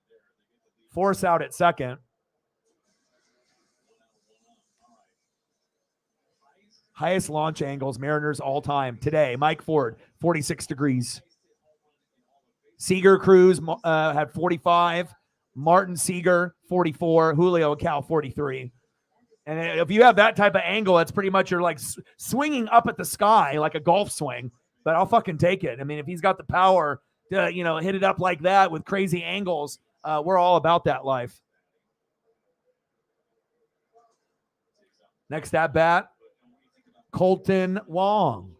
Force out at second. Highest launch angles, Mariners all time today. Mike Ford, 46 degrees. Seager Cruz had 45. Martin Seager, 44. Julio and Cal, 43. And if you have that type of angle, that's pretty much you're like swinging up at the sky like a golf swing. But I'll fucking take it. I mean, if he's got the power to, hit it up like that with crazy angles, we're all about that life. Next at bat, Colton Wong.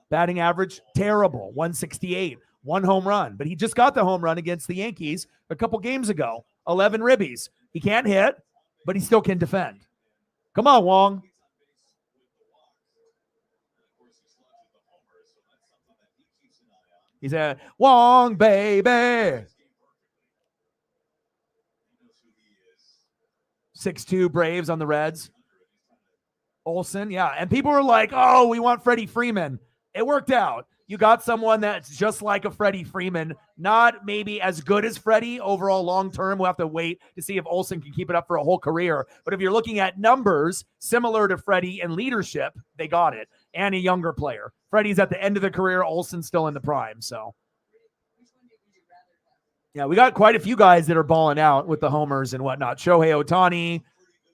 Batting average, terrible, 168. 1 home run. But he just got the home run against the Yankees a couple games ago. 11 ribbies. He can't hit, but he still can defend. Come on, Wong. He's a Wong, baby. 6-2 Braves on the Reds. Olsen, yeah. And people were like, oh, we want Freddie Freeman. It worked out. You got someone that's just like a Freddie Freeman, not maybe as good as Freddie overall long-term. We'll have to wait to see if Olsen can keep it up for a whole career. But if you're looking at numbers similar to Freddie in leadership, they got it. And a younger player. Freddie's at the end of the career. Olsen's still in the prime. So, yeah, we got quite a few guys that are balling out with the homers and whatnot. Shohei Ohtani.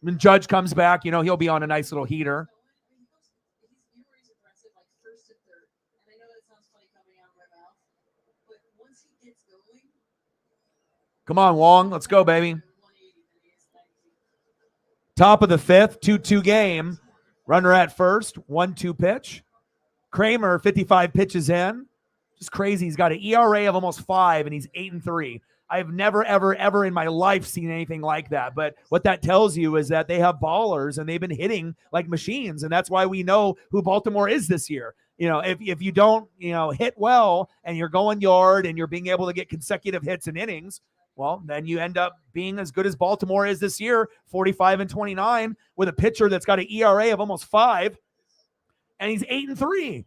When Judge comes back, he'll be on a nice little heater. Come on, Wong. Let's go, baby. Top of the 5th, 2-2 game. Runner at first, 1-2 pitch. Kramer, 55 pitches in. Just crazy. He's got an ERA of almost 5, and he's 8-3. I've never, ever, ever in my life seen anything like that. But what that tells you is that they have ballers, and they've been hitting like machines, and that's why we know who Baltimore is this year. If you don't, hit well and you're going yard and you're being able to get consecutive hits and innings, well, then you end up being as good as Baltimore is this year, 45-29, with a pitcher that's got an ERA of almost 5, and he's 8-3.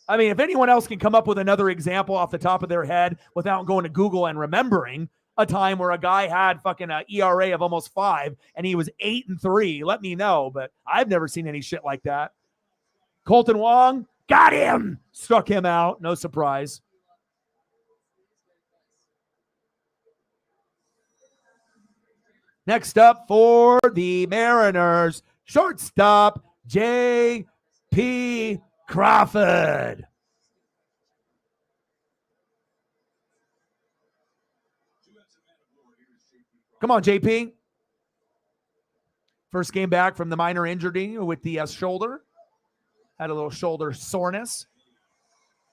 I mean, if anyone else can come up with another example off the top of their head without going to Google and remembering, a time where a guy had fucking a ERA of almost 5 and he was 8-3. Let me know, but I've never seen any shit like that. Colton Wong, got him, struck him out. No surprise. Next up for the Mariners, shortstop J.P. Crawford. Come on, JP. First game back from the minor injury with the shoulder. Had a little shoulder soreness.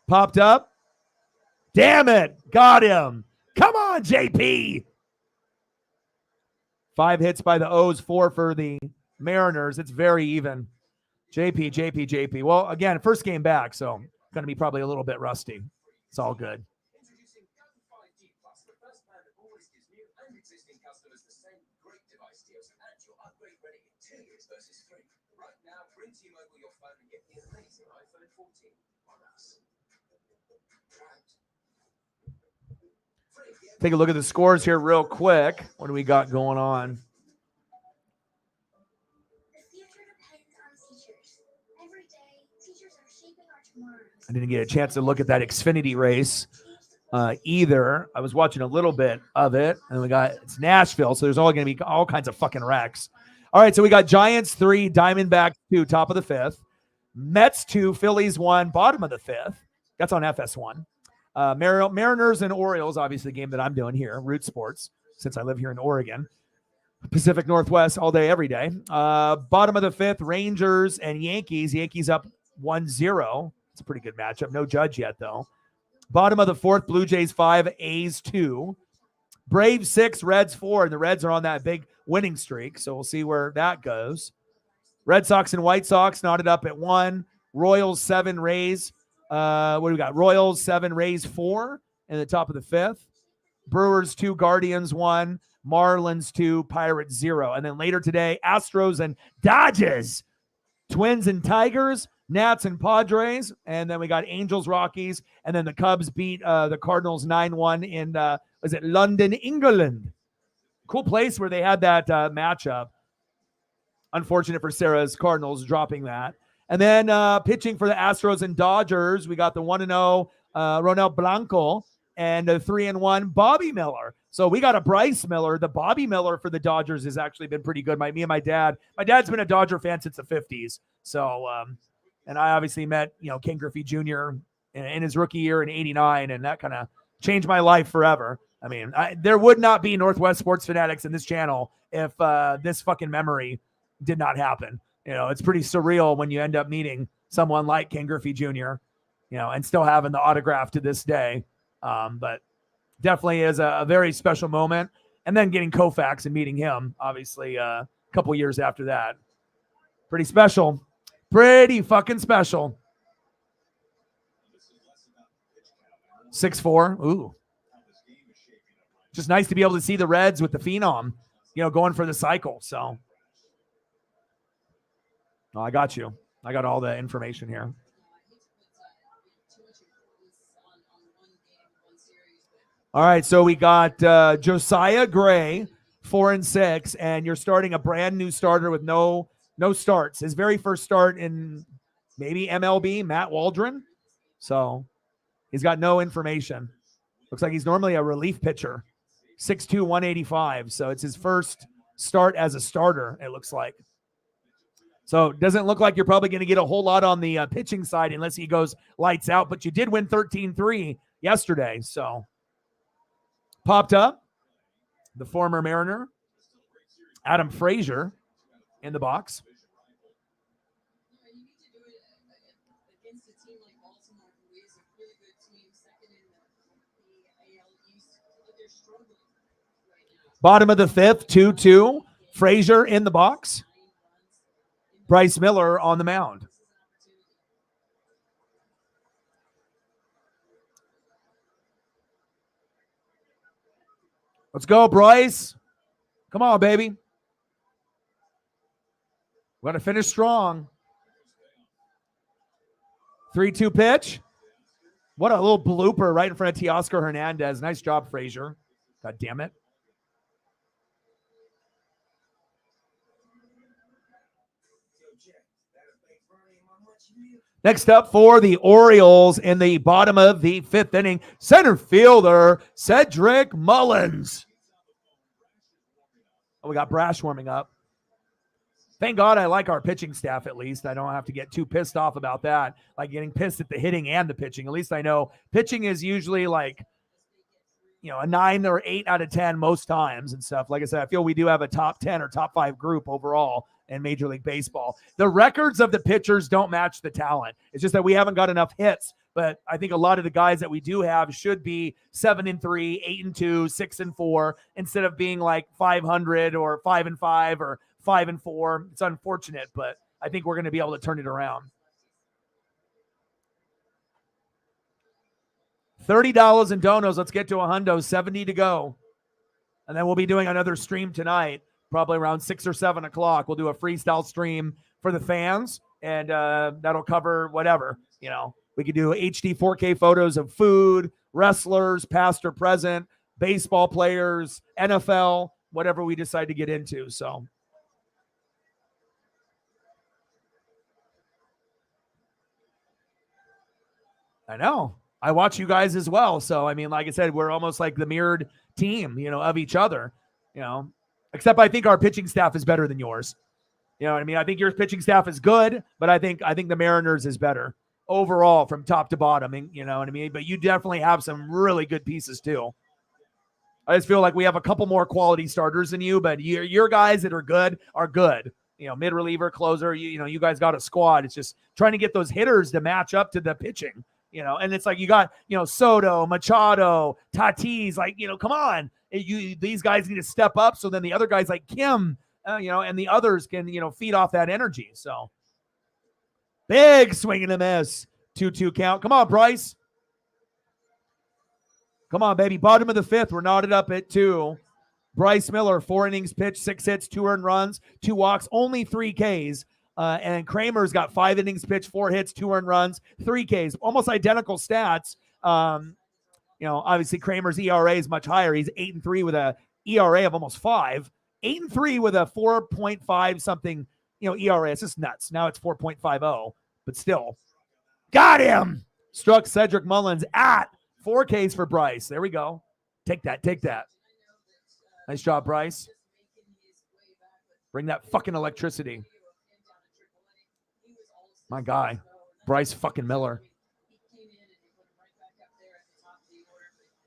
Popped up. Damn it. Got him. Come on, JP. 5 hits by the O's, 4 for the Mariners. It's very even. JP. Well, again, first game back, so going to be probably a little bit rusty. It's all good. Introducing Go 5G Plus, the first plan that always gives new and existing customers the same great device deals, and you're upgrade ready in 2 years versus 3. Right now, bring T-Mobile your phone and get the amazing iPhone 14 on us. Take a look at the scores here real quick. What do we got going on? I didn't get a chance to look at that Xfinity race either. I was watching a little bit of it, and it's Nashville, so there's all going to be all kinds of fucking wrecks. All right, so we got Giants 3, Diamondbacks 2, top of the 5th. Mets 2, Phillies 1, bottom of the 5th. That's on FS1. Mariners and Orioles, obviously the game that I'm doing here, Root Sports, since I live here in Oregon. Pacific Northwest all day, every day. Bottom of the 5th, Rangers and Yankees. Yankees up 1-0. It's a pretty good matchup. No Judge yet, though. Bottom of the 4th, Blue Jays 5, A's 2. Braves 6, Reds 4. And the Reds are on that big winning streak, so we'll see where that goes. Red Sox and White Sox knotted up at 1. Royals 7, Rays. What do we got? Royals 7, Rays 4 in the top of the 5th. Brewers 2, Guardians 1. Marlins 2, Pirates 0. And then later today, Astros and Dodgers. Twins and Tigers, Nats and Padres. And then we got Angels, Rockies. And then the Cubs beat the Cardinals 9-1 in, was it London, England? Cool place where they had that matchup. Unfortunate for Sarah's Cardinals dropping that. And then pitching for the Astros and Dodgers, we got the 1-0 Ronel Blanco and the 3-1 Bobby Miller. So we got a Bryce Miller. The Bobby Miller for the Dodgers has actually been pretty good. Me and my dad. My dad's been a Dodger fan since the 50s. So, and I obviously met, Ken Griffey Jr. in his rookie year in '89, and that kind of changed my life forever. I mean, there would not be Northwest Sports Fanatics in this channel if this fucking memory did not happen. It's pretty surreal when you end up meeting someone like Ken Griffey Jr., and still having the autograph to this day. But definitely is a very special moment. And then getting Koufax and meeting him, obviously, a couple years after that. Pretty special. Pretty fucking special. 6-4. Ooh. Just nice to be able to see the Reds with the Phenom, going for the cycle. So. Oh, I got you. I got all the information here. All right, so we got Josiah Gray, 4-6, and you're starting a brand new starter with no starts. His very first start in maybe MLB, Matt Waldron. So he's got no information. Looks like he's normally a relief pitcher, 6'2", 185. So it's his first start as a starter, it looks like. So it doesn't look like you're probably going to get a whole lot on the pitching side unless he goes lights out. But you did win 13-3 yesterday. So popped up the former Mariner, Adam Frazier, in the box. Bottom of the 5th, 2-2. Frazier in the box. Bryce Miller on the mound. Let's go, Bryce. Come on, baby. We're going to finish strong. 3-2 pitch. What a little blooper right in front of Teoscar Hernandez. Nice job, Frazier. God damn it. Next up for the Orioles in the bottom of the fifth inning, center fielder Cedric Mullins. Oh, we got Brash warming up. Thank God I like our pitching staff at least. I don't have to get too pissed off about that, like getting pissed at the hitting and the pitching. At least I know pitching is usually like, a 9 or 8 out of 10 most times and stuff. Like I said, I feel we do have a top 10 or top 5 group overall in Major League Baseball. The records of the pitchers don't match the talent. It's just that we haven't got enough hits. But I think a lot of the guys that we do have should be 7-3, 8-2, 6-4, instead of being like 500 or 5-5 or 5-4. It's unfortunate, but I think we're going to be able to turn it around. $30 in donos. Let's get to a hundo. 70 to go. And then we'll be doing another stream tonight, probably around 6 or 7 o'clock. We'll do a freestyle stream for the fans, and that'll cover whatever. We could do HD 4K photos of food, wrestlers, past or present, baseball players, NFL, whatever we decide to get into. So I know. I watch you guys as well. So, I mean, like I said, we're almost like the mirrored team, of each other, except I think our pitching staff is better than yours. You know what I mean? I think your pitching staff is good, but I think the Mariners is better overall from top to bottom. You know what I mean? But you definitely have some really good pieces too. I just feel like we have a couple more quality starters than you, but your guys that are good are good. Mid reliever, closer, you guys got a squad. It's just trying to get those hitters to match up to the pitching. And it's like you got, Soto, Machado, Tatis, like, come on. These guys need to step up so then the other guys like Kim, and the others can, feed off that energy. So big swing and a miss. 2-2 count. Come on, Bryce. Come on, baby. Bottom of the fifth. We're knotted up at 2. Bryce Miller, 4 innings pitched, 6 hits, 2 earned runs, 2 walks, only 3 Ks. And Kramer's got 5 innings pitched, 4 hits, 2 earned runs, 3 Ks, almost identical stats. Obviously Kramer's ERA is much higher. He's 8-3 with a ERA of almost 5, 8-3 with a 4.5 something, ERA. It's just nuts. Now it's 4.50, but still got him. Struck Cedric Mullins at 4 Ks for Bryce. There we go. Take that. Nice job, Bryce. Bring that fucking electricity. My guy, Bryce fucking Miller.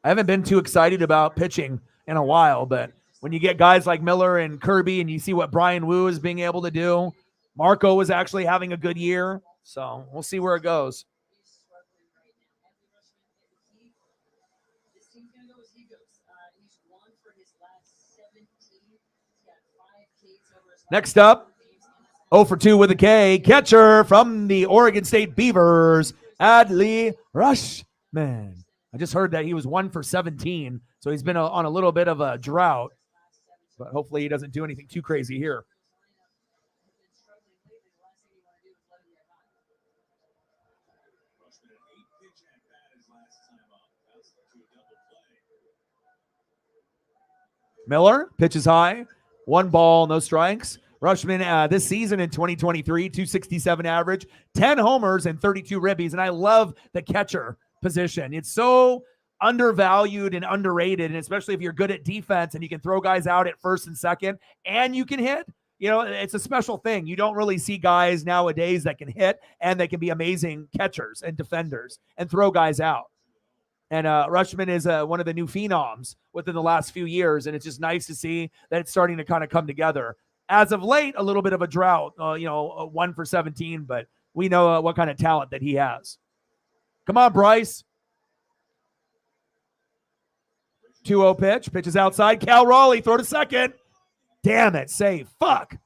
I haven't been too excited about pitching in a while, but when you get guys like Miller and Kirby and you see what Brian Wu is being able to do, Marco was actually having a good year. So we'll see where it goes. Next up, 0 for 2 with a K, catcher from the Oregon State Beavers, Adley Rushman. I just heard that he was 1 for 17, so he's been on a little bit of a drought, but hopefully he doesn't do anything too crazy here. Miller pitches high, 1 ball, no strikes. Rushman this season in 2023, 267 average, 10 homers and 32 ribbies. And I love the catcher position. It's so undervalued and underrated, and especially if you're good at defense and you can throw guys out at first and second and you can hit. It's a special thing. You don't really see guys nowadays that can hit and they can be amazing catchers and defenders and throw guys out. And Rushman is one of the new phenoms within the last few years, and it's just nice to see that it's starting to kind of come together. As of late, a little bit of a drought, 1 for 17, but we know what kind of talent that he has. Come on, Bryce. 2-0 pitch. Pitches outside. Cal Raleigh, throw to second. Damn it. Save. Fuck.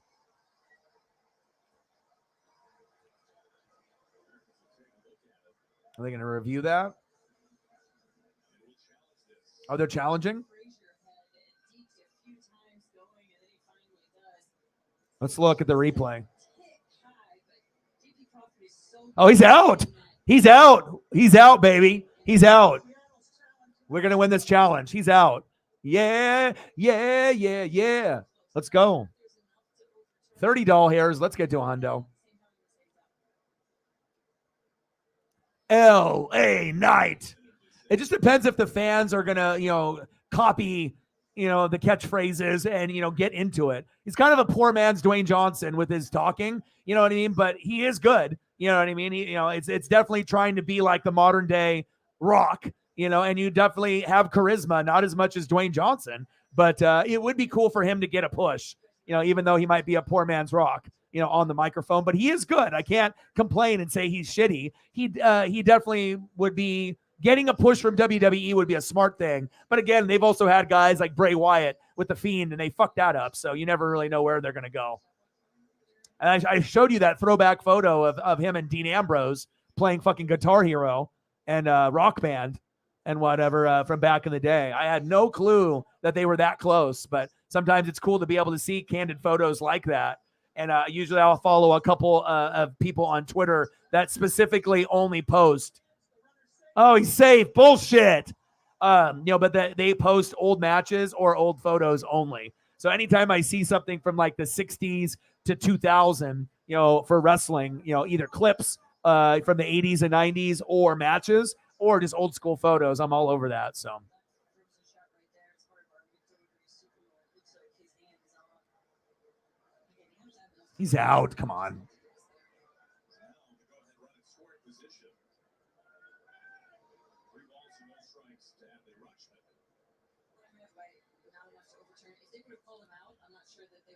Are they going to review that? Are they challenging? Let's look at the replay. Oh, he's out. He's out. He's out, baby. He's out. We're going to win this challenge. He's out. Yeah, yeah, yeah, yeah. Let's go. 30 doll hairs. Let's get to a hundo. L.A. Knight. It just depends if the fans are gonna, copy, the catchphrases and get into it. He's kind of a poor man's Dwayne Johnson with his talking. You know what I mean? But he is good. You know what I mean? It's definitely trying to be like the modern day Rock. And you definitely have charisma, not as much as Dwayne Johnson, but it would be cool for him to get a push. Even though he might be a poor man's Rock. On the microphone, but he is good. I can't complain and say he's shitty. He definitely would be getting a push from WWE would be a smart thing. But again, they've also had guys like Bray Wyatt with the Fiend, and they fucked that up. So you never really know where they're going to go. And I showed you that throwback photo of him and Dean Ambrose playing fucking Guitar Hero and Rock Band and whatever from back in the day. I had no clue that they were that close, but sometimes it's cool to be able to see candid photos like that. And usually I'll follow a couple of people on Twitter that specifically only post, oh, he's safe. Bullshit. But they post old matches or old photos only. So anytime I see something from like the 60s to 2000, for wrestling, either clips from the 80s and 90s or matches or just old school photos, I'm all over that. So. He's out. Come on.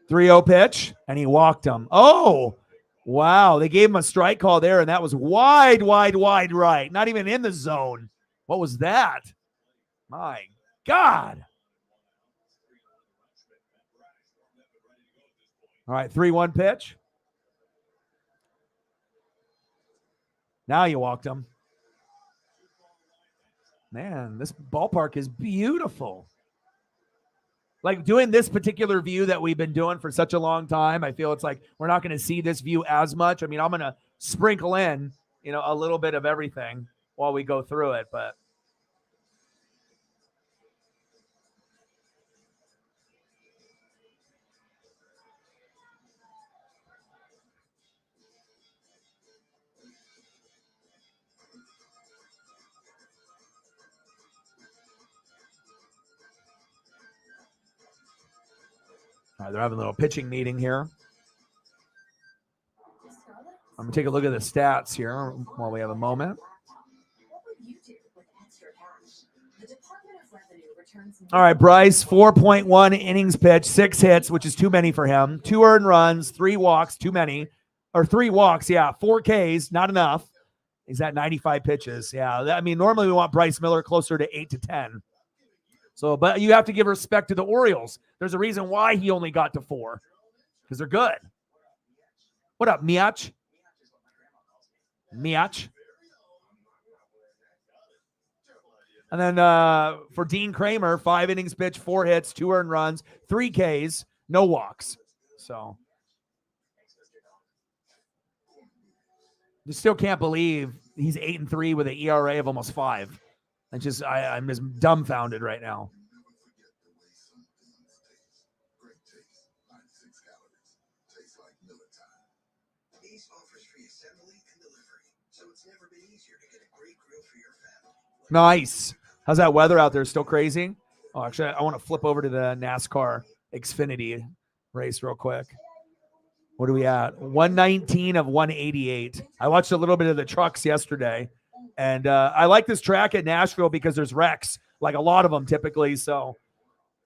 Three-0 pitch, and he walked him. Oh, wow. They gave him a strike call there, and that was wide right. Not even in the zone. What was that? My God. All right, 3-1 pitch. Now you walked him. Man, this ballpark is beautiful. Like doing this particular view that we've been doing for such a long time, I feel it's like we're not going to see this view as much. I mean, I'm going to sprinkle in, a little bit of everything while we go through it, but. All right, they're having a little pitching meeting here. I'm going to take a look at the stats here while we have a moment. All right, Bryce, 4.1 innings pitched, 6 hits, which is too many for him. 2 earned runs, 3 walks, too many. Or 3 walks, 4 Ks, not enough. He's at 95 pitches. I mean, normally we want Bryce Miller closer to 8 to 10. So, but you have to give respect to the Orioles. There's a reason why he only got to 4, because they're good. What up, Miach? Miach. And then for Dean Kramer, 5 innings pitched, 4 hits, 2 earned runs, 3 Ks, no walks. So you still can't believe he's 8-3 with an ERA of almost 5. I'm just dumbfounded right now. Nice. How's that weather out there? Still crazy? Oh, actually, I want to flip over to the NASCAR Xfinity race real quick. What are we at? 119 of 188. I watched a little bit of the trucks yesterday, and I like this track at Nashville because there's wrecks, like a lot of them typically. So,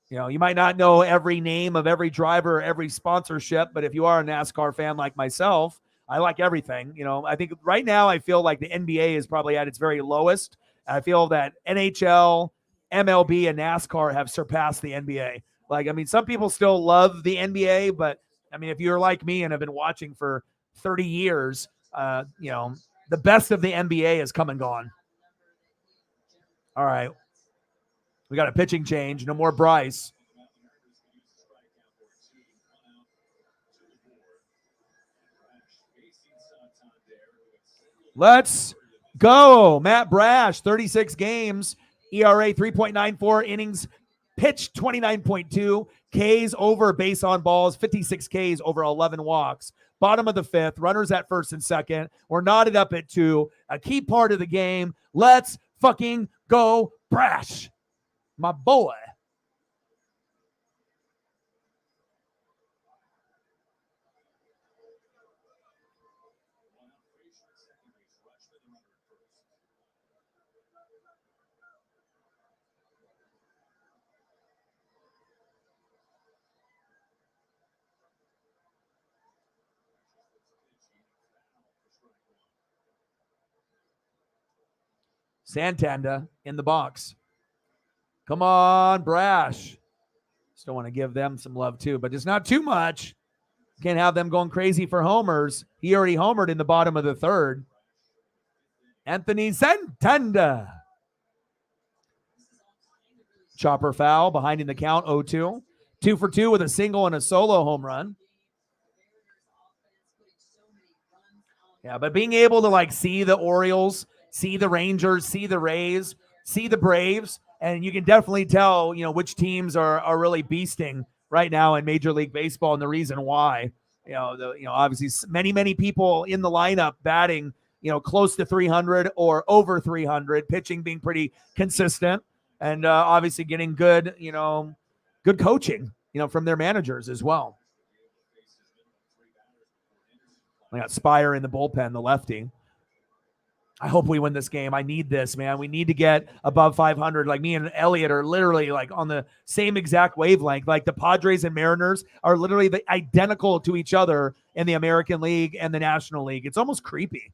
you might not know every name of every driver, every sponsorship, but if you are a NASCAR fan like myself, I like everything. I think right now I feel like the NBA is probably at its very lowest. I feel that NHL, MLB, and NASCAR have surpassed the NBA. Like, I mean, some people still love the NBA, but I mean, if you're like me and have been watching for 30 years, the best of the NBA has come and gone. All right. We got a pitching change. No more Bryce. Let's go. Matt Brash, 36 games, ERA 3.94 innings Pitch 29.2 Ks over base on balls, 56 Ks over 11 walks. Bottom of the fifth, runners at first and second. We're knotted up at 2. A key part of the game. Let's fucking go, Brash, my boy. Santander in the box. Come on, Brash. Still want to give them some love too, but it's not too much. Can't have them going crazy for homers. He already homered in the bottom of the third. Anthony Santander. Chopper foul, behind in the count, 0-2. 2 for 2 with a single and a solo home run. Yeah, but being able to like see the Orioles, see the Rangers, see the Rays, see the Braves, and you can definitely tell, which teams are really beasting right now in Major League Baseball, and the reason why. Obviously many people in the lineup batting, close to 300 or over 300, pitching being pretty consistent, and obviously getting good coaching, from their managers as well. I got Spire in the bullpen, the lefty. I hope we win this game. I need this, man. We need to get above 500. Like, me and Elliot are literally like on the same exact wavelength. Like, the Padres and Mariners are literally identical to each other in the American League and the National League. It's almost creepy.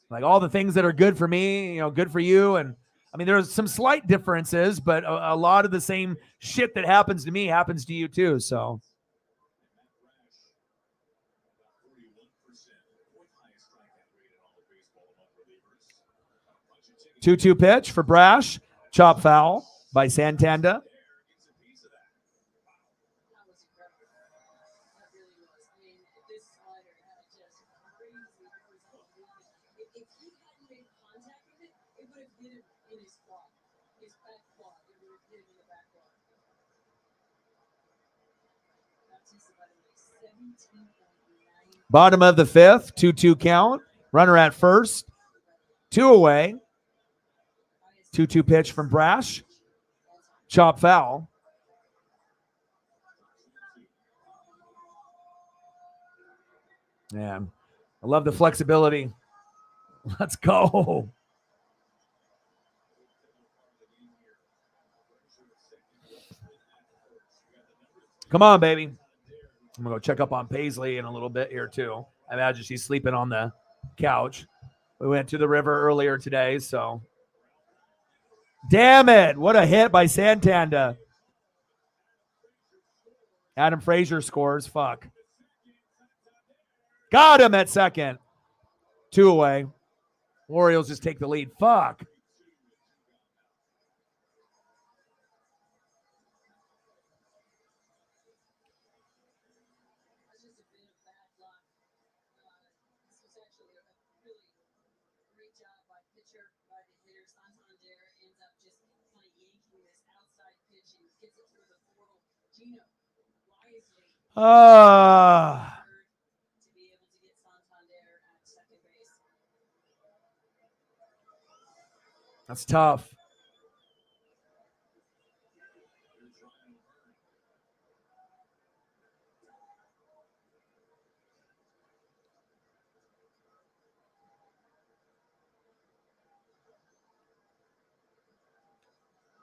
Like, all the things that are good for me, good for you. And I mean, there's some slight differences, but a lot of the same shit that happens to me happens to you too. So 2-2 pitch for Brash. Chop foul by Santander. Bottom of the fifth, 2-2 count. Runner at first. 2 away. 2-2 pitch from Brash. Chop foul. Man, I love the flexibility. Let's go. Come on, baby. I'm going to go check up on Paisley in a little bit here, too. I imagine she's sleeping on the couch. We went to the river earlier today, so. Damn it. What a hit by Santander. Adam Frazier scores. Fuck. Got him at second. 2 away. Orioles just take the lead. Fuck. That's tough.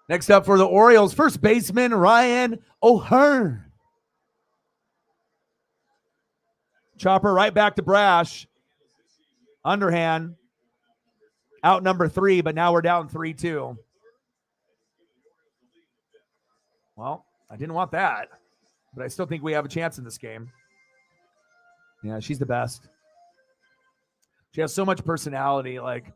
Next up for the Orioles, first baseman Ryan O'Hearn. Chopper right back to Brash. Underhand. Out number 3, but now we're down 3-2. Well, I didn't want that, but I still think we have a chance in this game. Yeah, she's the best. She has so much personality. Like,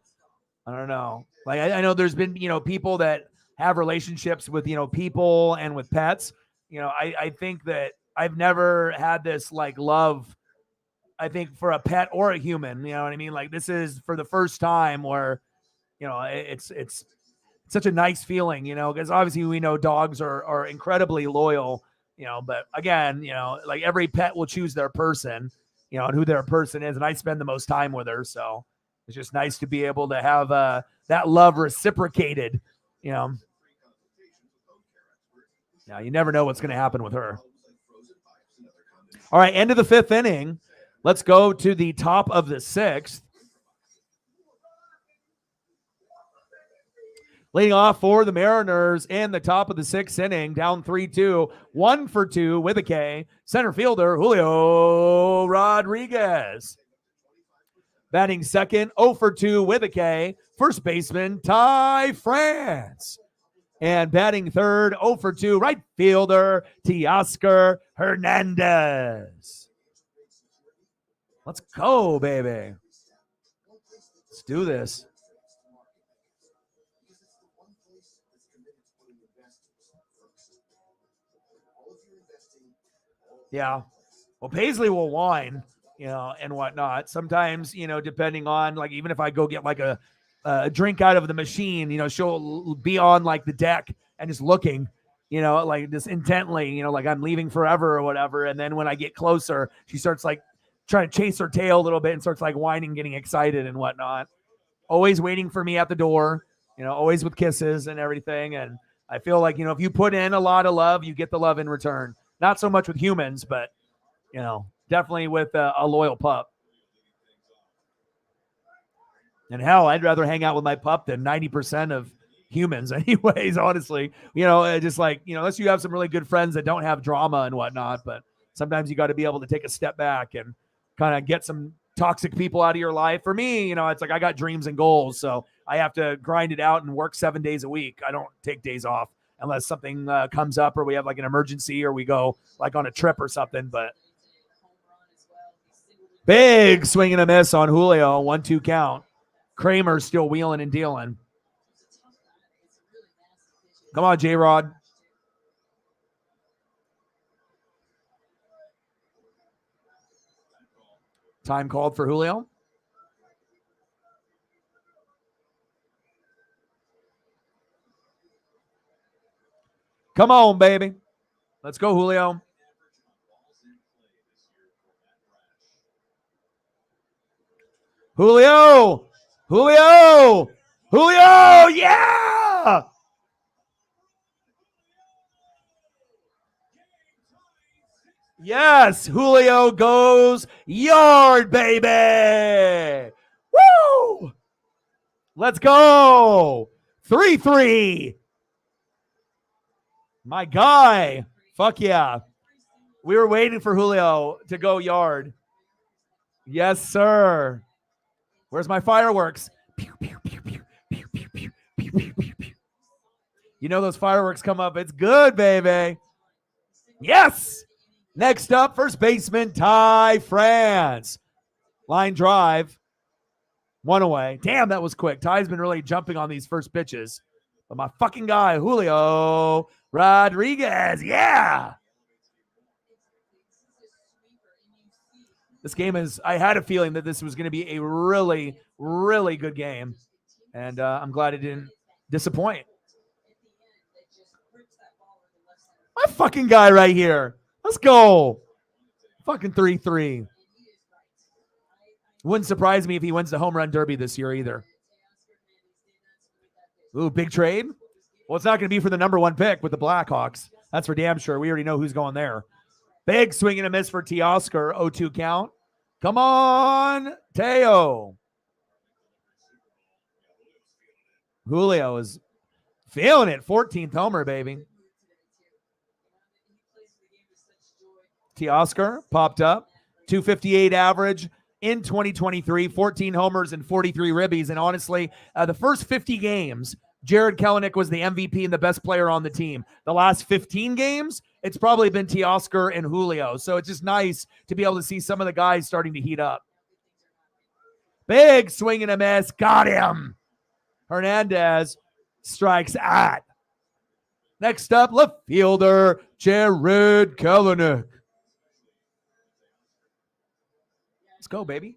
I don't know. Like, I know there's been, people that have relationships with, people and with pets. I think that I've never had this like love, I think, for a pet or a human. You know what I mean? Like, this is for the first time where, it's such a nice feeling, because obviously we know dogs are incredibly loyal, but again, like every pet will choose their person, and who their person is. And I spend the most time with her. So it's just nice to be able to have that love reciprocated, Now, you never know what's going to happen with her. All right, end of the 5th inning. Let's go to the top of the 6th. Leading off for the Mariners in the top of the 6th inning, down 3-2, 1 for 2 with a K. Center fielder Julio Rodriguez. Batting second, 0 for 2 with a K. First baseman Ty France. And batting third, 0 for 2, right fielder Teoscar Hernandez. Let's go, baby. Let's do this. Yeah. Well, Paisley will whine, and whatnot. Sometimes, depending on, like, even if I go get like a drink out of the machine, she'll be on like the deck and just looking, like just intently, like I'm leaving forever or whatever. And then when I get closer, she starts like trying to chase her tail a little bit and starts like whining, getting excited and whatnot. Always waiting for me at the door, always with kisses and everything. And I feel like, if you put in a lot of love, you get the love in return. Not so much with humans, but, definitely with a loyal pup. And hell, I'd rather hang out with my pup than 90% of humans anyways, honestly. Just like, unless you have some really good friends that don't have drama and whatnot. But sometimes you got to be able to take a step back and kind of get some toxic people out of your life. For me, it's like I got dreams and goals. So I have to grind it out and work 7 days a week. I don't take days off unless something comes up or we have like an emergency or we go like on a trip or something. But big swing and a miss on Julio, 1-2 count. Kramer's still wheeling and dealing. Come on, J-Rod. Time called for Julio. Come on, baby. Let's go, Julio. Julio. Julio. Julio. Yeah. Yes, Julio goes yard, baby. Woo! Let's go. 3-3. My guy. Fuck yeah. We were waiting for Julio to go yard. Yes, sir. Where's my fireworks? Pew, pew, pew, pew, pew, pew, pew, pew, pew, pew, pew. Those fireworks come up. It's good, baby. Yes. Next up, first baseman Ty France. Line drive. 1 away. Damn, that was quick. Ty's been really jumping on these first pitches. But my fucking guy, Julio Rodriguez. Yeah. This game I had a feeling that this was going to be a really, really good game. And I'm glad it didn't disappoint. My fucking guy right here. Let's go. Fucking 3-3. Wouldn't surprise me if he wins the home run derby this year either. Ooh, big trade. Well, it's not going to be for the number 1 pick with the Blackhawks. That's for damn sure. We already know who's going there. Big swing and a miss for Teoscar. 0-2 count. Come on, Teo. Julio is feeling it. 14th homer, baby. Teoscar popped up. 258 average in 2023. 14 homers and 43 ribbies. And honestly, the first 50 games, Jared Kelenic was the MVP and the best player on the team. The last 15 games, it's probably been Teoscar and Julio. So it's just nice to be able to see some of the guys starting to heat up. Big swing and a miss. Got him. Hernandez strikes at. Next up, left fielder Jared Kelenic. Let's go, baby.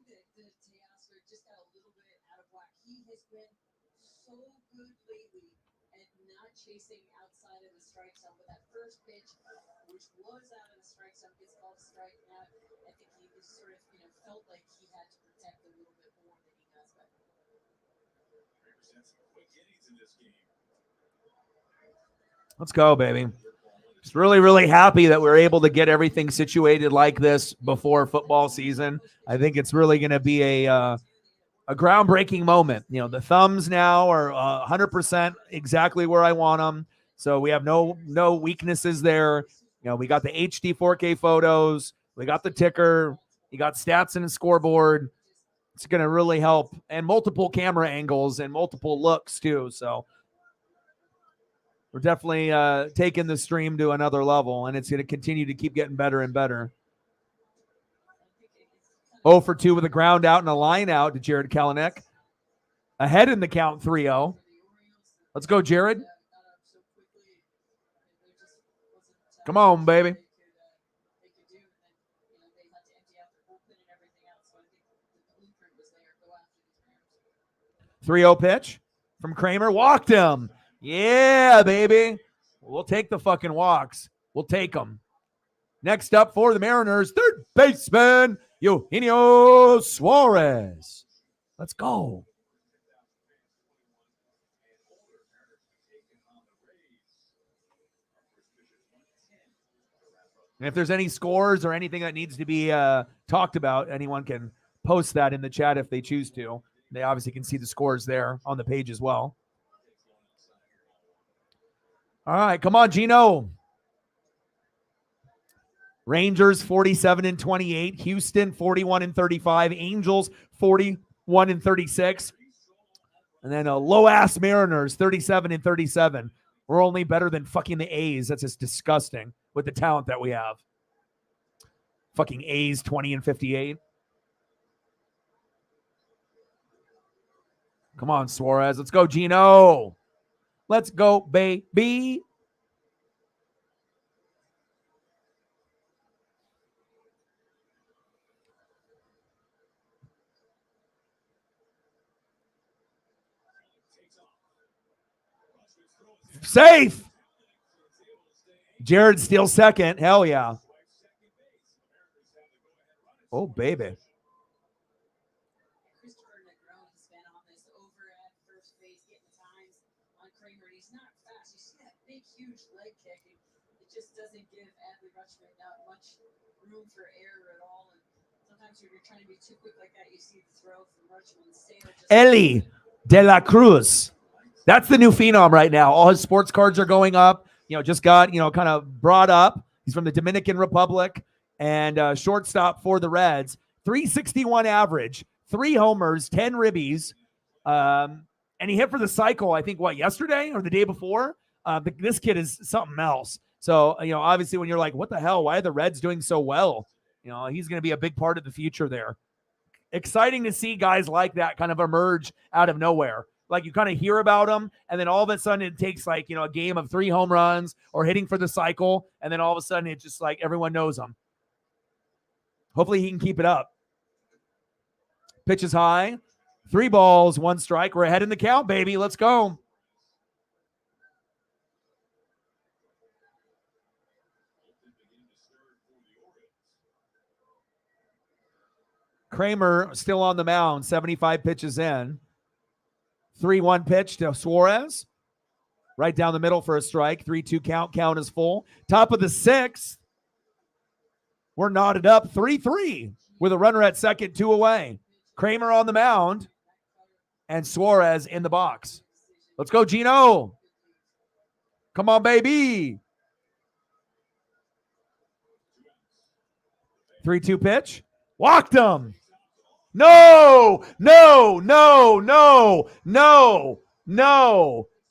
Let's go, baby. Just really, really happy that we're able to get everything situated like this before football season. I think it's really going to be a groundbreaking moment. You know, the thumbs now are 100% exactly where I want them. So we have no weaknesses there. You know, we got the HD 4K photos. We got the ticker. You got stats and a scoreboard. It's going to really help. And multiple camera angles and multiple looks too. So we're definitely taking the stream to another level, and it's going to continue to keep getting better and better. 0 for 2 with a ground out and a line out to Jared Kelenic. Ahead in the count 3-0. Let's go, Jared. Come on, baby. 3-0 pitch from Kramer. Walked him. Yeah, baby. We'll take the fucking walks. We'll take them. Next up for the Mariners, third baseman, Eugenio Suarez. Let's go. And if there's any scores or anything that needs to be talked about, anyone can post that in the chat if they choose to. They obviously can see the scores there on the page as well. All right, come on, Gino. Rangers 47-28, Houston 41-35, Angels 41-36, and then a low-ass Mariners 37-37. We're only better than fucking the A's. That's just disgusting with the talent that we have. Fucking A's 20-58. Come on, Suarez. Let's go, Gino. Let's go, baby. Safe. Jared steals second. Hell yeah. Oh, baby. Eli de la Cruz. That's the new phenom right now. All his sports cards are going up. You know, just got, kind of brought up. He's from the Dominican Republic and shortstop for the Reds. 361 average, 3 homers, 10 ribbies. And he hit for the cycle, I think, yesterday or the day before? This kid is something else. So, obviously when you're like, what the hell? Why are the Reds doing so well? He's going to be a big part of the future there. Exciting to see guys like that kind of emerge out of nowhere. Like you kind of hear about them, and then all of a sudden it takes a game of 3 home runs or hitting for the cycle, and then all of a sudden it's just like everyone knows him. Hopefully he can keep it up. Pitch is high. 3 balls, 1 strike. We're ahead in the count, baby. Let's go. Kramer still on the mound, 75 pitches in. 3-1 pitch to Suarez. Right down the middle for a strike. 3-2 count. Count is full. Top of the 6th. We're knotted up 3-3 with a runner at second, 2 away. Kramer on the mound and Suarez in the box. Let's go, Gino. Come on, baby. 3-2 pitch. Walked him. No.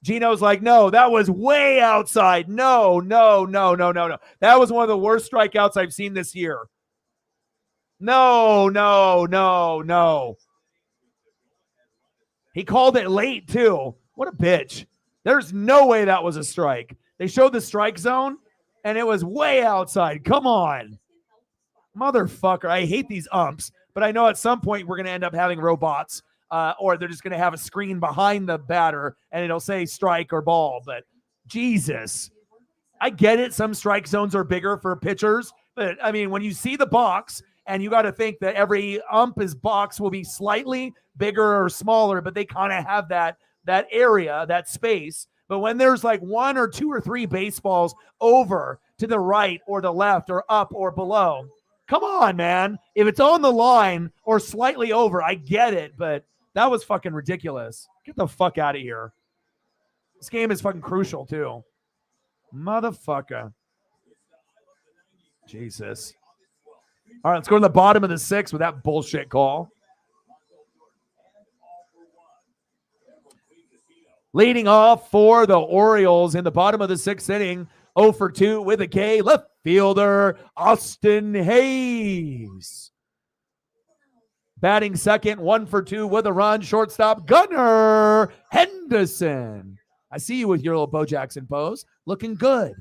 Gino's like, no, that was way outside. No. That was one of the worst strikeouts I've seen this year. No. He called it late, too. What a bitch. There's no way that was a strike. They showed the strike zone, and it was way outside. Come on. Motherfucker. I hate these umps, but I know at some point we're going to end up having robots, or they're just going to have a screen behind the batter, and it'll say strike or ball. But Jesus. I get it. Some strike zones are bigger for pitchers But I mean, when you see the box, and you got to think that every ump's box will be slightly bigger or smaller, but they kind of have that area, that space. But when there's like one or two or three baseballs over to the right or the left or up or below, come on, man. If it's on the line or slightly over, I get it, but that was fucking ridiculous. Get the fuck out of here. This game is fucking crucial, too. Motherfucker. Jesus. All right, let's go to the bottom of the sixth with that bullshit call. Leading off for the Orioles in the bottom of the sixth inning, 0 for 2 with a K, left fielder Austin Hayes. Batting second, 1 for 2 with a run, shortstop Gunnar Henderson. I see you with your little Bo Jackson pose. Looking good.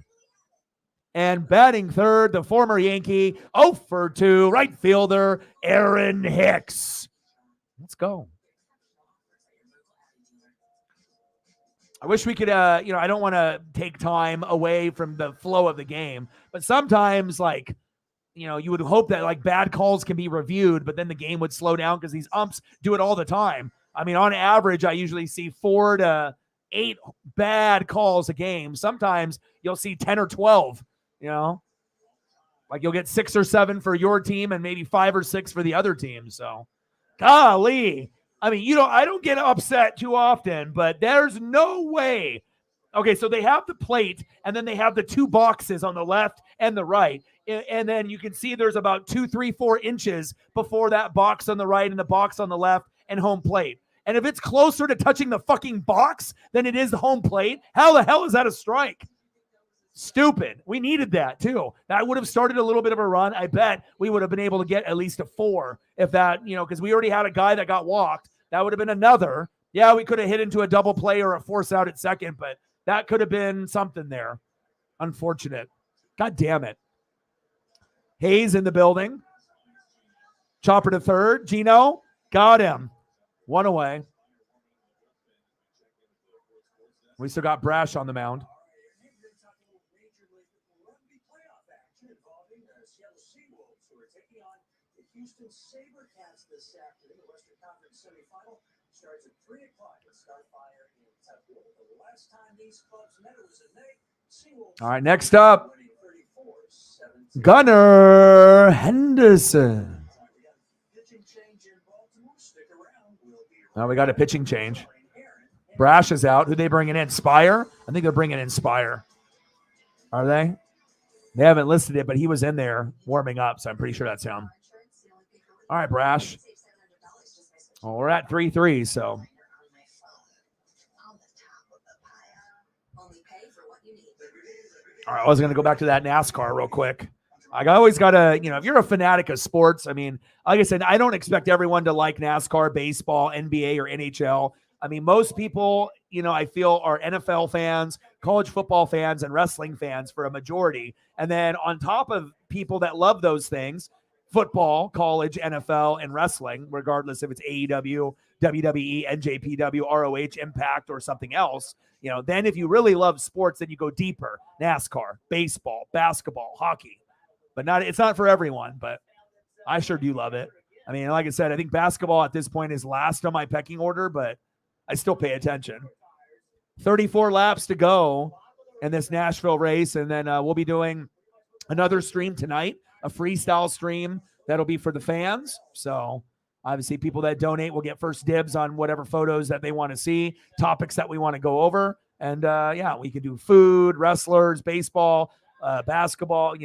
And batting third, the former Yankee, 0 for 2, right fielder Aaron Hicks. Let's go. I wish we could, I don't want to take time away from the flow of the game, but sometimes, like, you would hope that, like, bad calls can be reviewed, but then the game would slow down because these umps do it all the time. I mean, on average, I usually see 4 to 8 bad calls a game. Sometimes you'll see 10 or 12, like you'll get 6 or 7 for your team and maybe 5 or 6 for the other team. So, golly. I mean, I don't get upset too often, but there's no way. Okay, so they have the plate, and then they have the 2 boxes on the left and the right. And then you can see there's about 2, 3, 4 inches before that box on the right and the box on the left and home plate. And if it's closer to touching the fucking box than it is the home plate, how the hell is that a strike? Stupid. We needed that too. That would have started a little bit of a run. I bet we would have been able to get at least a 4 if that, because we already had a guy that got walked. That would have been another. Yeah, we could have hit into a double play or a force out at second, but that could have been something there. Unfortunate. God damn it. Hayes in the building. Chopper to third. Gino got him. 1 away. We still got Brash on the mound. Houston SaberCats this afternoon. The Western Conference semifinal starts at 3 o'clock at Starfire in Temple. The last time these clubs met was in May. All right, next up, Gunnar Henderson. Now we got a pitching change. Brash is out. Who they bringing in? Spire? I think they're bringing in Spire. Are they? They haven't listed it, but he was in there warming up, so I'm pretty sure that's him. All right, Brash. Well, we're at 3-3, so. All right, I was going to go back to that NASCAR real quick. I always got to, if you're a fanatic of sports, I mean, like I said, I don't expect everyone to like NASCAR, baseball, NBA, or NHL. I mean, most people, I feel are NFL fans, college football fans, and wrestling fans for a majority. And then on top of people that love those things, football, college, NFL, and wrestling, regardless if it's AEW, WWE, NJPW, ROH, Impact, or something else, then if you really love sports, then you go deeper. NASCAR, baseball, basketball, hockey. But it's not for everyone, but I sure do love it. I mean, like I said, I think basketball at this point is last on my pecking order, but I still pay attention. 34 laps to go in this Nashville race, and then we'll be doing another stream tonight, a freestyle stream that'll be for the fans. So obviously people that donate will get first dibs on whatever photos that they want to see, topics that we want to go over. And we can do food, wrestlers, baseball, basketball,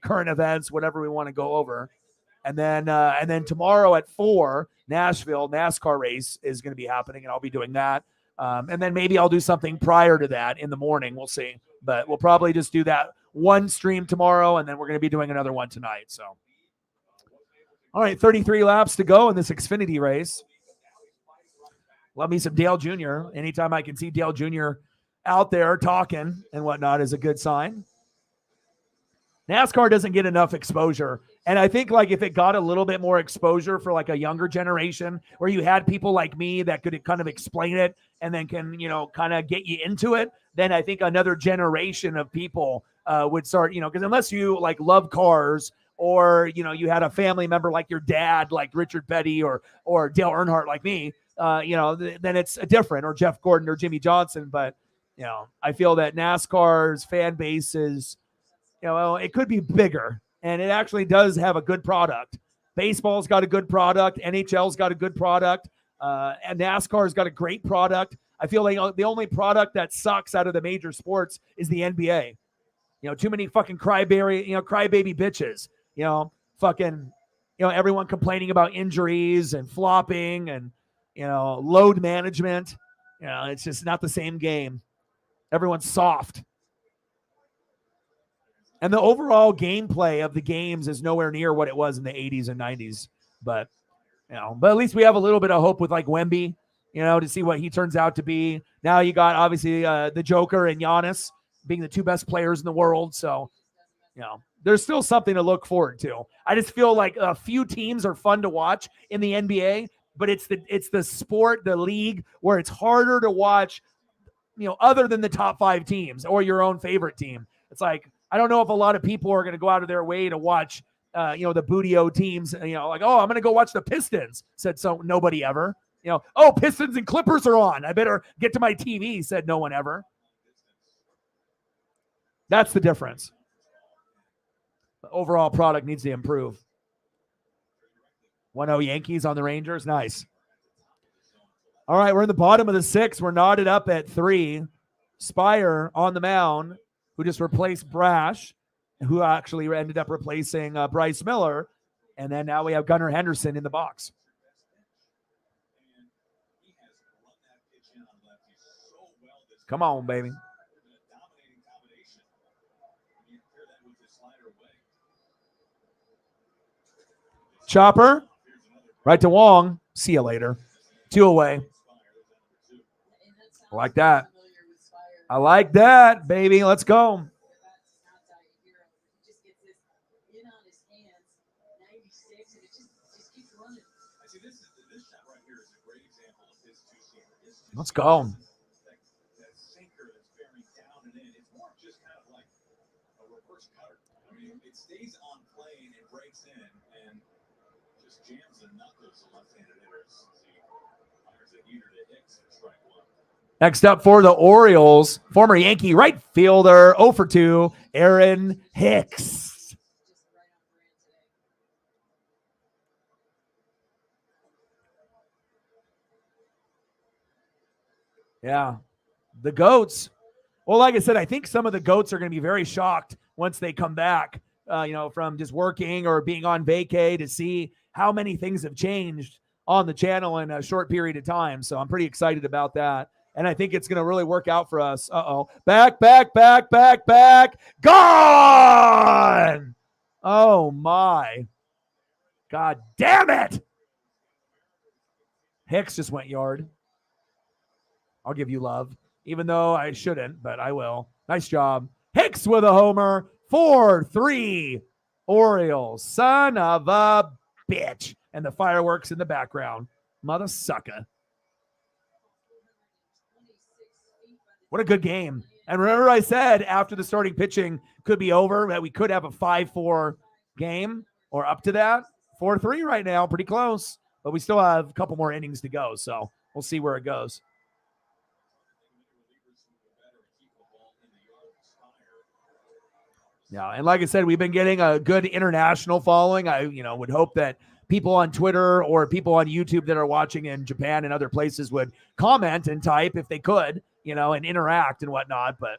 current events, whatever we want to go over. And then tomorrow at 4, Nashville NASCAR race is going to be happening, and I'll be doing that. And then maybe I'll do something prior to that in the morning. We'll see. But we'll probably just do that one stream tomorrow, and then we're going to be doing another one tonight. So, all right, 33 laps to go in this Xfinity race. Love me some Dale Jr. Anytime I can see Dale Jr. out there talking and whatnot is a good sign. NASCAR doesn't get enough exposure. And I think like if it got a little bit more exposure for like a younger generation where you had people like me that could kind of explain it and then can, kind of get you into it, then I think another generation of people would start, because unless you like love cars, or you had a family member like your dad, like Richard Petty or Dale Earnhardt like me, then it's different, or Jeff Gordon or Jimmy Johnson. But I feel that NASCAR's fan base is, it could be bigger, and it actually does have a good product. Baseball's got a good product. NHL's got a good product. And NASCAR's got a great product. I feel like the only product that sucks out of the major sports is the NBA. Too many fucking crybaby bitches. Fucking, everyone complaining about injuries and flopping and, load management. It's just not the same game. Everyone's soft. And the overall gameplay of the games is nowhere near what it was in the 80s and 90s. But at least we have a little bit of hope with like Wemby, to see what he turns out to be. Now you got obviously the Joker and Giannis being the two best players in the world. So, there's still something to look forward to. I just feel like a few teams are fun to watch in the NBA, but it's the sport, the league, where it's harder to watch, other than the top 5 teams or your own favorite team. It's like, I don't know if a lot of people are going to go out of their way to watch, the Bootio teams, like, oh, I'm going to go watch the Pistons, said so nobody ever. Oh, Pistons and Clippers are on, I better get to my TV, said no one ever. That's the difference. The overall product needs to improve. 1-0 Yankees on the Rangers. Nice. All right, we're in the bottom of the 6th. We're knotted up at 3. Spire on the mound, who just replaced Brash, who actually ended up replacing Bryce Miller. And then now we have Gunnar Henderson in the box. Come on, baby. Chopper, right to Wong. See you later. 2 away. I like that. I like that, baby. Let's go. Let's go. Stays on plane and breaks in and just jams the knuckles of left-handed hitters. Fires a heater to Hicks for strike 1. Next up for the Orioles, former Yankee right fielder, 0 for 2, Aaron Hicks. Yeah, the GOATs. Well, like I said, I think some of the GOATs are going to be very shocked once they come back, from just working or being on vacay, to see how many things have changed on the channel in a short period of time. So I'm pretty excited about that. And I think it's going to really work out for us. Back. Gone! Oh, my. God damn it. Hicks just went yard. I'll give you love, even though I shouldn't, but I will. Nice job. Hicks with a homer. 4-3 Orioles. Son of a bitch. And the fireworks in the background. Mother sucker. What a good game. And remember I said after the starting pitching could be over that we could have a 5-4 game, or up to that. 4-3 right now. Pretty close. But we still have a couple more innings to go. So we'll see where it goes. Yeah, and like I said, we've been getting a good international following. I, would hope that people on Twitter or people on YouTube that are watching in Japan and other places would comment and type if they could, and interact and whatnot. But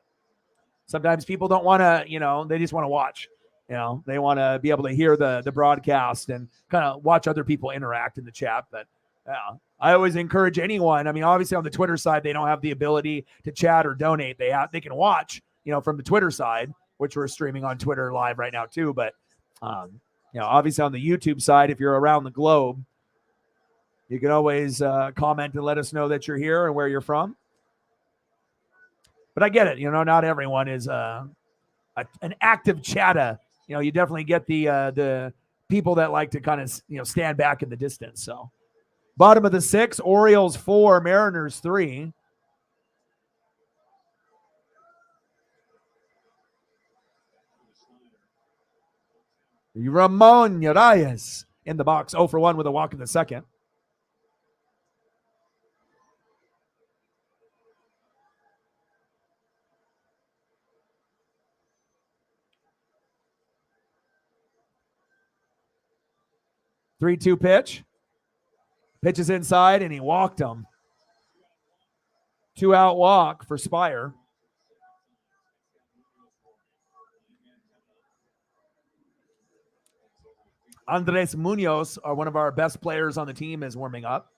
sometimes people don't want to, they just want to watch. They want to be able to hear the broadcast and kind of watch other people interact in the chat. But yeah, I always encourage anyone. I mean, obviously on the Twitter side, they don't have the ability to chat or donate. They can watch, from the Twitter side, which we're streaming on Twitter live right now too. But, obviously on the YouTube side, if you're around the globe, you can always comment and let us know that you're here and where you're from. But I get it. Not everyone is an active chatter. You definitely get the people that like to kind of, stand back in the distance. So bottom of the 6, Orioles 4, Mariners 3. Ramon Urias in the box, 0 for 1 with a walk in the second. Three-two pitch. Pitches inside, and he walked him. 2-out walk for Spire. Andres Munoz, one of our best players on the team, is warming up.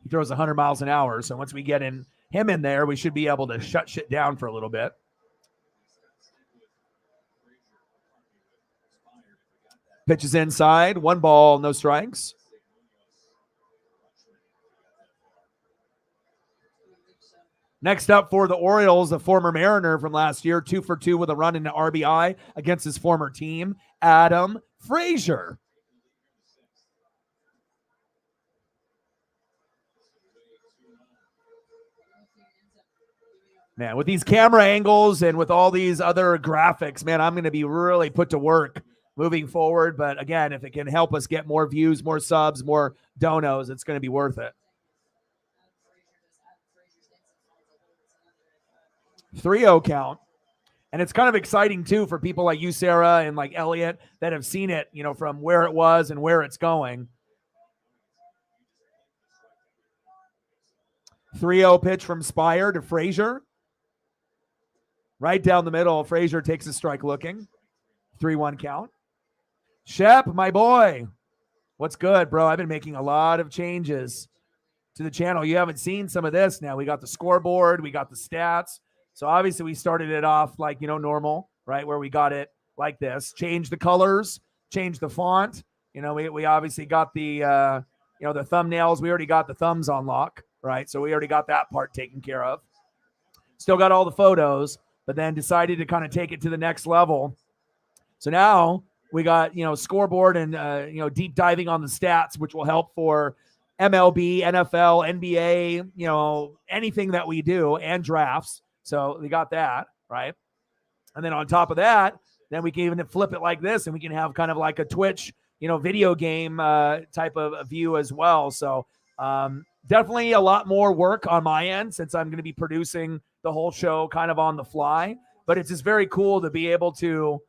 He throws 100 miles an hour, so once we get him in there, we should be able to shut shit down for a little bit. Pitches inside, 1 ball, no strikes. Next up for the Orioles, the former Mariner from last year, 2 for 2 with a run and an RBI against his former team, Adam Frazier. Man, with these camera angles and with all these other graphics, man, I'm going to be really put to work moving forward. But again, if it can help us get more views, more subs, more donos, it's going to be worth it. 3-0 count. And it's kind of exciting, too, for people like you, Sarah, and like Elliot that have seen it, you know, from where it was and where it's going. 3-0 pitch from Spire to Frazier. Right down the middle, Frazier takes a strike looking. 3-1 count. Shep, my boy. What's good, bro? I've been making a lot of changes to the channel. You haven't seen some of this now. We got the scoreboard. We got the stats. So obviously we started it off like, you know, normal, right, where we got it like this. Change the colors, change the font. You know, we obviously got the, you know, the thumbnails. We already got the thumbs on lock, right? So we already got that part taken care of. Still got all the photos, but then decided to kind of take it to the next level. So now we got, you know, scoreboard and, you know, deep diving on the stats, which will help for MLB, NFL, NBA, you know, anything that we do, and drafts. So we got that, right? And then on top of that, then we can even flip it like this, and we can have kind of like a Twitch, you know, video game type of view as well. So definitely a lot more work on my end since I'm going to be producing the whole show kind of on the fly. But it's just very cool to be able to,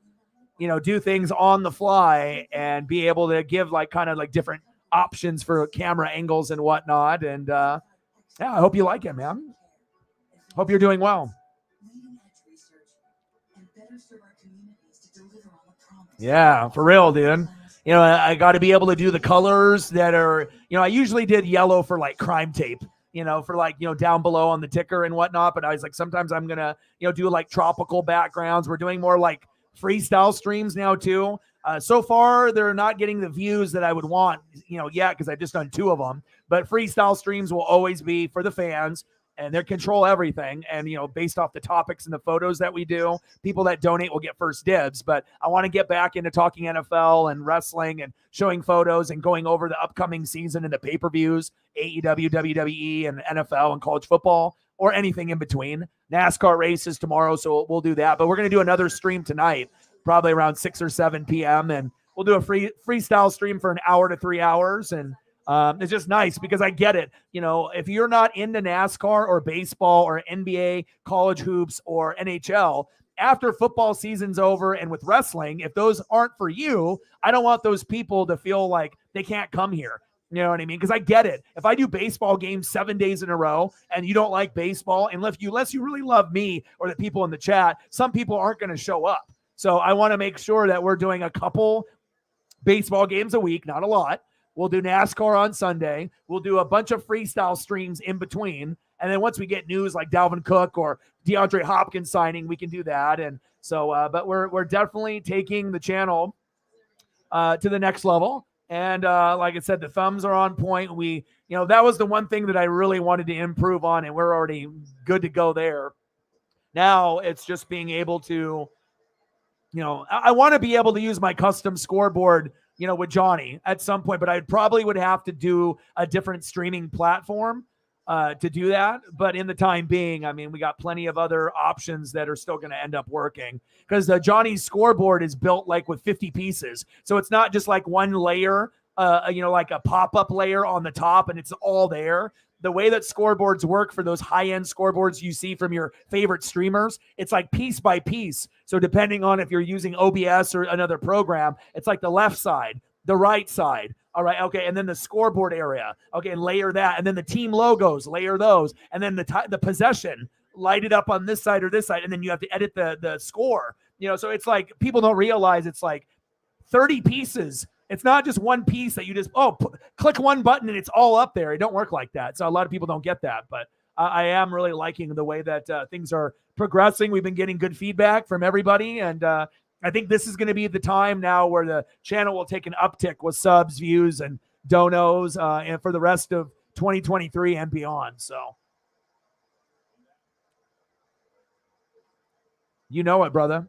you know, do things on the fly and be able to give like kind of like different options for camera angles and whatnot. And yeah, I hope you like it, man. Hope you're doing well. Yeah, for real, dude. You know, I got to be able to do the colors that are, you know, I usually did yellow for like crime tape, you know, for like, you know, down below on the ticker and whatnot. But I was like, sometimes I'm going to, you know, do like tropical backgrounds. We're doing more like freestyle streams now too. So far, they're not getting the views that I would want, you know, yet, because I've just done 2 of them. But freestyle streams will always be for the fans, and they control everything. And, you know, based off the topics and the photos that we do, people that donate will get first dibs. But I want to get back into talking NFL and wrestling and showing photos and going over the upcoming season and the pay-per-views, AEW, WWE, and NFL and college football, or anything in between. NASCAR races tomorrow, so we'll do that. But we're going to do another stream tonight, probably around 6 or 7 p.m. And we'll do a freestyle stream for an hour to 3 hours. And it's just nice because I get it. You know, if you're not into NASCAR or baseball or NBA, college hoops, or NHL, after football season's over and with wrestling, if those aren't for you, I don't want those people to feel like they can't come here. You know what I mean? Because I get it. If I do baseball games 7 days in a row and you don't like baseball, unless you really love me or the people in the chat, some people aren't going to show up. So I want to make sure that we're doing a couple baseball games a week, not a lot. We'll do NASCAR on Sunday. We'll do a bunch of freestyle streams in between. And then once we get news like Dalvin Cook or DeAndre Hopkins signing, we can do that. And so, but we're definitely taking the channel to the next level. And like I said, the thumbs are on point. We, you know, that was the one thing that I really wanted to improve on, and we're already good to go there. Now it's just being able to, you know, I want to be able to use my custom scoreboard, you know, with Johnny at some point, but I probably would have to do a different streaming platform to do that. But in the time being, I mean, we got plenty of other options that are still going to end up working because the Johnny's scoreboard is built like with 50 pieces. So it's not just like one layer, like a pop-up layer on the top and it's all there. The way that scoreboards work for those high-end scoreboards you see from your favorite streamers, it's like piece by piece. So depending on if you're using OBS or another program, it's like the left side, the right side. All right. Okay. And then the scoreboard area. Okay. And layer that. And then the team logos, layer those. And then the possession, light it up on this side or this side. And then you have to edit the score. So it's like people don't realize it's like 30 pieces. It's not just one piece that you just, click one button and it's all up there. It don't work like that. So a lot of people don't get that. But I am really liking the way that things are progressing. We've been getting good feedback from everybody. And I think this is going to be the time now where the channel will take an uptick with subs, views, and donos and for the rest of 2023 and beyond. So you know it, brother.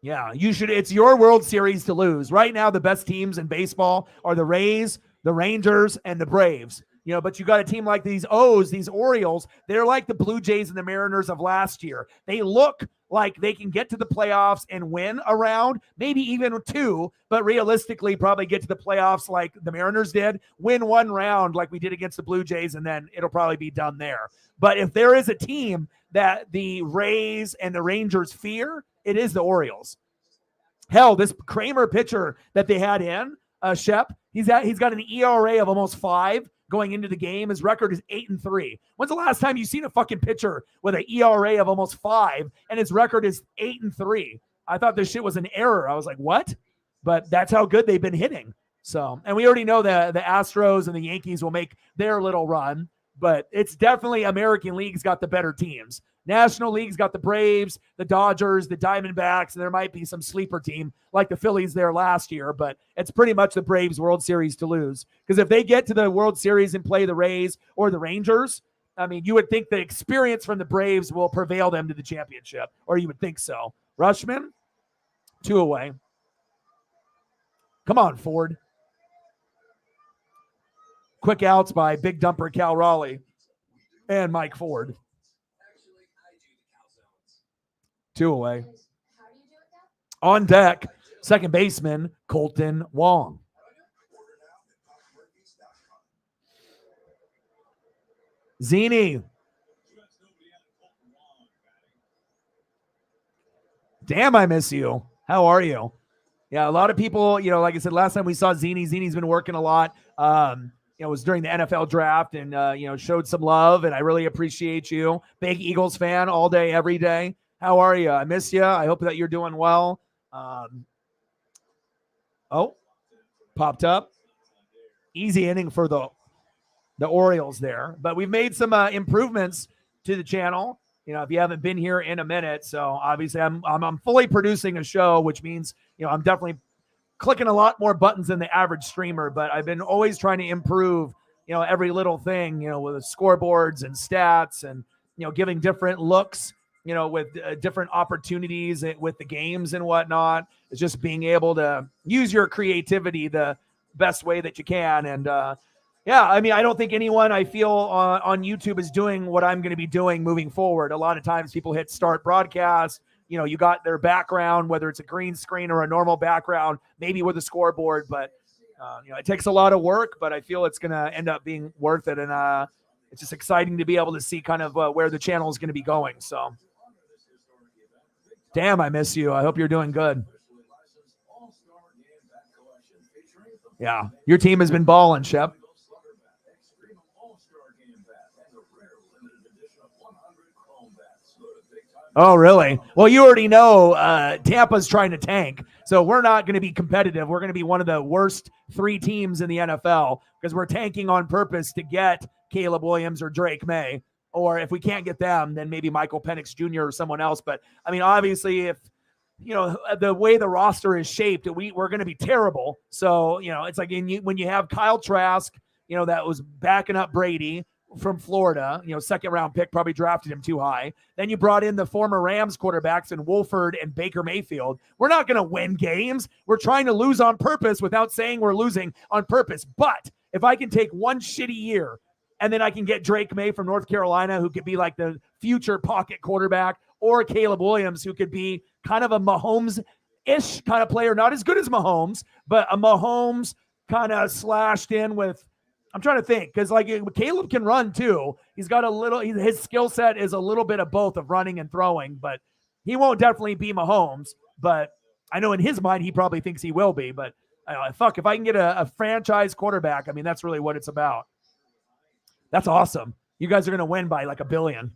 Yeah, you should. It's your World Series to lose. Right now, the best teams in baseball are the Rays, the Rangers, and the Braves. But you got a team like these Orioles. They're like the Blue Jays and the Mariners of last year. They look like they can get to the playoffs and win a round, maybe even two, but realistically probably get to the playoffs like the Mariners did, win one round like we did against the Blue Jays, and then it'll probably be done there. But if there is a team that the Rays and the Rangers fear, it is the Orioles. Hell, this Kramer pitcher that they had in, Shep, he's got an ERA of almost 5 going into the game. His record is 8-3. When's the last time you seen a fucking pitcher with an ERA of almost 5 and his record is 8-3? I thought this shit was an error. I was like, what? But that's how good they've been hitting. So, and we already know that the Astros and the Yankees will make their little run, but it's definitely American League's got the better teams. National League's got the Braves, the Dodgers, the Diamondbacks, and there might be some sleeper team like the Phillies there last year, but it's pretty much the Braves World Series to lose. Because if they get to the World Series and play the Rays or the Rangers, I mean, you would think the experience from the Braves will prevail them to the championship, or you would think so. Rushman, 2 away. Come on, Ford. Quick outs by Big Dumper Cal Raleigh and Mike Ford. 2 away. On deck, second baseman Colton Wong. Zini. Damn, I miss you. How are you? Yeah, a lot of people, like I said, last time we saw Zini's been working a lot. It was during the NFL draft and, showed some love, and I really appreciate you. Big Eagles fan all day, every day. How are you? I miss you. I hope that you're doing well. Popped up. Easy inning for the Orioles there. But we've made some improvements to the channel. If you haven't been here in a minute. So obviously I'm fully producing a show, which means, I'm definitely clicking a lot more buttons than the average streamer, but I've been always trying to improve, every little thing, with the scoreboards and stats and, giving different looks, with different opportunities with the games and whatnot. It's just being able to use your creativity the best way that you can. And I mean, I don't think anyone I feel on YouTube is doing what I'm going to be doing moving forward. A lot of times people hit start broadcast. You got their background, whether it's a green screen or a normal background, maybe with a scoreboard, but it takes a lot of work, but I feel it's going to end up being worth it. And it's just exciting to be able to see kind of where the channel is going to be going. So damn, I miss you. I hope you're doing good. Yeah. Your team has been balling, Shep. Oh, really? Well, you already know Tampa's trying to tank, so we're not going to be competitive. We're going to be one of the worst 3 teams in the NFL because we're tanking on purpose to get Caleb Williams or Drake May, or if we can't get them, then maybe Michael Penix Jr. or someone else. But, I mean, obviously, if, the way the roster is shaped, we're going to be terrible. So, it's like when you have Kyle Trask, that was backing up Brady from Florida, second round pick, probably drafted him too high. Then you brought in the former Rams quarterbacks in Wolford and Baker Mayfield. We're not going to win games. We're trying to lose on purpose without saying we're losing on purpose. But if I can take one shitty year and then I can get Drake May from North Carolina, who could be like the future pocket quarterback, or Caleb Williams, who could be kind of a Mahomes-ish kind of player, not as good as Mahomes, but a Mahomes kind of slashed in with, I'm trying to think, because like Caleb can run too. He's got his skill set is a little bit of both of running and throwing, but he won't definitely be Mahomes. But I know in his mind, he probably thinks he will be. But if I can get a franchise quarterback, I mean, that's really what it's about. That's awesome. You guys are going to win by like $1 billion.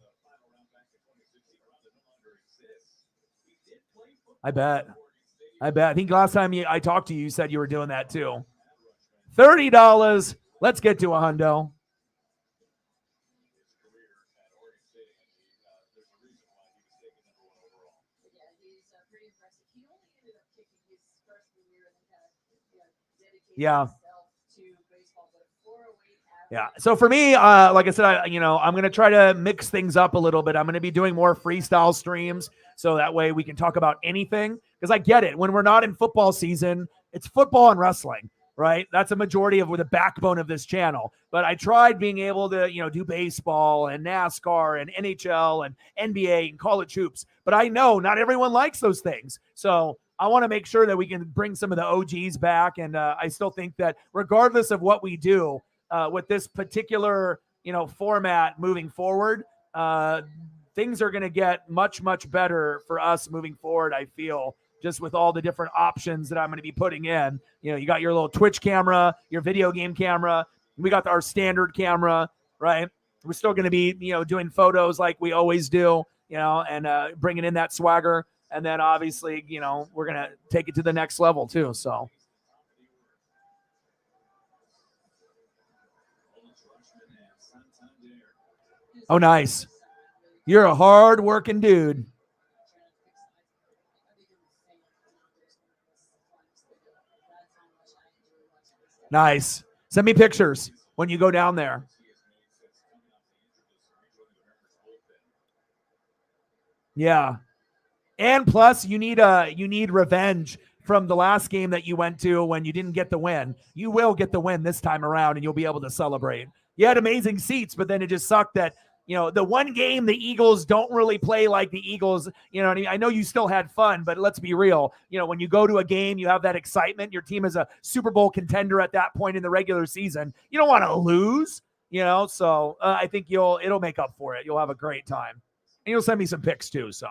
I bet. I think last time I talked to you, you said you were doing that too. $30. Let's get to a hundo. Yeah. Yeah. So for me, like I said, I'm going to try to mix things up a little bit. I'm going to be doing more freestyle streams, so that way we can talk about anything. Because I get it. When we're not in football season, it's football and wrestling, right? That's a majority of the backbone of this channel. But I tried being able to, do baseball and NASCAR and NHL and NBA and college hoops. But I know not everyone likes those things. So I want to make sure that we can bring some of the OGs back. And I still think that regardless of what we do, with this particular, format moving forward, things are going to get much, much better for us moving forward, I feel, just with all the different options that I'm going to be putting in. You got your little Twitch camera, your video game camera. We got our standard camera, right? We're still going to be, doing photos like we always do, and bringing in that swagger. And then obviously, we're going to take it to the next level too, so. Oh, nice. You're a hard-working dude. Nice. Send me pictures when you go down there. Yeah. And plus, you need revenge from the last game that you went to when you didn't get the win. You will get the win this time around, and you'll be able to celebrate. You had amazing seats, but then it just sucked that, the one game the Eagles don't really play like the Eagles. You know what I mean? I know you still had fun, but let's be real. When you go to a game, you have that excitement. Your team is a Super Bowl contender at that point in the regular season. You don't want to lose, So I think it'll make up for it. You'll have a great time, and you'll send me some pics too. So.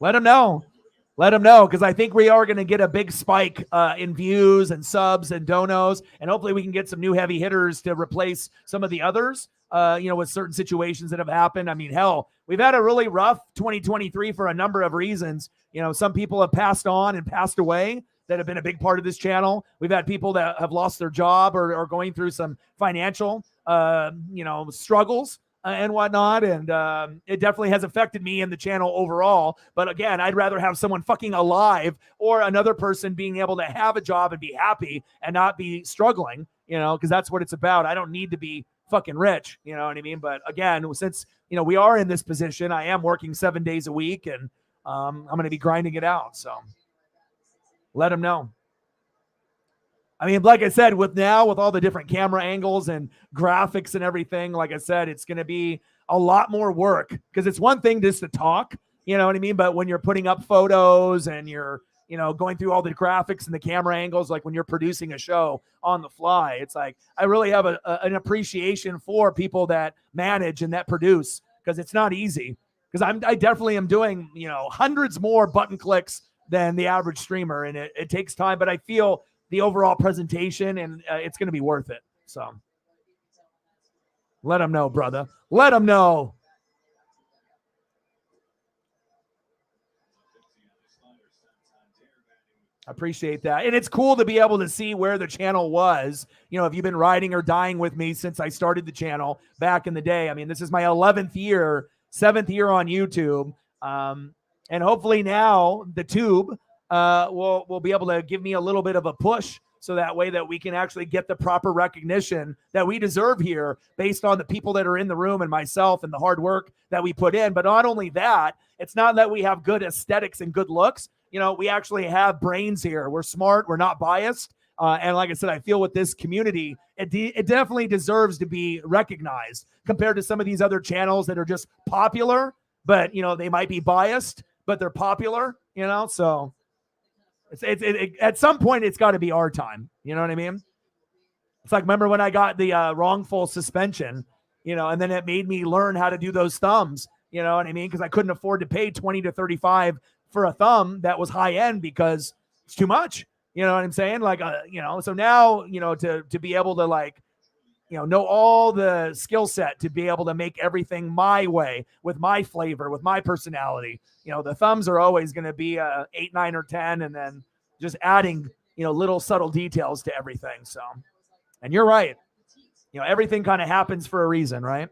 Let them know. Because I think we are going to get a big spike in views and subs and donos, and hopefully we can get some new heavy hitters to replace some of the others, with certain situations that have happened. I mean, hell, we've had a really rough 2023 for a number of reasons. Some people have passed on and passed away that have been a big part of this channel. We've had people that have lost their job or are going through some financial, struggles and whatnot. And it definitely has affected me and the channel overall. But again, I'd rather have someone fucking alive or another person being able to have a job and be happy and not be struggling, because that's what it's about. I don't need to be fucking rich, you know what I mean? But again, since, we are in this position, I am working 7 days a week, and I'm going to be grinding it out. So let them know. I mean, like I said, with all the different camera angles and graphics and everything, like I said, it's going to be a lot more work, because it's one thing just to talk, you know what I mean? But when you're putting up photos and you're, going through all the graphics and the camera angles, like when you're producing a show on the fly, it's like, I really have an appreciation for people that manage and that produce, because it's not easy. Because I definitely am doing, hundreds more button clicks than the average streamer, and it takes time, but I feel the overall presentation, and it's going to be worth it. So let them know, brother. Let them know. I appreciate that. And it's cool to be able to see where the channel was. If you've been riding or dying with me since I started the channel back in the day. I mean, this is my 11th year, 7th year on YouTube. And hopefully now the tube will be able to give me a little bit of a push, so that way that we can actually get the proper recognition that we deserve here based on the people that are in the room and myself and the hard work that we put in. But not only that, it's not that we have good aesthetics and good looks. We actually have brains here. We're smart. We're not biased. And like I said, I feel with this community, it definitely deserves to be recognized compared to some of these other channels that are just popular, but, they might be biased, but they're popular, so at some point it's got to be our time. You know what I mean? It's like, remember when I got the wrongful suspension, and then it made me learn how to do those thumbs, you know what I mean? Because I couldn't afford to pay 20 to 35 for a thumb that was high end because it's too much. You know what I'm saying? Like, so now, to be able to know all the skill set to be able to make everything my way with my flavor, with my personality. The thumbs are always going to be 8, 9, or 10, and then just adding, little subtle details to everything. So, and you're right. Everything kind of happens for a reason, right?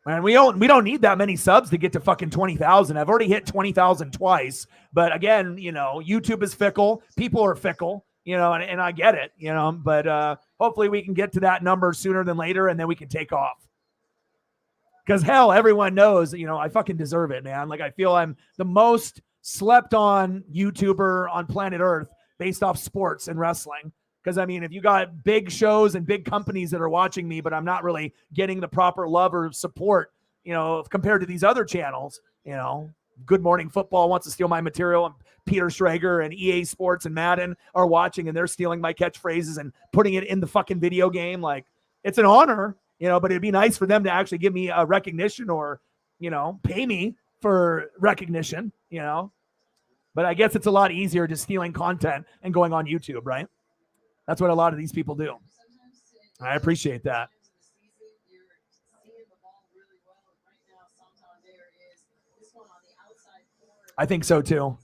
And we don't need that many subs to get to fucking 20,000. I've already hit 20,000 twice. But again, YouTube is fickle. People are fickle, and I get it, but hopefully we can get to that number sooner than later, and then we can take off. Because hell, everyone knows, I fucking deserve it, man. Like, I feel I'm the most slept on YouTuber on planet Earth based off sports and wrestling. Because, I mean, if you got big shows and big companies that are watching me, but I'm not really getting the proper love or support, compared to these other channels, Good Morning Football wants to steal my material, and Peter Schrager and EA Sports and Madden are watching, and they're stealing my catchphrases and putting it in the fucking video game. Like, it's an honor, but it'd be nice for them to actually give me a recognition or, pay me for recognition, But I guess it's a lot easier just stealing content and going on YouTube, right? That's what a lot of these people do. I appreciate that. I think so too.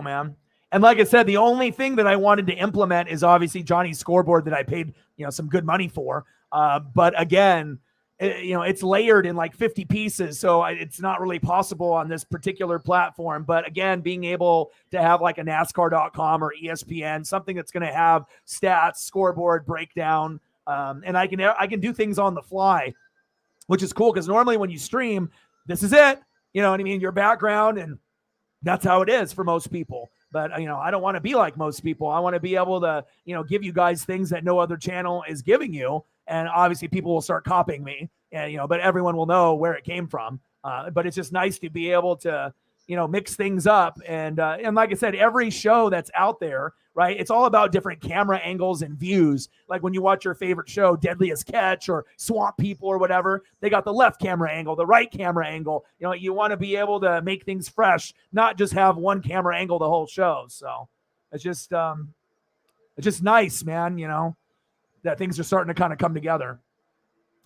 Man. And like I said, the only thing that I wanted to implement is obviously Johnny's scoreboard that I paid, some good money for. But again, it's layered in like 50 pieces. So it's not really possible on this particular platform. But again, being able to have like a NASCAR.com or ESPN, something that's going to have stats, scoreboard breakdown. And I can do things on the fly, which is cool. Because normally when you stream, this is it, you know what I mean? Your background, and that's how it is for most people. But, I don't want to be like most people. I want to be able to, give you guys things that no other channel is giving you. And obviously people will start copying me, and, but everyone will know where it came from. But it's just nice to be able to, mix things up. And like I said, every show that's out there, right, it's all about different camera angles and views. Like when you watch your favorite show, Deadliest Catch or Swamp People or whatever, they got the left camera angle, the right camera angle. You want to be able to make things fresh, not just have one camera angle the whole show. So it's just nice, man, that things are starting to kind of come together.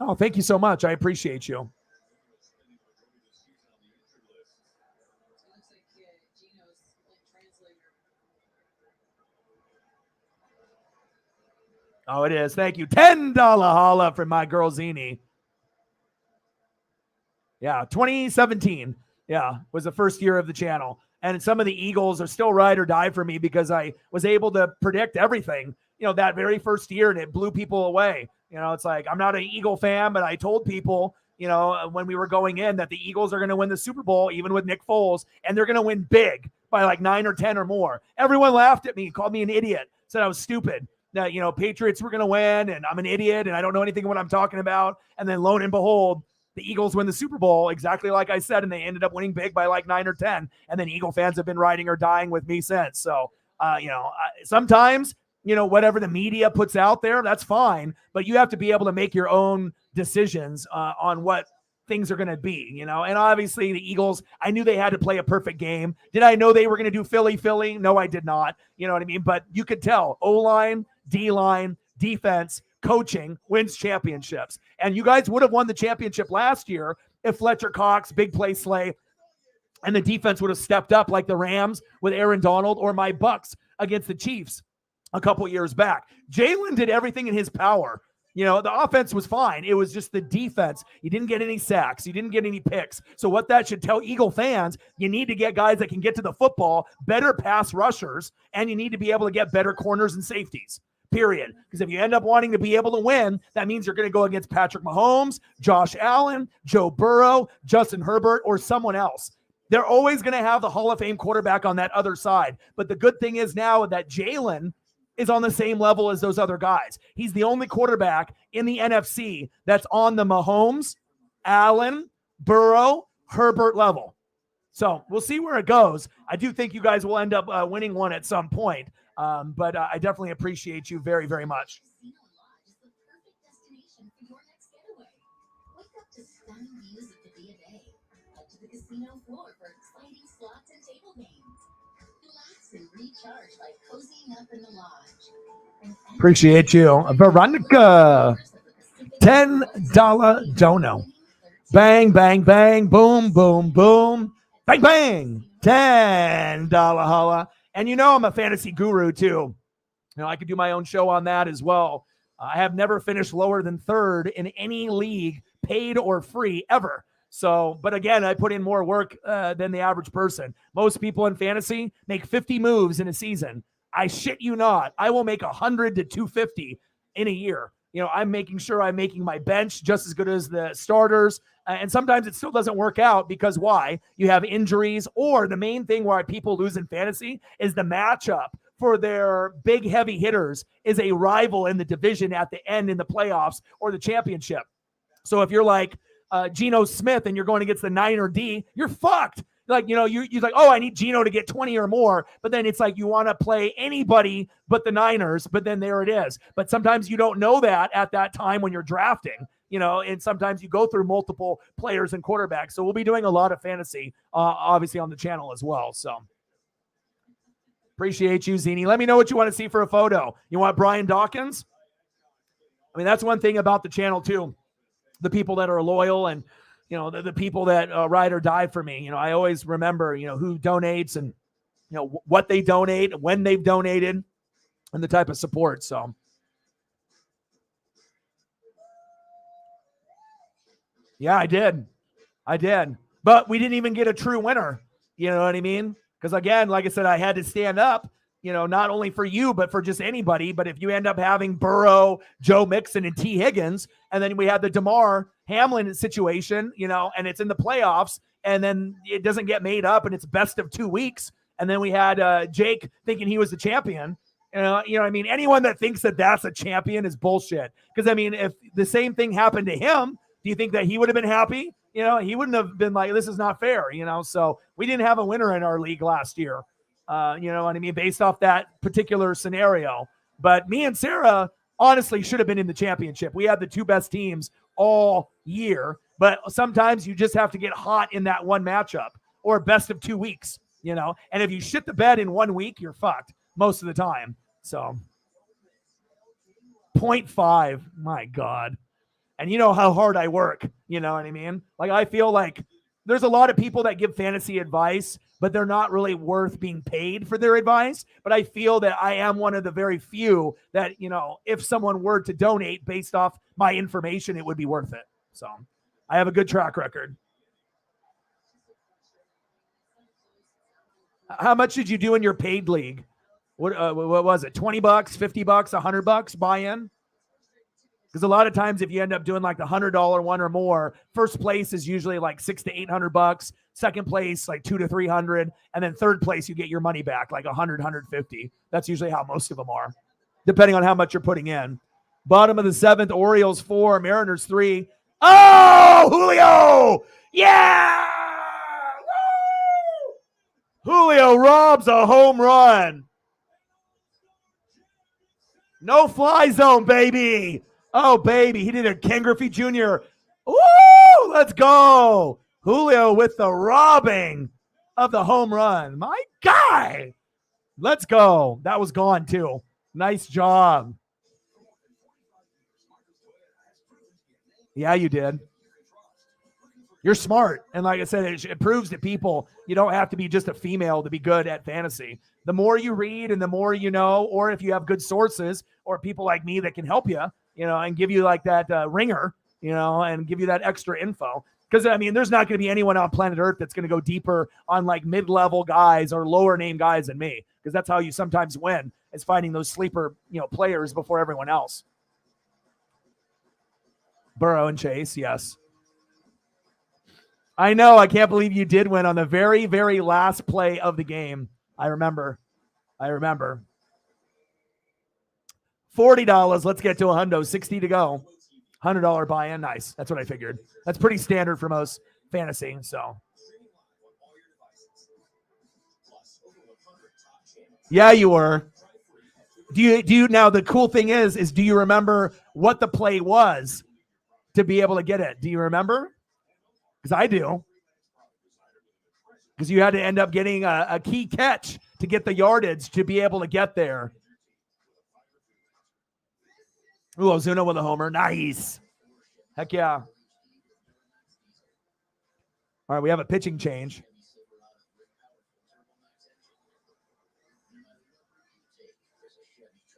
Oh, thank you so much. I appreciate you. Oh, it is. Thank you. $10 holla from my girl Zini. Yeah, 2017. Yeah, was the first year of the channel. And some of the Eagles are still ride or die for me because I was able to predict everything, that very first year, and it blew people away. It's like, I'm not an Eagle fan, but I told people, when we were going in, that the Eagles are going to win the Super Bowl, even with Nick Foles, and they're going to win big by like 9 or 10 or more. Everyone laughed at me, called me an idiot, said I was stupid. That, Patriots were going to win, and I'm an idiot, and I don't know anything what I'm talking about. And then lo and behold, the Eagles win the Super Bowl exactly like I said, and they ended up winning big by like 9 or 10. And then Eagle fans have been riding or dying with me since. So, sometimes, whatever the media puts out there, that's fine. But you have to be able to make your own decisions on what things are going to be, and obviously the Eagles, I knew they had to play a perfect game. Did I know they were going to do Philly? No, I did not. You know what I mean? But you could tell O-line, D-line, defense, coaching wins championships. And you guys would have won the championship last year if Fletcher Cox, big play Slay, and the defense would have stepped up like the Rams with Aaron Donald or my Bucks against the Chiefs a couple years back. Jalen did everything in his power, The offense was fine. It was just the defense. You didn't get any sacks. You didn't get any picks. So what that should tell Eagle fans, you need to get guys that can get to the football, better pass rushers, and you need to be able to get better corners and safeties, period. Because if you end up wanting to be able to win, that means you're going to go against Patrick Mahomes, Josh Allen, Joe Burrow, Justin Herbert, or someone else. They're always going to have the Hall of Fame quarterback on that other side. But the good thing is now that Jalen is on the same level as those other guys. He's the only quarterback in the NFC that's on the Mahomes, Allen, Burrow, Herbert level. So we'll see where it goes. I do think you guys will end up winning one at some point. But I definitely appreciate you very, very much. Casino floor for exciting slots and table games. Relax and recharge by cozying up in the lodge. Appreciate you. Veronica, $10 dono. Bang, bang, bang, boom, boom, boom. Bang, bang, $10 holla. And I'm a fantasy guru too. I could do my own show on that as well. I have never finished lower than third in any league, paid or free, ever. So, but again, I put in more work than the average person. Most people in fantasy make 50 moves in a season. I shit you not. I will make 100 to 250 in a year. I'm making sure I'm making my bench just as good as the starters. And sometimes it still doesn't work out because why? You have injuries, or the main thing why people lose in fantasy is the matchup for their big heavy hitters is a rival in the division at the end in the playoffs or the championship. So if you're like Geno Smith and you're going against the Niner D, you're fucked. Like, you're like, oh, I need Geno to get 20 or more. But then it's like you want to play anybody but the Niners, but then there it is. But sometimes you don't know that at that time when you're drafting, and sometimes you go through multiple players and quarterbacks. So we'll be doing a lot of fantasy, obviously on the channel as well. So appreciate you, Zini. Let me know what you want to see for a photo. You want Brian Dawkins? I mean, that's one thing about the channel too. The people that are loyal and, the people that ride or die for me. I always remember, who donates and, what they donate, when they've donated, and the type of support. So. Yeah, I did. But we didn't even get a true winner. You know what I mean? Because again, like I said, I had to stand up, not only for you, but for just anybody. But if you end up having Burrow, Joe Mixon, and T. Higgins, and then we had the DeMar Hamlin situation, and it's in the playoffs, and then it doesn't get made up, and it's best of 2 weeks. And then we had Jake thinking he was the champion. Anyone that thinks that that's a champion is bullshit. Because, if the same thing happened to him, do you think that he would have been happy? He wouldn't have been like, this is not fair, So we didn't have a winner in our league last year, based off that particular scenario. But me and Sarah honestly should have been in the championship. We had the two best teams all year, but sometimes you just have to get hot in that one matchup or best of 2 weeks, And if you shit the bed in 1 week, you're fucked most of the time. So 0.5, my God. And you know how hard I work, you know what I mean? Like, I feel like there's a lot of people that give fantasy advice, but they're not really worth being paid for their advice. But I feel that I am one of the very few that, if someone were to donate based off my information, it would be worth it. So I have a good track record. How much did you do in your paid league? What was it? $20, $50, $100 buy-in? Because a lot of times if you end up doing like the $100 one or more, first place is usually like $600 to $800. Second place, like $200 to $300. And then third place, you get your money back, like $100, $150. That's usually how most of them are, depending on how much you're putting in. Bottom of the seventh, Orioles 4, Mariners 3. Oh, Julio! Yeah! Woo! Julio robs a home run. No fly zone, baby. Oh, baby. He did a Ken Griffey Jr. Woo! Let's go. Julio with the robbing of the home run. My guy. Let's go. That was gone, too. Nice job. Yeah, you did. You're smart. And like I said, it proves to people you don't have to be just a female to be good at fantasy. The more you read and the more you know, or if you have good sources or people like me that can help you, and give you like that ringer, and give you that extra info. Because, I mean, there's not going to be anyone on planet Earth that's going to go deeper on like mid-level guys or lower name guys than me. Because that's how you sometimes win, is finding those sleeper, players before everyone else. Burrow and Chase, yes. I know. I can't believe you did win on the very, very last play of the game. I remember. $40. Let's get to a hundo. 60 to go. $100 buy-in. Nice. That's what I figured. That's pretty standard for most fantasy. So, yeah, you were. Do you now? The cool thing is do you remember what the play was to be able to get it? Do you remember? Because I do. Because you had to end up getting a key catch to get the yardage to be able to get there. Ooh, Ozuna with a homer. Nice. Heck yeah. All right, we have a pitching change.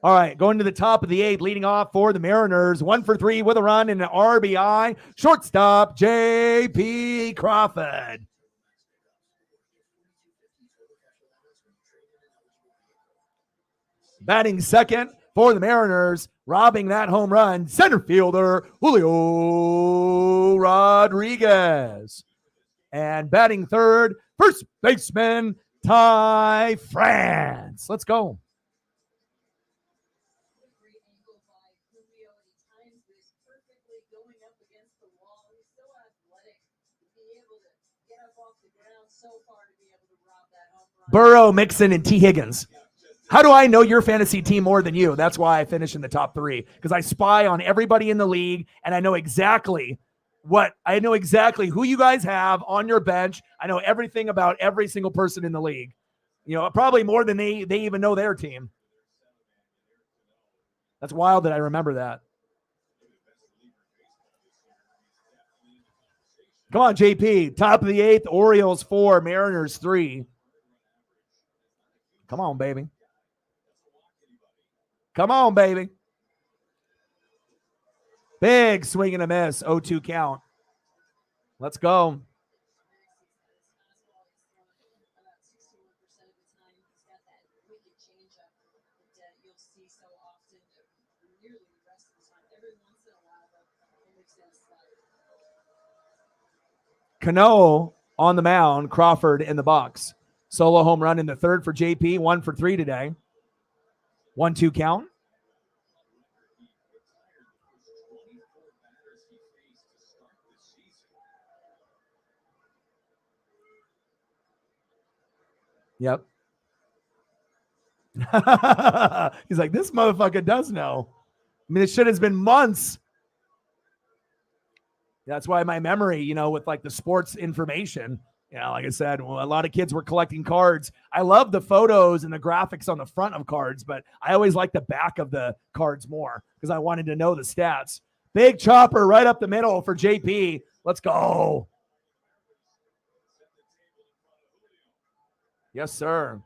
All right, going to the top of the 8th, leading off for the Mariners. 1 for 3 with a run and an RBI. Shortstop, J.P. Crawford. Batting second for the Mariners, robbing that home run, center fielder, Julio Rodriguez. And batting third, first baseman, Ty France. Let's go. Burrow, Mixon, and T. Higgins. How do I know your fantasy team more than you? That's why I finish in the top 3, because I spy on everybody in the league, and I know exactly who you guys have on your bench. I know everything about every single person in the league. Probably more than they even know their team. That's wild that I remember that. Come on, JP. Top of the 8th, Orioles 4, Mariners 3. Come on, baby. Come on, baby. Big swing and a miss. 0-2 count. Let's go. Cano on the mound, Crawford in the box. Solo home run in the 3rd for JP, 1 for 3 today. 1-2 count. Yep. He's like, this motherfucker does know. I mean, it should have been months. That's why my memory, with like the sports information, like I said, a lot of kids were collecting cards. I love the photos and the graphics on the front of cards, but I always like the back of the cards more because I wanted to know the stats. Big chopper right up the middle for JP. Let's go. Yes, sir.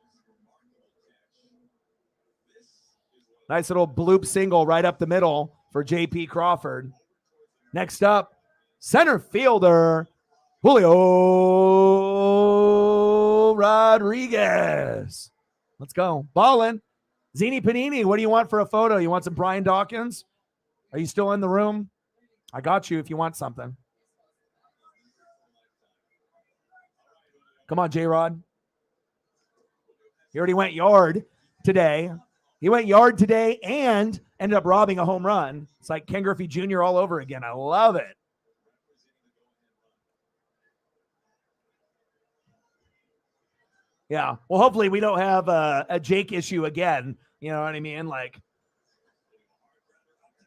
Nice little bloop single right up the middle for J.P. Crawford. Next up, center fielder, Julio Rodriguez. Let's go. Ballin'. Zini Panini, what do you want for a photo? You want some Brian Dawkins? Are you still in the room? I got you if you want something. Come on, J-Rod. He already went yard today. He went yard today and ended up robbing a home run. It's like Ken Griffey Jr. all over again. I love it. Yeah. Well, hopefully we don't have a Jake issue again. You know what I mean? Like,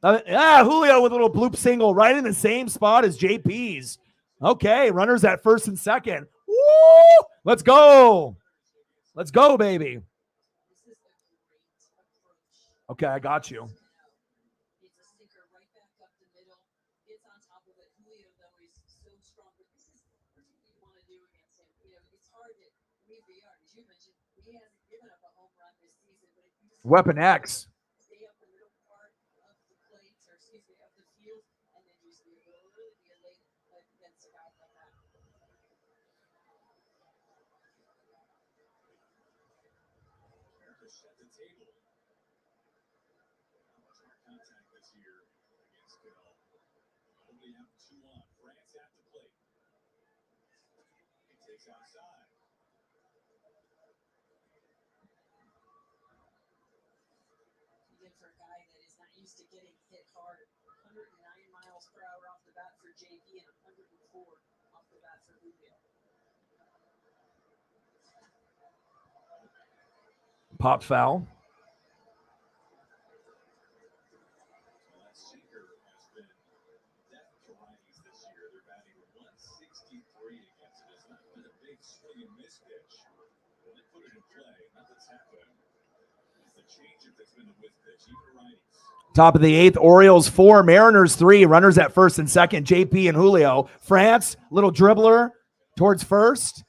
Julio with a little bloop single right in the same spot as JP's. Okay. Runners at first and second. Woo! Let's go. Let's go, baby. Okay, I got you. Weapon X. set the table. Not much more contact this year against Cano. Nobody out 2 on. France at the plate. He takes outside. Again, for a guy that is not used to getting hit hard, 109 miles per hour off the bat for JP and 104 off the bat for Julio. Pop foul. Well, that sinker has been death to righties this year. They're batting 163 against it. It's not been a big swing and miss pitch. When they put it in play, nothing's happened. It's the changeup that's been the whiff pitch, even to righties. Top of the 8th, Orioles 4, Mariners 3. Runners at first and second, JP and Julio. France, little dribbler towards first.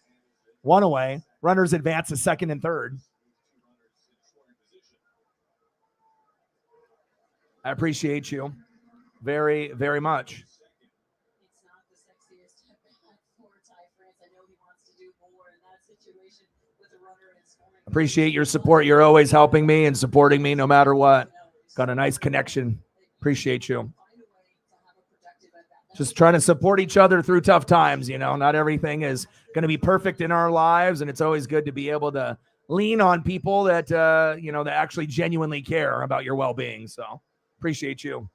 1 away. Runners advance to second and third. I appreciate you very, very much. It's not the sexiest at bat for Ty France. I know he wants to do more in that situation with a runner in scoring. Appreciate your support. You're always helping me and supporting me no matter what. Got a nice connection. Appreciate you. Just trying to support each other through tough times. You know, not everything is going to be perfect in our lives, and it's always good to be able to lean on people that, you know, that actually genuinely care about your well-being. So appreciate you.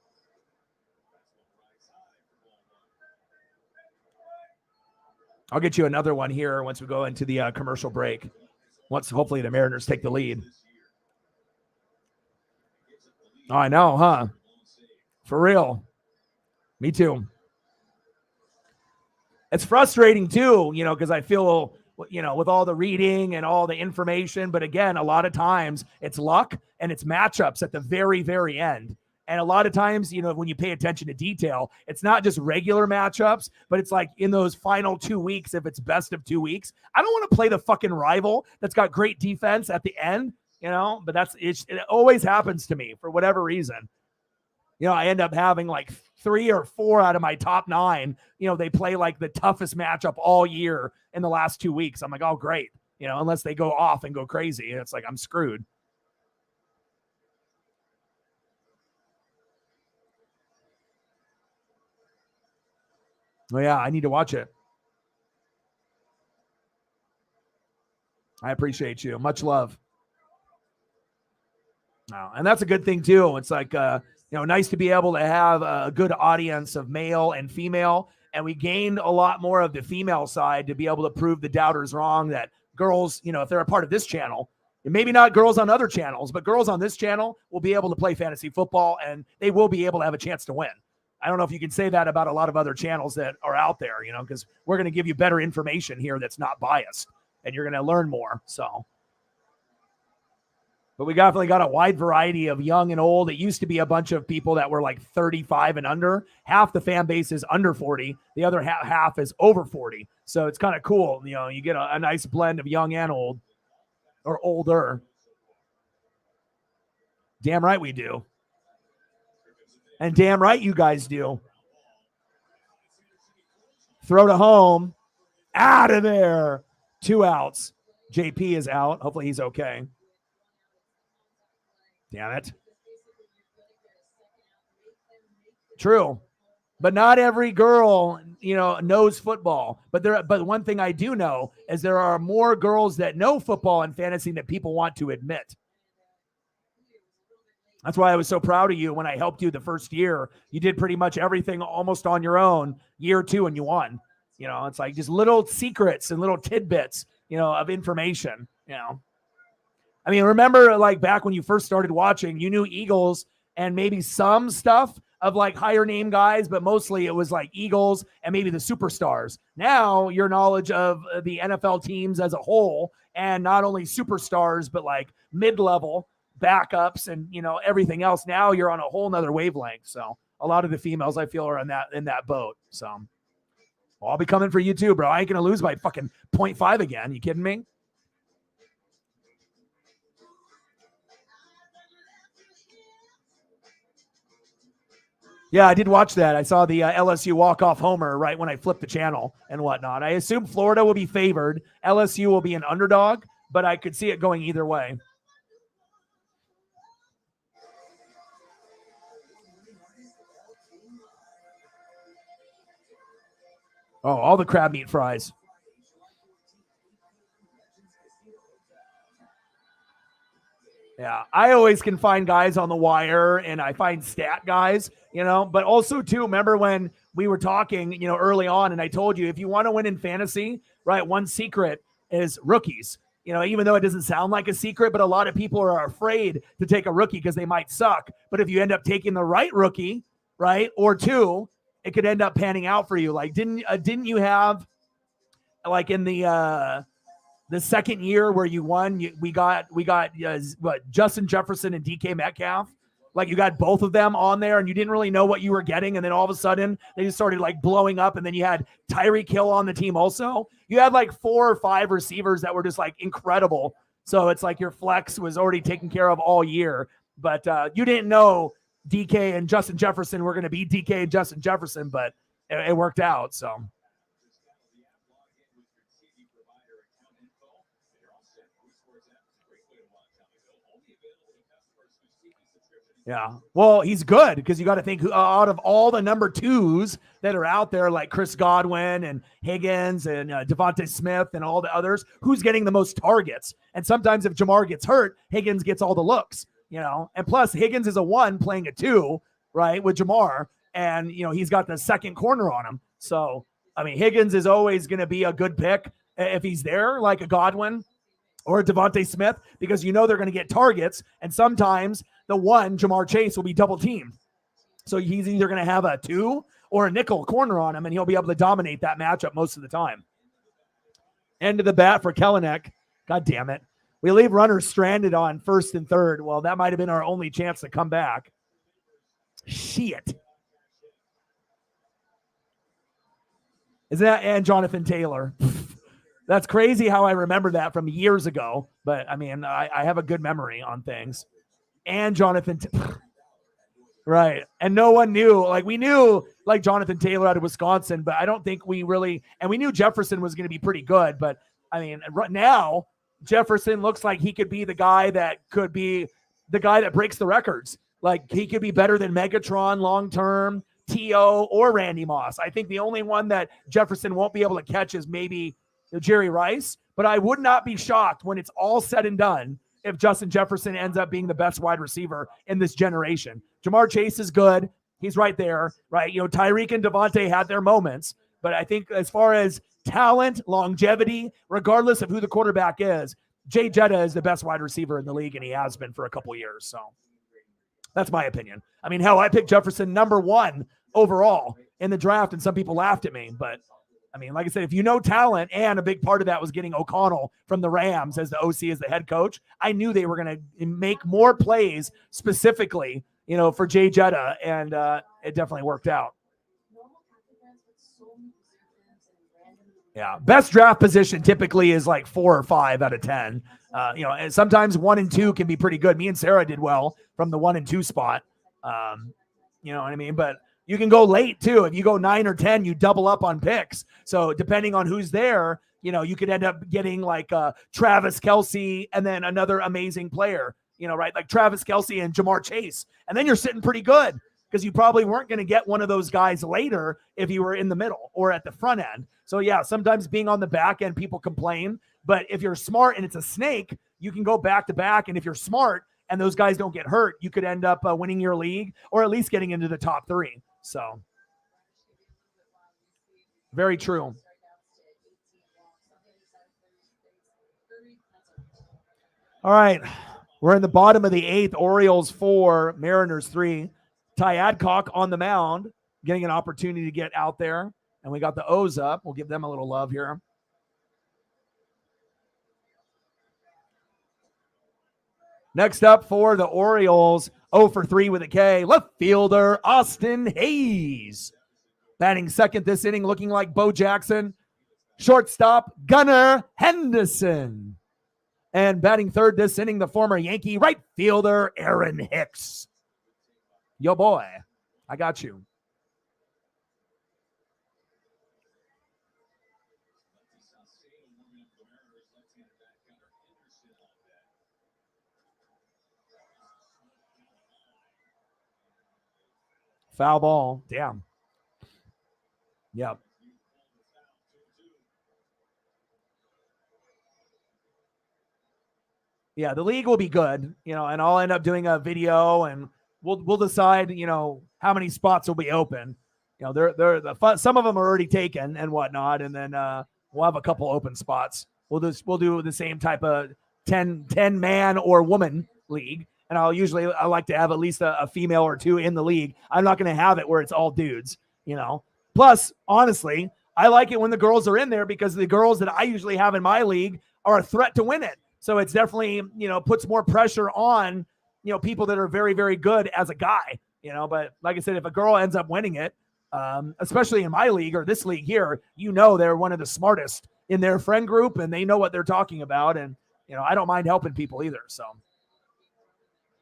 I'll get you another one here once we go into the commercial break. Once hopefully the Mariners take the lead. Oh, I know, huh? For real. Me too. It's frustrating too, you know, because I feel, you know, with all the reading and all the information, but again, a lot of times it's luck and it's matchups at the very, very end. And a lot of times, you know, when you pay attention to detail, it's not just regular matchups, but it's like in those final 2 weeks, if it's best of 2 weeks, I don't want to play the fucking rival that's got great defense at the end, you know, but it always happens to me for whatever reason. You know, I end up having like 3 or 4 out of my top 9, you know, they play like the toughest matchup all year in the last 2 weeks. I'm like, oh, great. You know, unless they go off and go crazy. It's like, I'm screwed. Oh, yeah, I need to watch it. I appreciate you. Much love. Oh, and that's a good thing, too. It's like, you know, nice to be able to have a good audience of male and female. And we gained a lot more of the female side to be able to prove the doubters wrong that girls, you know, if they're a part of this channel, and maybe not girls on other channels, but girls on this channel will be able to play fantasy football and they will be able to have a chance to win. I don't know if you can say that about a lot of other channels that are out there, you know, because we're going to give you better information here that's not biased and you're going to learn more. So, but we definitely got a wide variety of young and old. It used to be a bunch of people that were like 35 and under. Half the fan base is under 40. The other half is over 40. So it's kind of cool. You know, you get a nice blend of young and old or older. Damn right we do. And damn right you guys do. Throw to home. Out of there. 2 outs. JP is out. Hopefully he's okay. Damn it. True. But not every girl, you know, knows football. But one thing I do know is there are more girls that know football and fantasy than people want to admit. That's why I was so proud of you when I helped you the first year. You did pretty much everything almost on your own. Year 2 and you won. You know, it's like just little secrets and little tidbits, you know, of information, you know. I mean, remember like back when you first started watching, you knew Eagles and maybe some stuff of like higher name guys, but mostly it was like Eagles and maybe the superstars. Now your knowledge of the NFL teams as a whole, and not only superstars, but like mid-level backups and, you know, everything else. Now you're on a whole nother wavelength. So a lot of the females I feel are in that boat. So well, I'll be coming for you too, bro. I ain't going to lose by fucking 0.5 again. You kidding me? Yeah, I did watch that. I saw the LSU walk-off homer right when I flipped the channel and whatnot. I assume Florida will be favored. LSU will be an underdog, but I could see it going either way. Oh, all the crab meat fries. Yeah, I always can find guys on the wire and I find stat guys, but also too, remember when we were talking, early on and I told you if you want to win in fantasy, right, one secret is rookies. Even though it doesn't sound like a secret, but a lot of people are afraid to take a rookie because they might suck. But if you end up taking the right rookie, right, or two, it could end up panning out for you. Like didn't you have like in the second year where you won, we got Justin Jefferson and DK Metcalf. Like you got both of them on there, and you didn't really know what you were getting, and then all of a sudden they just started like blowing up, and then you had Tyreek Hill on the team also. You had like 4 or 5 receivers that were just like incredible. So it's like your flex was already taken care of all year, but you didn't know DK and Justin Jefferson were going to be DK and Justin Jefferson, but it worked out. So. Yeah. Well, he's good because you got to think out of all the number 2s that are out there, like Chris Godwin and Higgins and Devontae Smith and all the others, who's getting the most targets? And sometimes if Jamar gets hurt, Higgins gets all the looks, and plus Higgins is a 1 playing a 2, right, with Jamar. And, he's got the second corner on him. So, I mean, Higgins is always going to be a good pick if he's there, like a Godwin or Devontae Smith, because they're going to get targets. And sometimes the 1, Jamar Chase, will be double teamed. So he's either going to have a 2 or a nickel corner on him, and he'll be able to dominate that matchup most of the time. End of the bat for Kelenic. God damn it. We leave runners stranded on first and third. Well, that might have been our only chance to come back. Shit. Isn't that and Jonathan Taylor? That's crazy how I remember that from years ago. But, I mean, I have a good memory on things. And Jonathan right. And no one knew. Like, we knew, like, Jonathan Taylor out of Wisconsin, but I don't think we really – and we knew Jefferson was going to be pretty good. But, I mean, right now, Jefferson looks like he could be the guy that could be the guy that breaks the records. Like, he could be better than Megatron long-term, T.O., or Randy Moss. I think the only one that Jefferson won't be able to catch is maybe Jerry Rice. But I would not be shocked when it's all said and done if Justin Jefferson ends up being the best wide receiver in this generation. Jamar Chase is good. He's right there, right? Tyreek and Devontae had their moments. But I think as far as talent, longevity, regardless of who the quarterback is, Jay Jetta is the best wide receiver in the league, and he has been for a couple years. So that's my opinion. I mean, hell, I picked Jefferson number 1 overall in the draft, and some people laughed at me. But, I mean, like I said, if you know talent, and a big part of that was getting O'Connell from the Rams as the OC, as the head coach, I knew they were going to make more plays specifically, for Jay Jetta, and it definitely worked out. Yeah, best draft position typically is like 4 or 5 out of 10. And sometimes 1 and 2 can be pretty good. Me and Sarah did well from the 1 and 2 spot. You know what I mean? But you can go late too. If you go 9 or 10, you double up on picks. So depending on who's there, you could end up getting like Travis Kelce and then another amazing player, right? Like Travis Kelce and Jamar Chase. And then you're sitting pretty good because you probably weren't going to get one of those guys later if you were in the middle or at the front end. So yeah, sometimes being on the back end, people complain. But if you're smart and it's a snake, you can go back to back. And if you're smart and those guys don't get hurt, you could end up winning your league or at least getting into the top 3. So very true. All right. We're in the bottom of the 8th. Orioles 4, Mariners 3. Ty Adcock on the mound, getting an opportunity to get out there. And we got the O's up. We'll give them a little love here. Next up for the Orioles, 0 for 3 with a K, left fielder Austin Hayes. Batting second this inning, looking like Bo Jackson. Shortstop Gunnar Henderson. And batting third this inning, the former Yankee right fielder Aaron Hicks. Yo, boy, I got you. Foul ball. Damn. Yep. Yeah, the league will be good, and I'll end up doing a video, and we'll decide, how many spots will be open. Some of them are already taken and whatnot, and then we'll have a couple open spots. We'll do the same type of 10 man or woman league, and I like to have at least a female or two in the league. I'm not going to have it where it's all dudes. Plus, honestly, I like it when the girls are in there, because the girls that I usually have in my league are a threat to win it. So it's definitely, puts more pressure on, people that are very, very good as a guy, but like I said, if a girl ends up winning it, especially in my league or this league here, they're one of the smartest in their friend group, and they know what they're talking about. And, I don't mind helping people either. So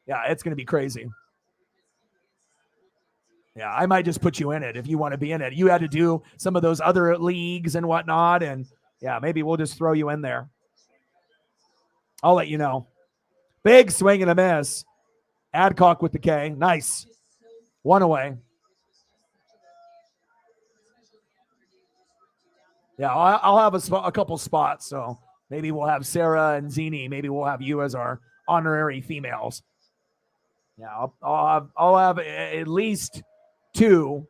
yeah, it's going to be crazy. Yeah, I might just put you in it if you want to be in it. You had to do some of those other leagues and whatnot, and yeah, maybe we'll just throw you in there. I'll let you know. Big swing and a miss. Adcock with the K. Nice. One away. Yeah, I'll have a couple spots, so maybe we'll have Sarah and Zini. Maybe we'll have you as our honorary females. Yeah, I'll have at least two,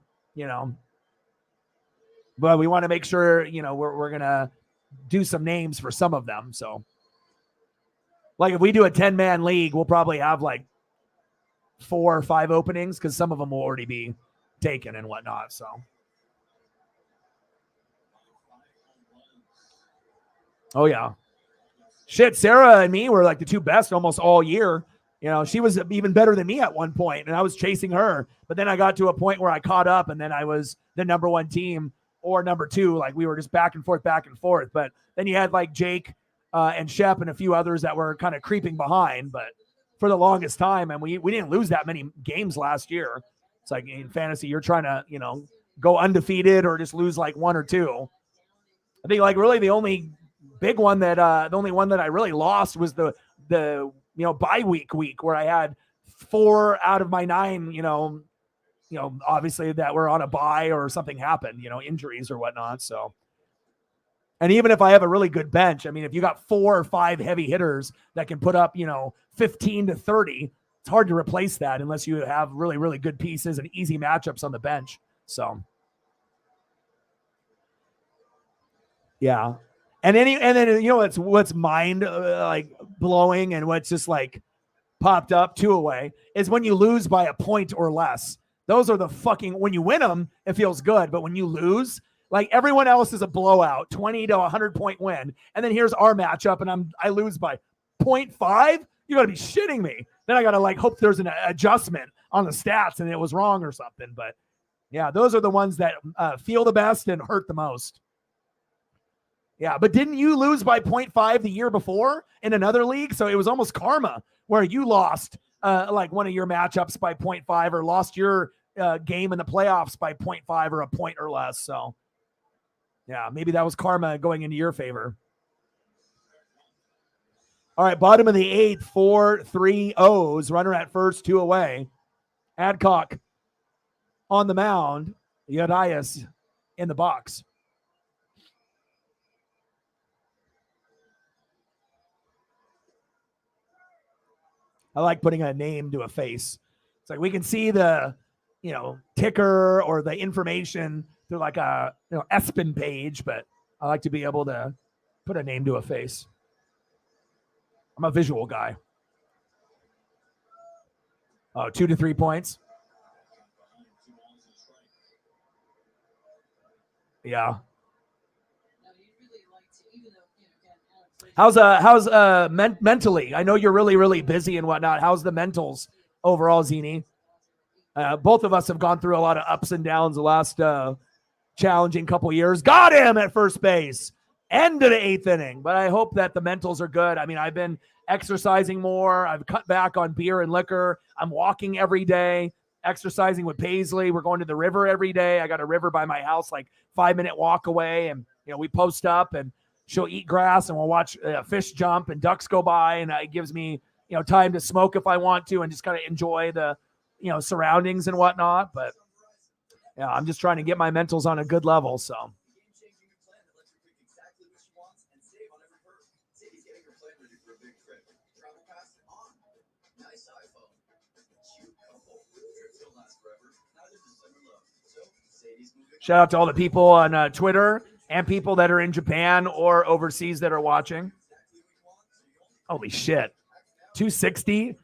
but we want to make sure, we're going to do some names for some of them. So like if we do a 10-man league, we'll probably have like 4 or 5 openings, because some of them will already be taken and whatnot. So oh yeah, shit, Sarah and me were like the two best almost all year. She was even better than me at one point, and I was chasing her. But then I got to a point where I caught up, and then I was the number 1 team or number 2. Like we were just back and forth. But then you had like Jake and Shep and a few others that were kind of creeping behind. But for the longest time, and we didn't lose that many games last year. It's like in fantasy, you're trying to, go undefeated or just lose like 1 or 2. I think like really the only big one that the only one that I really lost was the bye week where I had 4 out of my 9, obviously that were on a bye or something happened, injuries or whatnot. So, and even if I have a really good bench, I mean, if you got 4 or 5 heavy hitters that can put up, 15 to 30, it's hard to replace that unless you have really, really good pieces and easy matchups on the bench. So, yeah. And then what's mind like blowing and what's just like popped up 2 away is when you lose by a point or less. Those are the when you win them, it feels good. But when you lose, like everyone else is a blowout, 20 to 100 point win. And then here's our matchup and I lose by 0.5. You got to be shitting me. Then I got to like hope there's an adjustment on the stats and it was wrong or something. But yeah, those are the ones that feel the best and hurt the most. Yeah, but didn't you lose by 0.5 the year before in another league? So it was almost karma where you lost like one of your matchups by 0.5 or lost your game in the playoffs by 0.5 or a point or less. So yeah, maybe that was karma going into your favor. All right, bottom of the 8th, 4-3 O's. Runner at first, 2 away. Adcock on the mound. Urias in the box. I like putting a name to a face. It's like we can see the, ticker or the information through like a, ESPN page, but I like to be able to put a name to a face. I'm a visual guy. Oh, 2 to 3 points. Yeah. How's mentally? I know you're really, really busy and whatnot. How's the mentals overall, Zini? Both of us have gone through a lot of ups and downs the last challenging couple years. Got him at first base. End of the 8th inning. But I hope that the mentals are good. I mean, I've been exercising more. I've cut back on beer and liquor. I'm walking every day, exercising with Paisley. We're going to the river every day. I got a river by my house, like 5-minute walk away. And, we post up and she'll eat grass and we'll watch fish jump and ducks go by. And it gives me, time to smoke if I want to and just kind of enjoy the, surroundings and whatnot. But yeah, I'm just trying to get my mentals on a good level. So. Shout out to all the people on Twitter and people that are in Japan or overseas that are watching. Holy shit. 260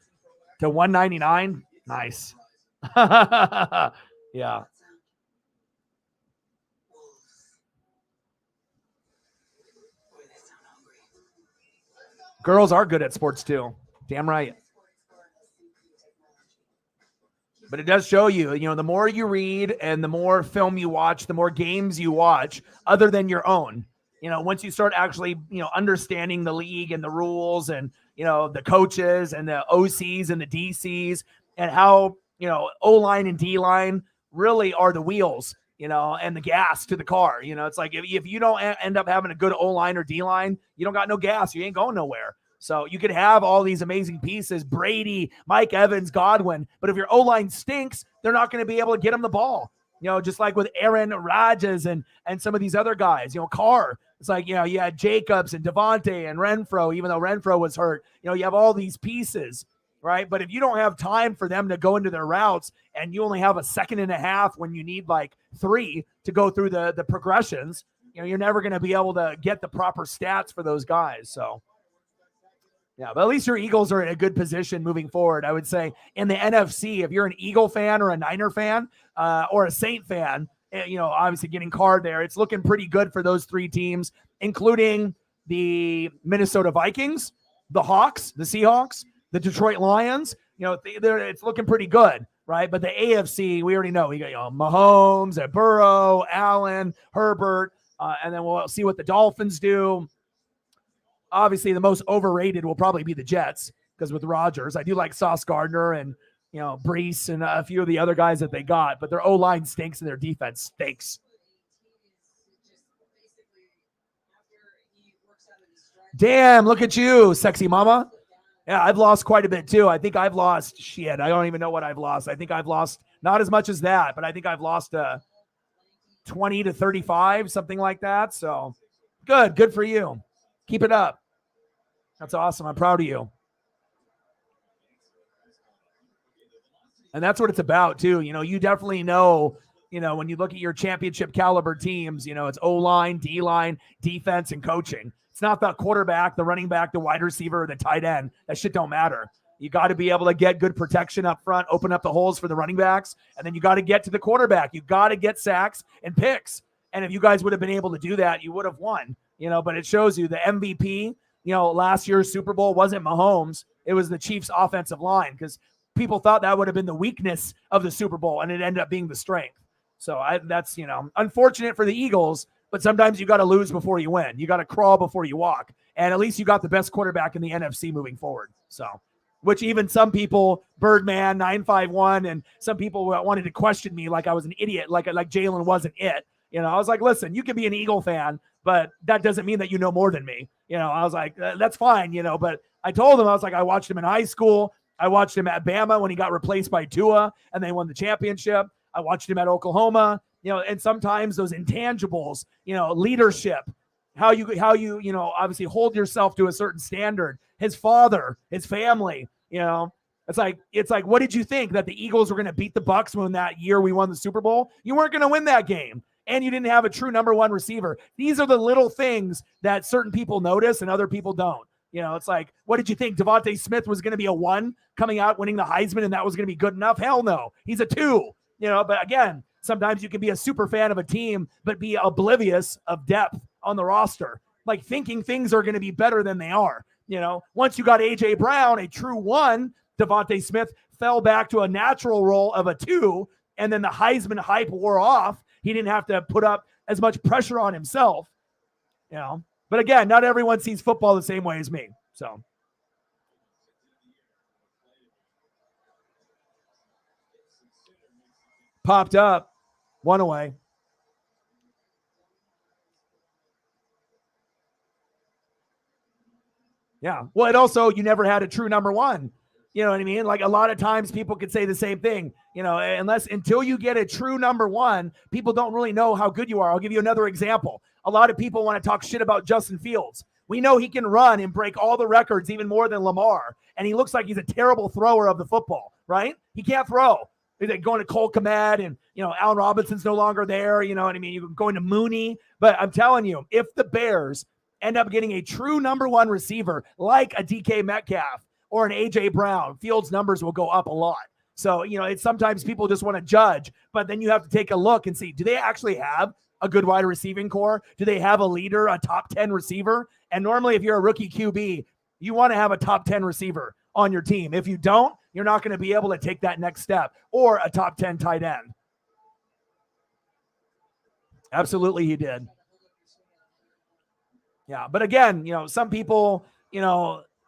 to 199. Nice. Yeah. Girls are good at sports too. Damn right. But it does show you, the more you read and the more film you watch, the more games you watch other than your own. Once you start actually, understanding the league and the rules and, the coaches and the OCs and the DCs and how, O-line and D-line really are the wheels, and the gas to the car. It's like if you don't end up having a good O-line or D-line, you don't got no gas. You ain't going nowhere. So you could have all these amazing pieces, Brady, Mike Evans, Godwin, but if your O-line stinks, they're not going to be able to get them the ball. Just like with Aaron Rodgers and some of these other guys, Carr. It's like, you had Jacobs and Devontae and Renfro, even though Renfro was hurt. You have all these pieces, right? But if you don't have time for them to go into their routes and you only have a second and a half when you need like 3 to go through the progressions, you're never going to be able to get the proper stats for those guys. So, yeah, but at least your Eagles are in a good position moving forward. I would say in the NFC, if you're an Eagle fan or a Niner fan or a Saint fan, obviously getting Carr there, it's looking pretty good for those 3 teams, including the Minnesota Vikings, the Hawks, the Seahawks, the Detroit Lions. It's looking pretty good, right? But the AFC, we already know. We got Mahomes, Burrow, Allen, Herbert, and then we'll see what the Dolphins do. Obviously, the most overrated will probably be the Jets because with Rodgers, I do like Sauce Gardner and, Brees and a few of the other guys that they got, but their O-line stinks and their defense stinks. Damn, look at you, sexy mama. Yeah, I've lost quite a bit too. I think I've lost shit. I don't even know what I've lost. I think I've lost not as much as that, but I think I've lost 20 to 35, something like that. So good for you. Keep it up. That's awesome. I'm proud of you. And that's what it's about too. You definitely know, when you look at your championship caliber teams, it's O-line, D-line, defense, and coaching. It's not the quarterback, the running back, the wide receiver, or the tight end. That shit don't matter. You got to be able to get good protection up front, open up the holes for the running backs, and then you got to get to the quarterback. You got to get sacks and picks. And if you guys would have been able to do that, you would have won. But it shows you the MVP, last year's Super Bowl wasn't Mahomes. It was the Chiefs' offensive line because people thought that would have been the weakness of the Super Bowl, and it ended up being the strength. So that's, unfortunate for the Eagles, but sometimes you got to lose before you win. You got to crawl before you walk. And at least you got the best quarterback in the NFC moving forward. So, which even some people, Birdman, 951, and some people wanted to question me like I was an idiot, like Jalen wasn't it. I was like, listen, you can be an Eagle fan, but that doesn't mean that you know more than me. I was like, that's fine, but I told him, I was like, I watched him in high school. I watched him at Bama when he got replaced by Tua and they won the championship. I watched him at Oklahoma, and sometimes those intangibles, leadership, how you, obviously hold yourself to a certain standard, his father, his family, it's like, what did you think that the Eagles were going to beat the Bucs when that year we won the Super Bowl? You weren't going to win that game. And you didn't have a true number 1 receiver. These are the little things that certain people notice and other people don't. It's like, what did you think? Devontae Smith was going to be a 1 coming out winning the Heisman and that was going to be good enough? Hell no. He's a 2. But again, sometimes you can be a super fan of a team, but be oblivious of depth on the roster, like thinking things are going to be better than they are. Once you got A.J. Brown, a true 1, Devontae Smith fell back to a natural role of a 2, and then the Heisman hype wore off. He didn't have to put up as much pressure on himself, But again, not everyone sees football the same way as me. So. Popped up, 1 away. Yeah. Well, it also, you never had a true number 1. You know what I mean? Like a lot of times people could say the same thing, until you get a true number 1, people don't really know how good you are. I'll give you another example. A lot of people want to talk shit about Justin Fields. We know he can run and break all the records, even more than Lamar. And he looks like he's a terrible thrower of the football, right? He can't throw. He's like going to Cole Kmet and, Allen Robinson's no longer there. You know what I mean? You're going to Mooney. But I'm telling you, if the Bears end up getting a true number one receiver like a DK Metcalf or an A.J. Brown, Fields' numbers will go up a lot. So, it's sometimes people just want to judge, but then you have to take a look and see, do they actually have a good wide receiving core? Do they have a leader, a top 10 receiver? And normally if you're a rookie QB, you want to have a top 10 receiver on your team. If you don't, you're not going to be able to take that next step, or a top 10 tight end. Absolutely he did. Yeah, but again, some people,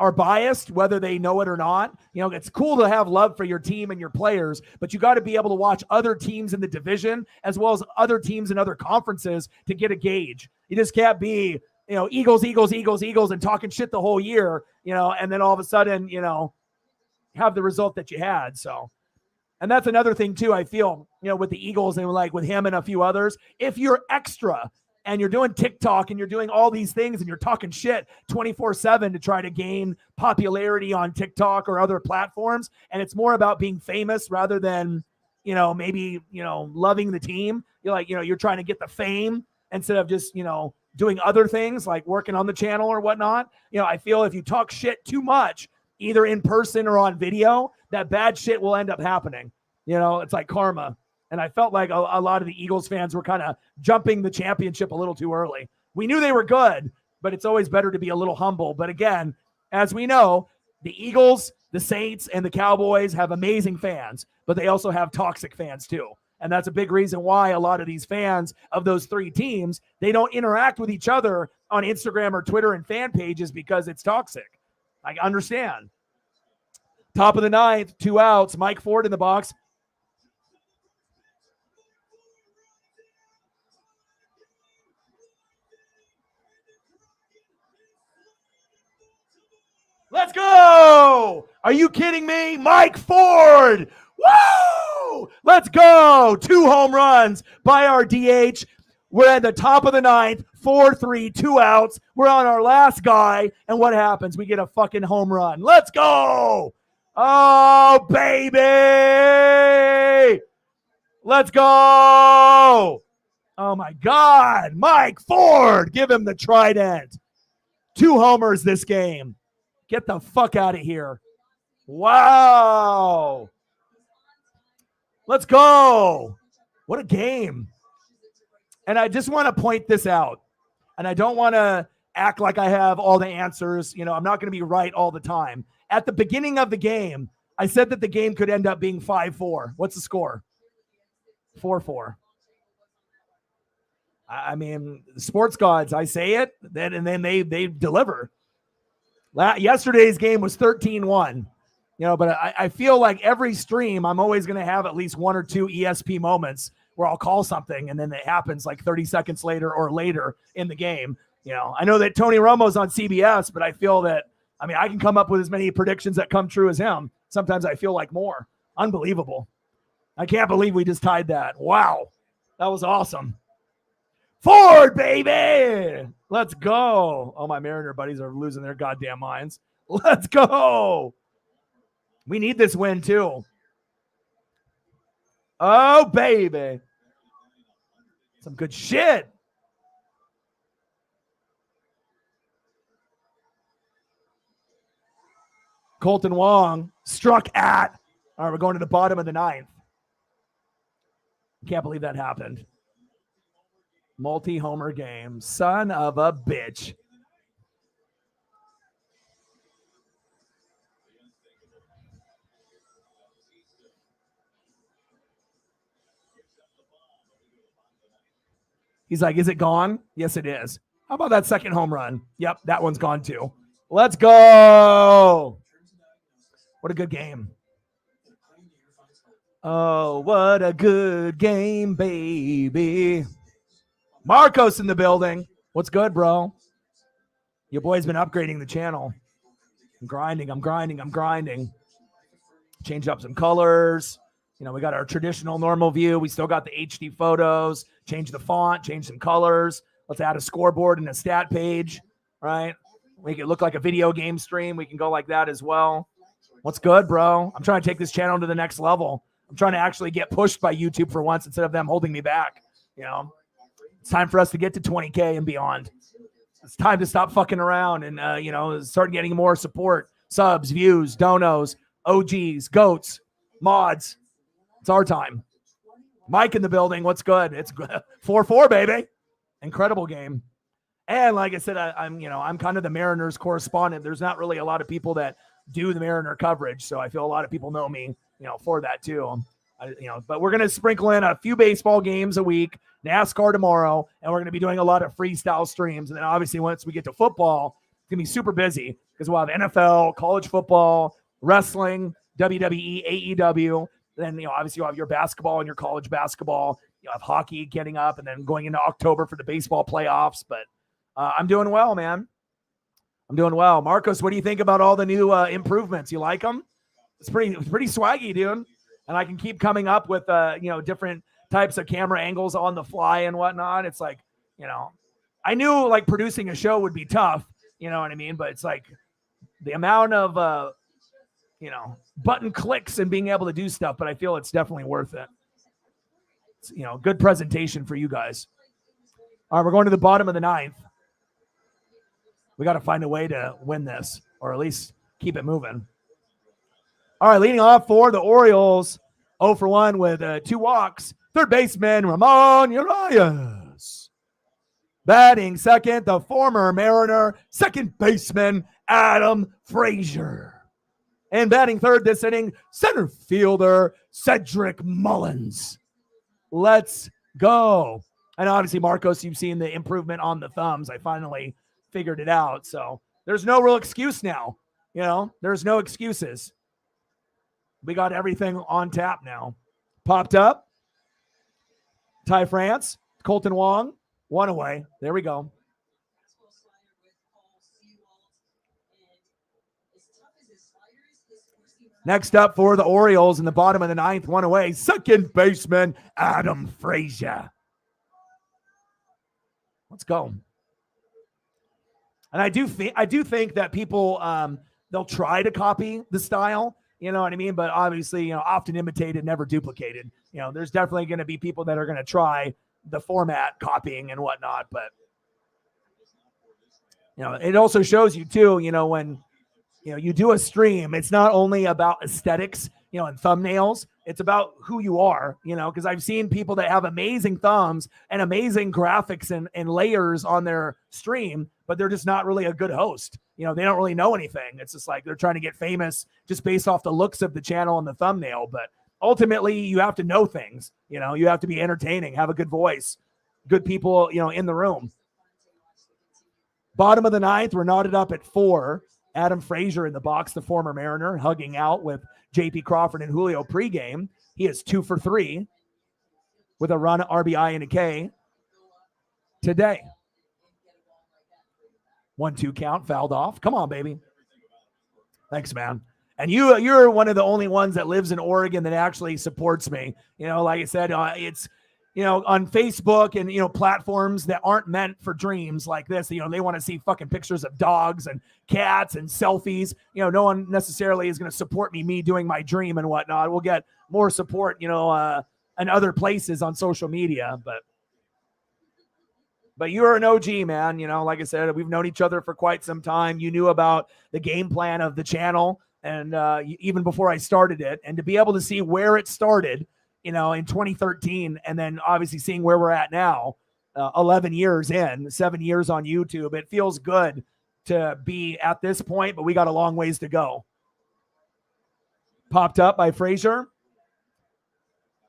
are biased, whether they know it or not. It's cool to have love for your team and your players, but you got to be able to watch other teams in the division as well as other teams in other conferences to get a gauge. You just can't be, Eagles, and talking shit the whole year, and then all of a sudden, have the result that you had. So, and that's another thing too, I feel, with the Eagles and like with him and a few others, if you're extra and you're doing TikTok and you're doing all these things and you're talking shit 24/7 to try to gain popularity on TikTok or other platforms, and it's more about being famous rather than, maybe, loving the team. You're like, you're trying to get the fame instead of just, doing other things like working on the channel or whatnot. I feel if you talk shit too much, either in person or on video, that bad shit will end up happening. It's like karma. And I felt like a lot of the Eagles fans were kind of jumping the championship a little too early. We knew they were good, but it's always better to be a little humble. But again, as we know, the Eagles, the Saints, and the Cowboys have amazing fans, but they also have toxic fans too. And that's a big reason why a lot of these fans of those three teams, they don't interact with each other on Instagram or Twitter and fan pages because it's toxic. I understand. Top of the ninth, 2 outs, Mike Ford in the box. Let's go! Are you kidding me? Mike Ford! Woo! Let's go! 2 home runs by our DH. We're at the top of the ninth, 4-3, 2 outs. We're on our last guy, and what happens? We get a fucking home run. Let's go! Oh, baby! Let's go! Oh, my God. Mike Ford! Give him the trident. 2 homers this game. Get the fuck out of here. Wow. Let's go. What a game. And I just want to point this out. And I don't want to act like I have all the answers. I'm not going to be right all the time. At the beginning of the game, I said that the game could end up being 5-4. What's the score? 4-4. I mean, the sports gods, I say it, and then they deliver. Yesterday's game was 13-1, but I feel like every stream, I'm always going to have at least 1 or 2 ESP moments where I'll call something and then it happens like 30 seconds later or later in the game. I know that Tony Romo's on CBS, but I feel that, I can come up with as many predictions that come true as him. Sometimes I feel like more. Unbelievable. I can't believe we just tied that. Wow. That was awesome. Ford, baby! Let's go. Oh, my Mariner buddies are losing their goddamn minds. Let's go. We need this win, too. Oh, baby. Some good shit. Colton Wong struck at. All right, we're going to the bottom of the ninth. Can't believe that happened. Multi-homer game. Son of a bitch. He's like, is it gone? Yes, it is. How about that second home run? Yep, that one's gone too. Let's go. What a good game. Oh, what a good game, baby. Marcos in the building. What's good, bro? Your boy's been upgrading the channel. I'm grinding. Change up some colors. We got our traditional normal view. We still got the HD photos. Change the font, change some colors. Let's add a scoreboard and a stat page, right? Make it look like a video game stream. We can go like that as well. What's good, bro? I'm trying to take this channel to the next level. I'm trying to actually get pushed by YouTube for once instead of them holding me back. You know, it's time for us to get to 20K and beyond. It's time to stop fucking around and, you know, start getting more support, subs, views, donos, OGs, goats, mods. It's our time. Mike in the building. What's good? It's 4-4, baby. Incredible game. And like I said, I'm kind of the Mariners correspondent. There's not really a lot of people that do the Mariner coverage, so I feel a lot of people know me, you know, for that too. But we're gonna sprinkle in a few baseball games a week, NASCAR tomorrow, and we're gonna be doing a lot of freestyle streams. And then obviously once we get to football, it's gonna be super busy because we'll have NFL, college football, wrestling, WWE, AEW. Then, you know, obviously you'll have your basketball and your college basketball. You'll have hockey getting up, and then going into October for the baseball playoffs. But I'm doing well, man. I'm doing well. Marcos, what do you think about all the new improvements? You like them? It's pretty swaggy, dude. And I can keep coming up with, different types of camera angles on the fly and whatnot. It's like, you know, I knew like producing a show would be tough, you know what I mean? But it's like the amount of, button clicks and being able to do stuff. But I feel it's definitely worth it. It's, you know, good presentation for you guys. All right, we're going to the bottom of the ninth. We got to find a way to win this, or at least keep it moving. All right, leading off for the Orioles, 0 for 1 with 2 walks. Third baseman, Ramon Urias. Batting second, the former Mariner, second baseman, Adam Frazier. And batting third this inning, center fielder, Cedric Mullins. Let's go. And obviously, Marcos, you've seen the improvement on the thumbs. I finally figured it out. So there's no real excuse now. You know, there's no excuses. We got everything on tap now. Popped up. Ty France, Colton Wong, 1 away. There we go. Next up for the Orioles in the bottom of the ninth, 1 away, second baseman, Adam Frazier. Let's go. And I do think that people they'll try to copy the style, you know what I mean? But obviously, you know, often imitated, never duplicated. You know, there's definitely going to be people that are going to try the format copying and whatnot. But, you know, it also shows you too, you know, when, you know, you do a stream, it's not only about aesthetics, you know, and thumbnails. It's about who you are, you know, because I've seen people that have amazing thumbs and amazing graphics and layers on their stream, but they're just not really a good host. You know, they don't really know anything. It's just like they're trying to get famous just based off the looks of the channel and the thumbnail. But ultimately, you have to know things. You know, you have to be entertaining, have a good voice, good people, you know, in the room. Bottom of the ninth, we're knotted up at 4. Adam Frazier in the box, the former Mariner, hugging out with J.P. Crawford and Julio pregame. He is 2 for 3 with a run, RBI, and a K today. 1-2 count, fouled off. Come on, baby. Thanks, man. And you're one of the only ones that lives in Oregon that actually supports me. You know, like I said, it's, you know, on Facebook and, you know, platforms that aren't meant for dreams like this. You know, they want to see fucking pictures of dogs and cats and selfies. You know, no one necessarily is going to support me doing my dream and whatnot. We'll get more support, you know, in other places on social media. But you're an OG, man. You know, like I said, we've known each other for quite some time. You knew about the game plan of the channel and even before I started it. And to be able to see where it started, you know, in 2013, and then obviously seeing where we're at now, 11 years in, 7 years on YouTube, it feels good to be at this point, but we got a long ways to go. Popped up by Frazier.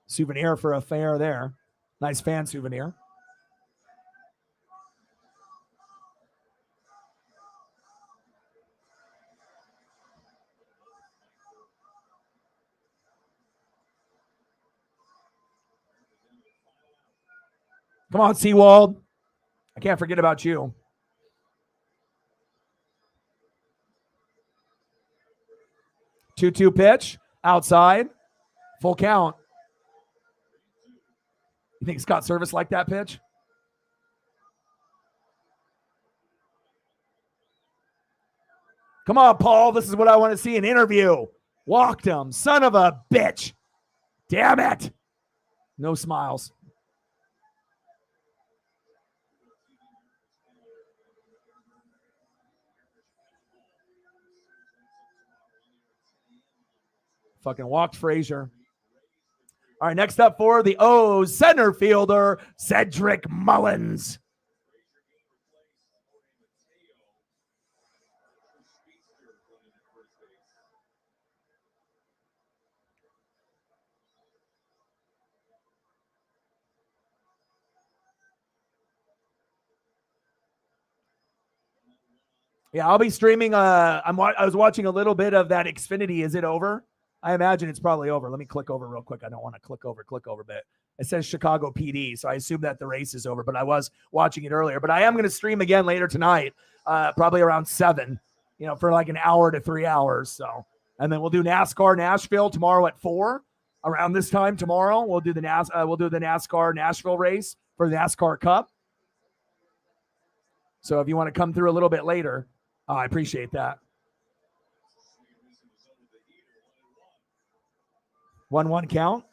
Souvenir for a fair there. Nice fan souvenir. Come on, Seawald. I can't forget about you. 2-2 pitch. Outside. Full count. You think Scott Service liked that pitch? Come on, Paul. This is what I want to see, an interview. Walked him. Son of a bitch. Damn it. No smiles. Fucking walked Frazier. All right, next up for the O's, center fielder, Cedric Mullins. Yeah, I'll be streaming. I was watching a little bit of that Xfinity. Is it over? I imagine it's probably over. Let me click over real quick. I don't want to click over, but it says Chicago PD, so I assume that the race is over. But I was watching it earlier. But I am going to stream again later tonight, probably around 7. For like an hour to 3 hours. So, and then we'll do NASCAR Nashville tomorrow at 4. Around this time tomorrow, we'll do the NASCAR Nashville race for the NASCAR Cup. So if you want to come through a little bit later, I appreciate that. 1-1 count.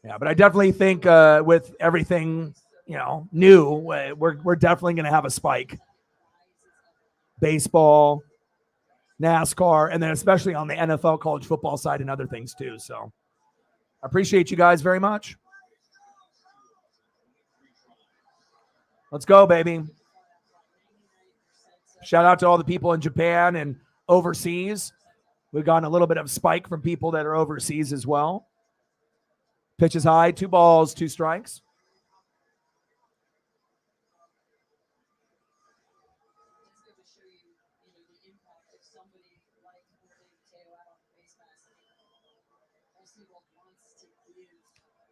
Yeah, but I definitely think with everything, new, we're definitely going to have a spike. Baseball, NASCAR, and then especially on the NFL college football side and other things too. So I appreciate you guys very much. Let's go, baby. Shout out to all the people in Japan and overseas. We've gotten a little bit of spike from people that are overseas as well. Pitch is high, 2 balls, 2 strikes.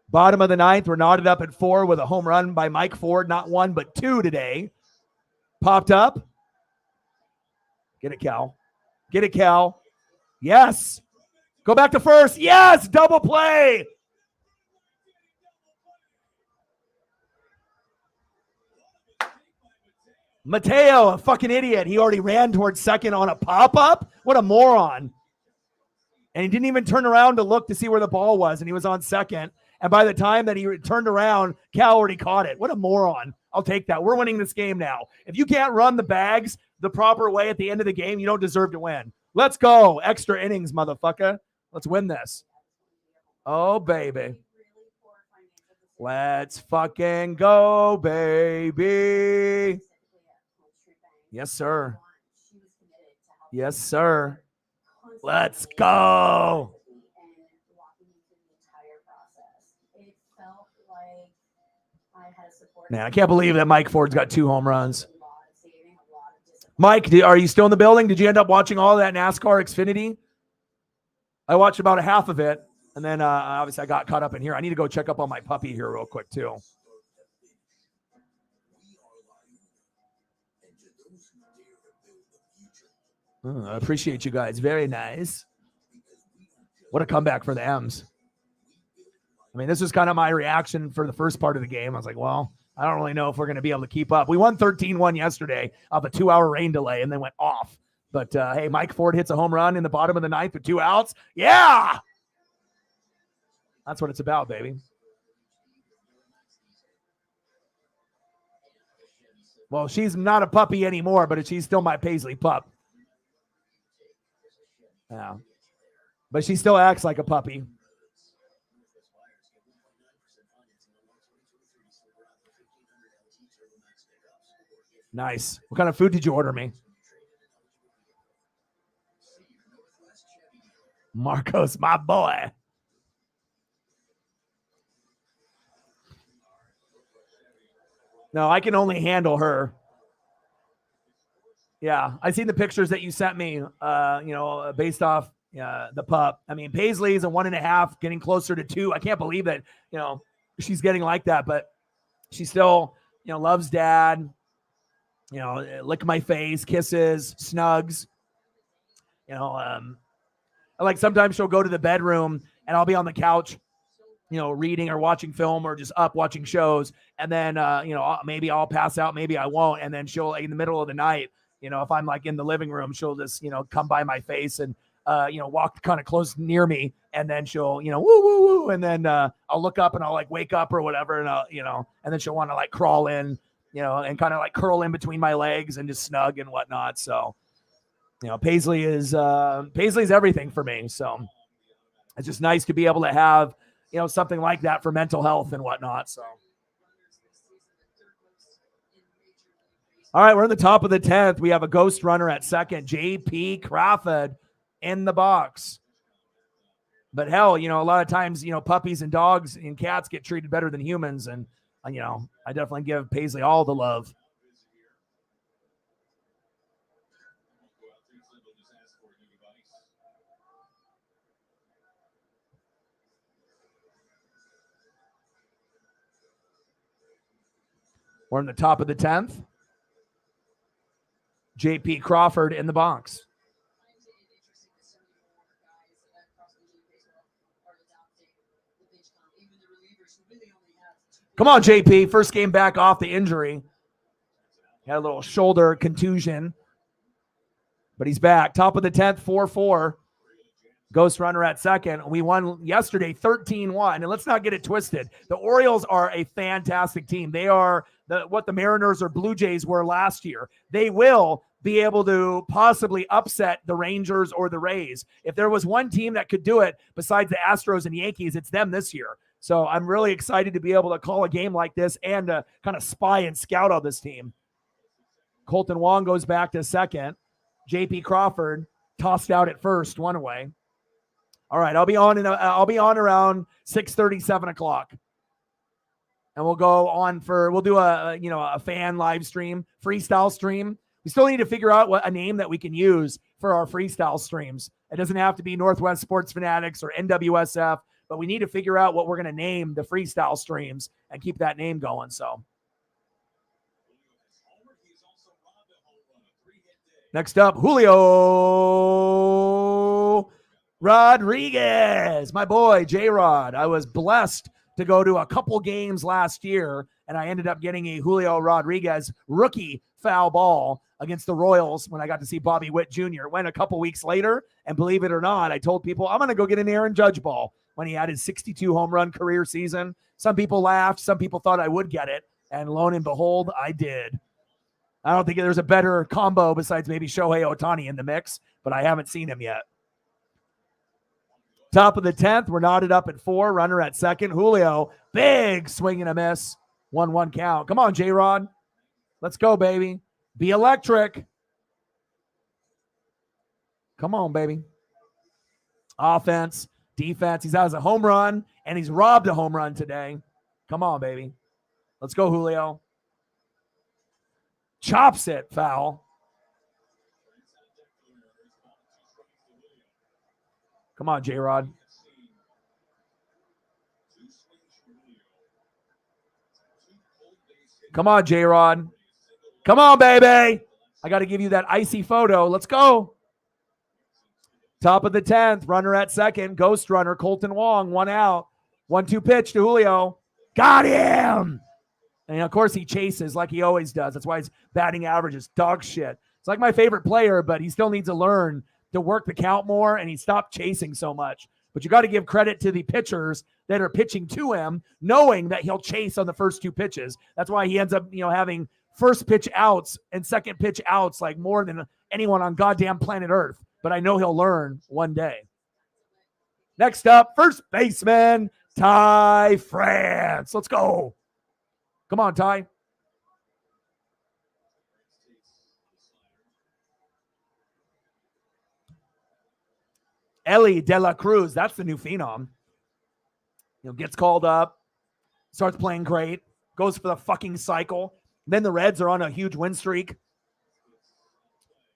Bottom of the 9th, we're knotted up at 4 with a home run by Mike Ford. Not 1, but 2 today. Popped up. Get it, Cal. Get it, Cal. Yes. Go back to first. Yes. Double play. Mateo, a fucking idiot. He already ran towards second on a pop-up. What a moron. And he didn't even turn around to look to see where the ball was, and he was on second. And by the time that he turned around, Cal already caught it. What a moron. I'll take that. We're winning this game now. If you can't run the bags the proper way at the end of the game, you don't deserve to win. Let's go. Extra innings, motherfucker. Let's win this. Oh, baby. Let's fucking go, baby. Yes, sir. Yes, sir. Let's go. Man, I can't believe that Mike Ford's got 2 home runs. Mike, are you still in the building? Did you end up watching all of that NASCAR Xfinity? I watched about a half of it, and then obviously I got caught up in here. I need to go check up on my puppy here real quick, too. I appreciate you guys. Very nice. What a comeback for the M's. I mean, this was kind of my reaction for the first part of the game. I was like, well, I don't really know if we're going to be able to keep up. We won 13-1 yesterday off a 2-hour rain delay and then went off. But, hey, Mike Ford hits a home run in the bottom of the 9th with 2 outs. Yeah! That's what it's about, baby. Well, she's not a puppy anymore, but she's still my Paisley pup. Yeah. But she still acts like a puppy. Nice. What kind of food did you order me? Marcos, my boy. No, I can only handle her. Yeah, I seen the pictures that you sent me, based off the pup. I mean, Paisley's a 1.5, getting closer to 2. I can't believe that, she's getting like that, but she still, loves dad. Lick my face, kisses, snugs. Like sometimes she'll go to the bedroom and I'll be on the couch, reading or watching film or just up watching shows. And then, maybe I'll pass out, maybe I won't. And then she'll, in the middle of the night, if I'm like in the living room, she'll just, come by my face and, walk kind of close near me. And then she'll, woo, woo, woo. And then I'll look up and I'll like wake up or whatever. And I'll, and then she'll want to like crawl in, and kind of like curl in between my legs and just snug and whatnot. So, Paisley's everything for me. So it's just nice to be able to have, something like that for mental health and whatnot. So. All right, we're in the top of the 10th. We have a ghost runner at second, J.P. Crawford in the box. But hell, a lot of times, puppies and dogs and cats get treated better than humans. And, I definitely give Paisley all the love. We're in the top of the 10th. J.P. Crawford in the box. Come on, JP. First game back off the injury. Had a little shoulder contusion. But he's back. Top of the 10th, 4-4. Ghost runner at second. We won yesterday 13-1. And let's not get it twisted. The Orioles are a fantastic team. They are what the Mariners or Blue Jays were last year. They will be able to possibly upset the Rangers or the Rays. If there was one team that could do it besides the Astros and Yankees, it's them this year. So I'm really excited to be able to call a game like this and to kind of spy and scout on this team. Colton Wong goes back to second. J.P. Crawford tossed out at first, one away. All right, I'll be on around 6:30, 7 o'clock. And we'll do a fan live stream, freestyle stream. We still need to figure out a name that we can use for our freestyle streams. It doesn't have to be Northwest Sports Fanatics or NWSF, but we need to figure out what we're going to name the freestyle streams and keep that name going. So next up, Julio Rodriguez, my boy, J-Rod. I was blessed to go to a couple games last year, and I ended up getting a Julio Rodriguez rookie foul ball against the Royals when I got to see Bobby Witt Jr. Went a couple weeks later, and believe it or not, I told people I'm going to go get an Aaron Judge ball when he had his 62 home run career season. Some people laughed. Some people thought I would get it, and lo and behold, I did. I don't think there's a better combo besides maybe Shohei Ohtani in the mix, but I haven't seen him yet. Top of the 10th, we're knotted up at 4. Runner at second. Julio, big swing and a miss. 1-1 count. Come on, J-Rod. Let's go, baby. Be electric. Come on, baby. Offense, defense. He's has a home run, and he's robbed a home run today. Come on, baby. Let's go, Julio. Chops it, foul. Come on, J-Rod. Come on, J-Rod. Come on, baby. I got to give you that icy photo. Let's go. Top of the 10th, runner at second. Ghost runner, Colton Wong, 1 out. 1-2 pitch to Julio. Got him. And, of course, he chases like he always does. That's why his batting average is dog shit. It's like my favorite player, but he still needs to learn to work the count more, and he stopped chasing so much. But you got to give credit to the pitchers that are pitching to him, knowing that he'll chase on the first 2 pitches. That's why he ends up, having first pitch outs and second pitch outs like more than anyone on goddamn planet Earth. But I know he'll learn one day. Next up, first baseman, Ty France. Let's go. Come on, Ty. Ellie De La Cruz, that's the new phenom. Gets called up, starts playing great, goes for the fucking cycle. Then the Reds are on a huge win streak.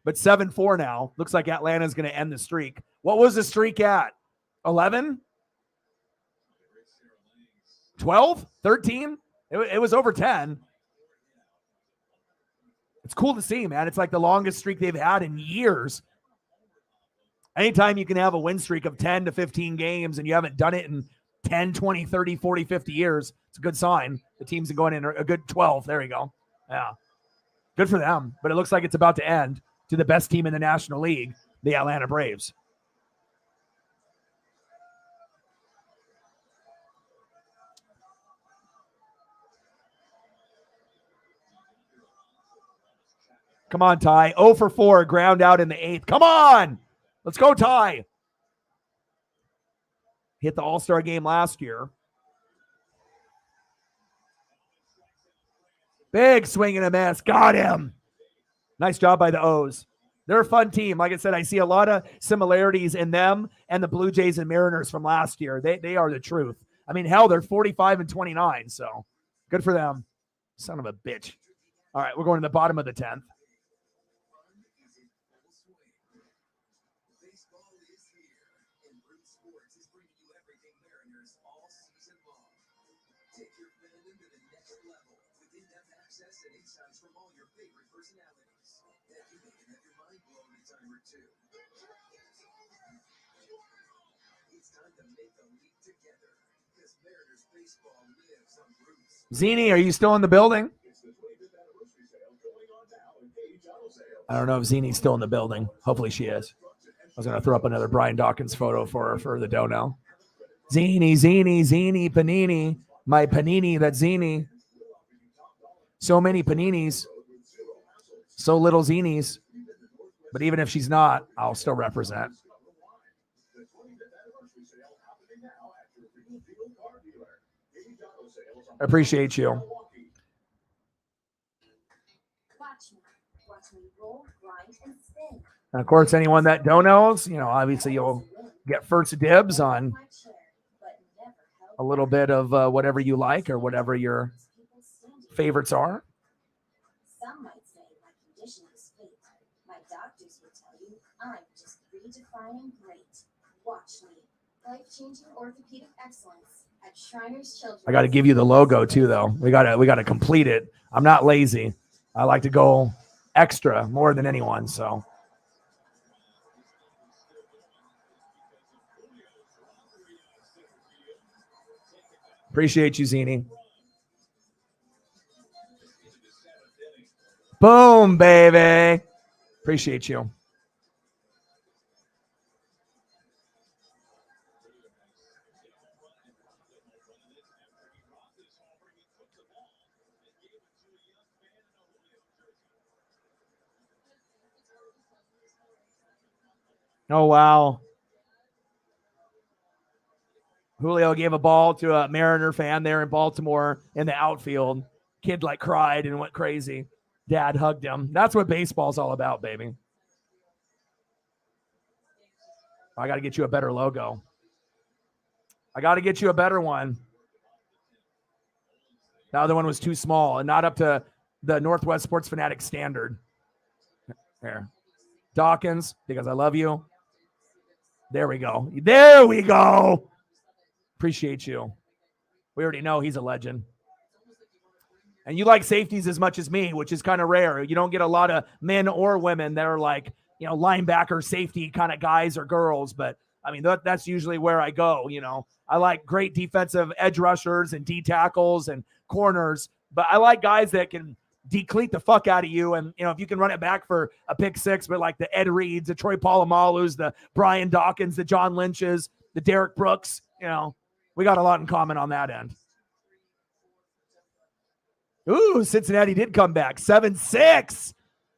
But 7-4 now. Looks like Atlanta's going to end the streak. What was the streak at? 11? 12? 13? It was over 10. It's cool to see, man. It's like the longest streak they've had in years. Anytime you can have a win streak of 10 to 15 games and you haven't done it in 10, 20, 30, 40, 50 years, it's a good sign. The team's going in a good 12. There you go. Yeah. Good for them, but it looks like it's about to end to the best team in the National League, the Atlanta Braves. Come on, Ty. 0 for 4, ground out in the 8th. Come on. Let's go, Ty. Hit the All-Star game last year. Big swing and a miss. Got him. Nice job by the O's. They're a fun team. Like I said, I see a lot of similarities in them and the Blue Jays and Mariners from last year. They are the truth. I mean, hell, they're 45 and 29, so good for them. Son of a bitch. All right, we're going to the bottom of the 10th. Baseball is here, and Root Sports is bringing you everything Mariners all season long. Take your fandom to the next level with in-depth access and insights from all your favorite personalities. Heck, you may even have your mind blown a time or two. It's time to make the leap together because Mariners baseball lives on Roots. Zini, are you still in the building? I don't know if Zini's still in the building. Hopefully she is. I was going to throw up another Brian Dawkins photo for her for the dono. Zini, Panini. My Panini, that's Zini. So many Paninis. So little Zinis. But even if she's not, I'll still represent. I appreciate you. And of course, anyone that don't knows, obviously you'll get first dibs on a little bit of whatever you like or whatever your favorites are. Some might say my condition is fake. My doctors would tell you I'm just redefining great. Watch me. Life-changing orthopedic excellence at Shriners Children's. I got to give you the logo too, though. We got to complete it. I'm not lazy. I like to go extra more than anyone. So appreciate you, Zini. Boom, baby. Appreciate you. Oh, wow. Julio gave a ball to a Mariner fan there in Baltimore in the outfield. Kid cried and went crazy. Dad hugged him. That's what baseball's all about, baby. I got to get you a better logo. I got to get you a better one. The other one was too small and not up to the Northwest Sports Fanatic standard. Here. Dawkins, because I love you. There we go. There we go. Appreciate you. We already know he's a legend. And you like safeties as much as me, which is kind of rare. You don't get a lot of men or women that are linebacker, safety kind of guys or girls. But, I mean, that's usually where I go, I like great defensive edge rushers and D tackles and corners. But I like guys that can decleat the fuck out of you. And, if you can run it back for a pick six, but like the Ed Reeds, the Troy Polamalu's, the Brian Dawkins, the John Lynch's, the Derek Brooks, we got a lot in common on that end. Ooh, Cincinnati did come back. 7-6.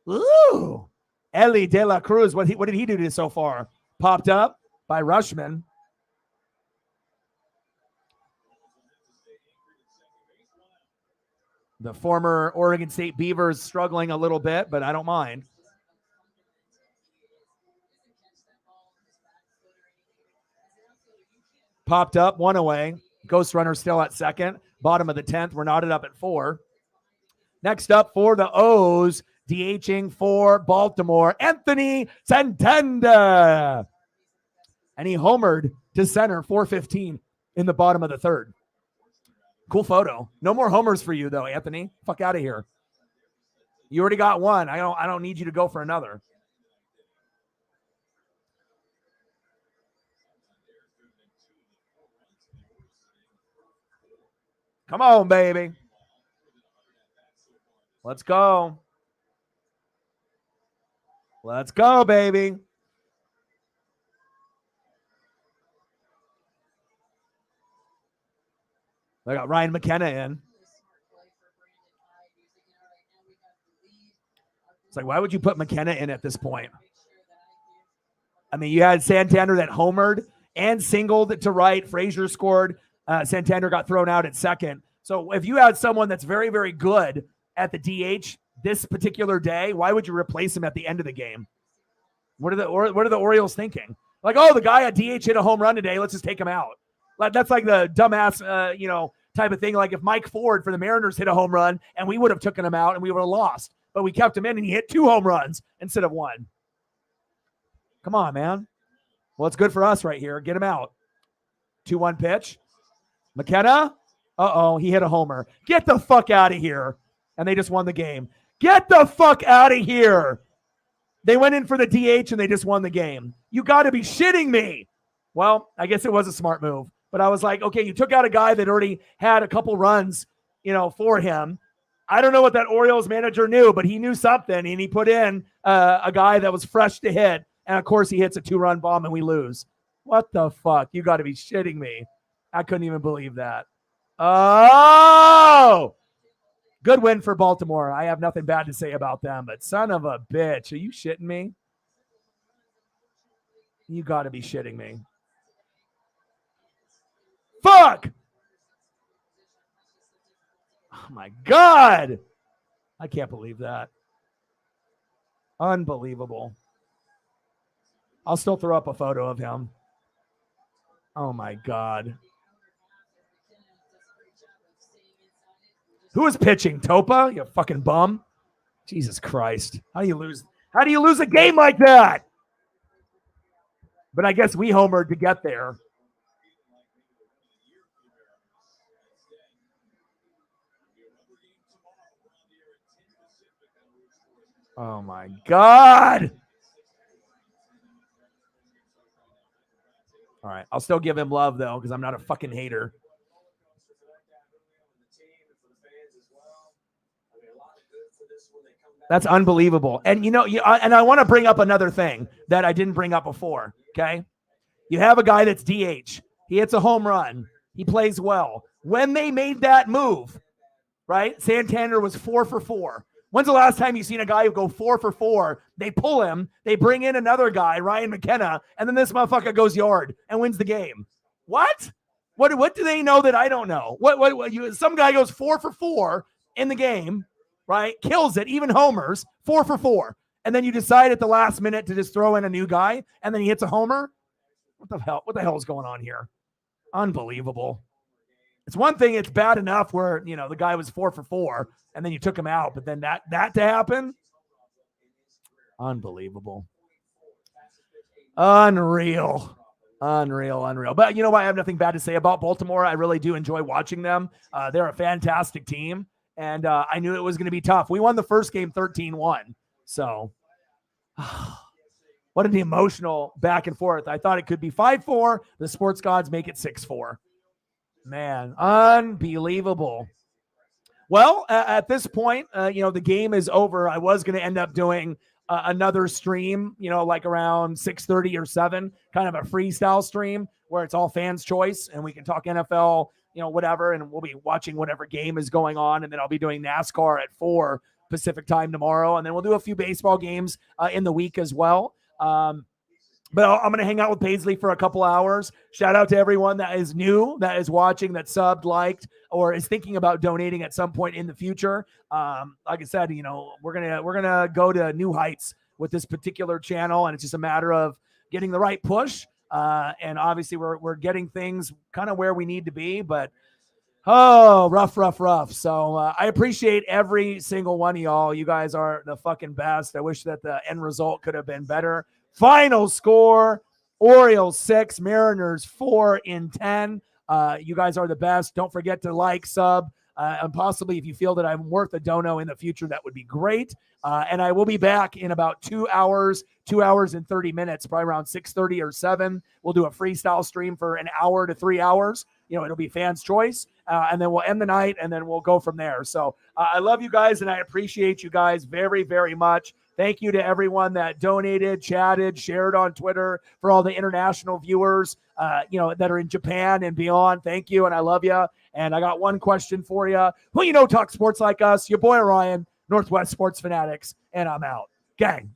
Ooh. Ellie De La Cruz. What did he do so far? Popped up by Rushman. The former Oregon State Beavers struggling a little bit, but I don't mind. Popped up, one away. Ghost Runner still at second. Bottom of the 10th. We're knotted up at 4. Next up for the O's, DHing for Baltimore, Anthony Santander. And he homered to center 4:15 in the bottom of the 3rd. Cool photo. No more homers for you, though, Anthony. Fuck out of here. You already got one. I don't need you to go for another. Come on, baby. Let's go. Let's go, baby. I got Ryan McKenna in. It's like, why would you put McKenna in at this point? I mean, you had Santander that homered and singled to right. Frazier scored. Santander got thrown out at second. So if you had someone that's very, very good at the DH this particular day, why would you replace him at the end of the game? What are the Orioles thinking? Like, oh, the guy at DH hit a home run today. Let's just take him out. Like, that's like the dumbass, type of thing. Like if Mike Ford for the Mariners hit a home run and we would have taken him out and we would have lost, but we kept him in and he hit 2 home runs instead of 1. Come on, man. Well, it's good for us right here. Get him out. 2-1 pitch. McKenna. Uh-oh, he hit a homer. Get the fuck out of here. And they just won the game. Get the fuck out of here. They went in for the DH and they just won the game. You got to be shitting me. Well, I guess it was a smart move. But I was like, okay, you took out a guy that already had a couple runs, for him. I don't know what that Orioles manager knew, but he knew something, and he put in a guy that was fresh to hit. And, of course, he hits a 2-run bomb and we lose. What the fuck? You got to be shitting me. I couldn't even believe that. Oh! Good win for Baltimore. I have nothing bad to say about them, but son of a bitch. Are you shitting me? You got to be shitting me. Fuck! Oh, my God. I can't believe that. Unbelievable. I'll still throw up a photo of him. Oh, my God. Who is pitching? Topa? You fucking bum. Jesus Christ. How do you lose a game like that? But I guess we homered to get there. Oh, my God. All right. I'll still give him love, though, because I'm not a fucking hater. That's unbelievable. And, and I want to bring up another thing that I didn't bring up before, okay? You have a guy that's DH. He hits a home run. He plays well. When they made that move, right, Santander was 4 for 4. When's the last time you've seen a guy go 4 for 4? They pull him, they bring in another guy, Ryan McKenna, and then this motherfucker goes yard and wins the game. What? What do they know that I don't know? Some guy goes 4 for 4 in the game, right? Kills it, even homers, 4 for 4. And then you decide at the last minute to just throw in a new guy, and then he hits a homer? What the hell is going on here? Unbelievable. It's one thing, it's bad enough where, the guy was 4 for 4 and then you took him out, but then that to happen? Unbelievable. Unreal. But you know what? I have nothing bad to say about Baltimore. I really do enjoy watching them. They're a fantastic team, and I knew it was going to be tough. We won the first game 13-1. So what an emotional back and forth. I thought it could be 5-4. The sports gods make it 6-4. Man, unbelievable. Well, at this point, the game is over. I was going to end up doing another stream, like around 6:30 or 7, kind of a freestyle stream where it's all fans' choice and we can talk NFL, whatever, and we'll be watching whatever game is going on. And then I'll be doing NASCAR at 4 Pacific time tomorrow. And then we'll do a few baseball games in the week as well. But I'm going to hang out with Paisley for a couple hours. Shout out to everyone that is new, that is watching, that subbed, liked, or is thinking about donating at some point in the future. Like I said, we're gonna go to new heights with this particular channel, and it's just a matter of getting the right push. And obviously, we're getting things kind of where we need to be, but rough. So I appreciate every single one of y'all. You guys are the fucking best. I wish that the end result could have been better. Final score, Orioles 6, Mariners 4-10. You guys are the best. Don't forget to like, sub, and possibly if you feel that I'm worth a dono in the future, that would be great. And I will be back in about 2 hours and 30 minutes, probably around 6:30 or 7. We'll do a freestyle stream for an hour to 3 hours. It'll be fans' choice. and then we'll end the night, and then we'll go from there. So I love you guys, and I appreciate you guys very, very much. Thank you to everyone that donated, chatted, shared on Twitter, for all the international viewers, that are in Japan and beyond. Thank you, and I love you. And I got one question for you. Who talk sports like us? Your boy Ryan, Northwest Sports Fanatics, and I'm out. Gang.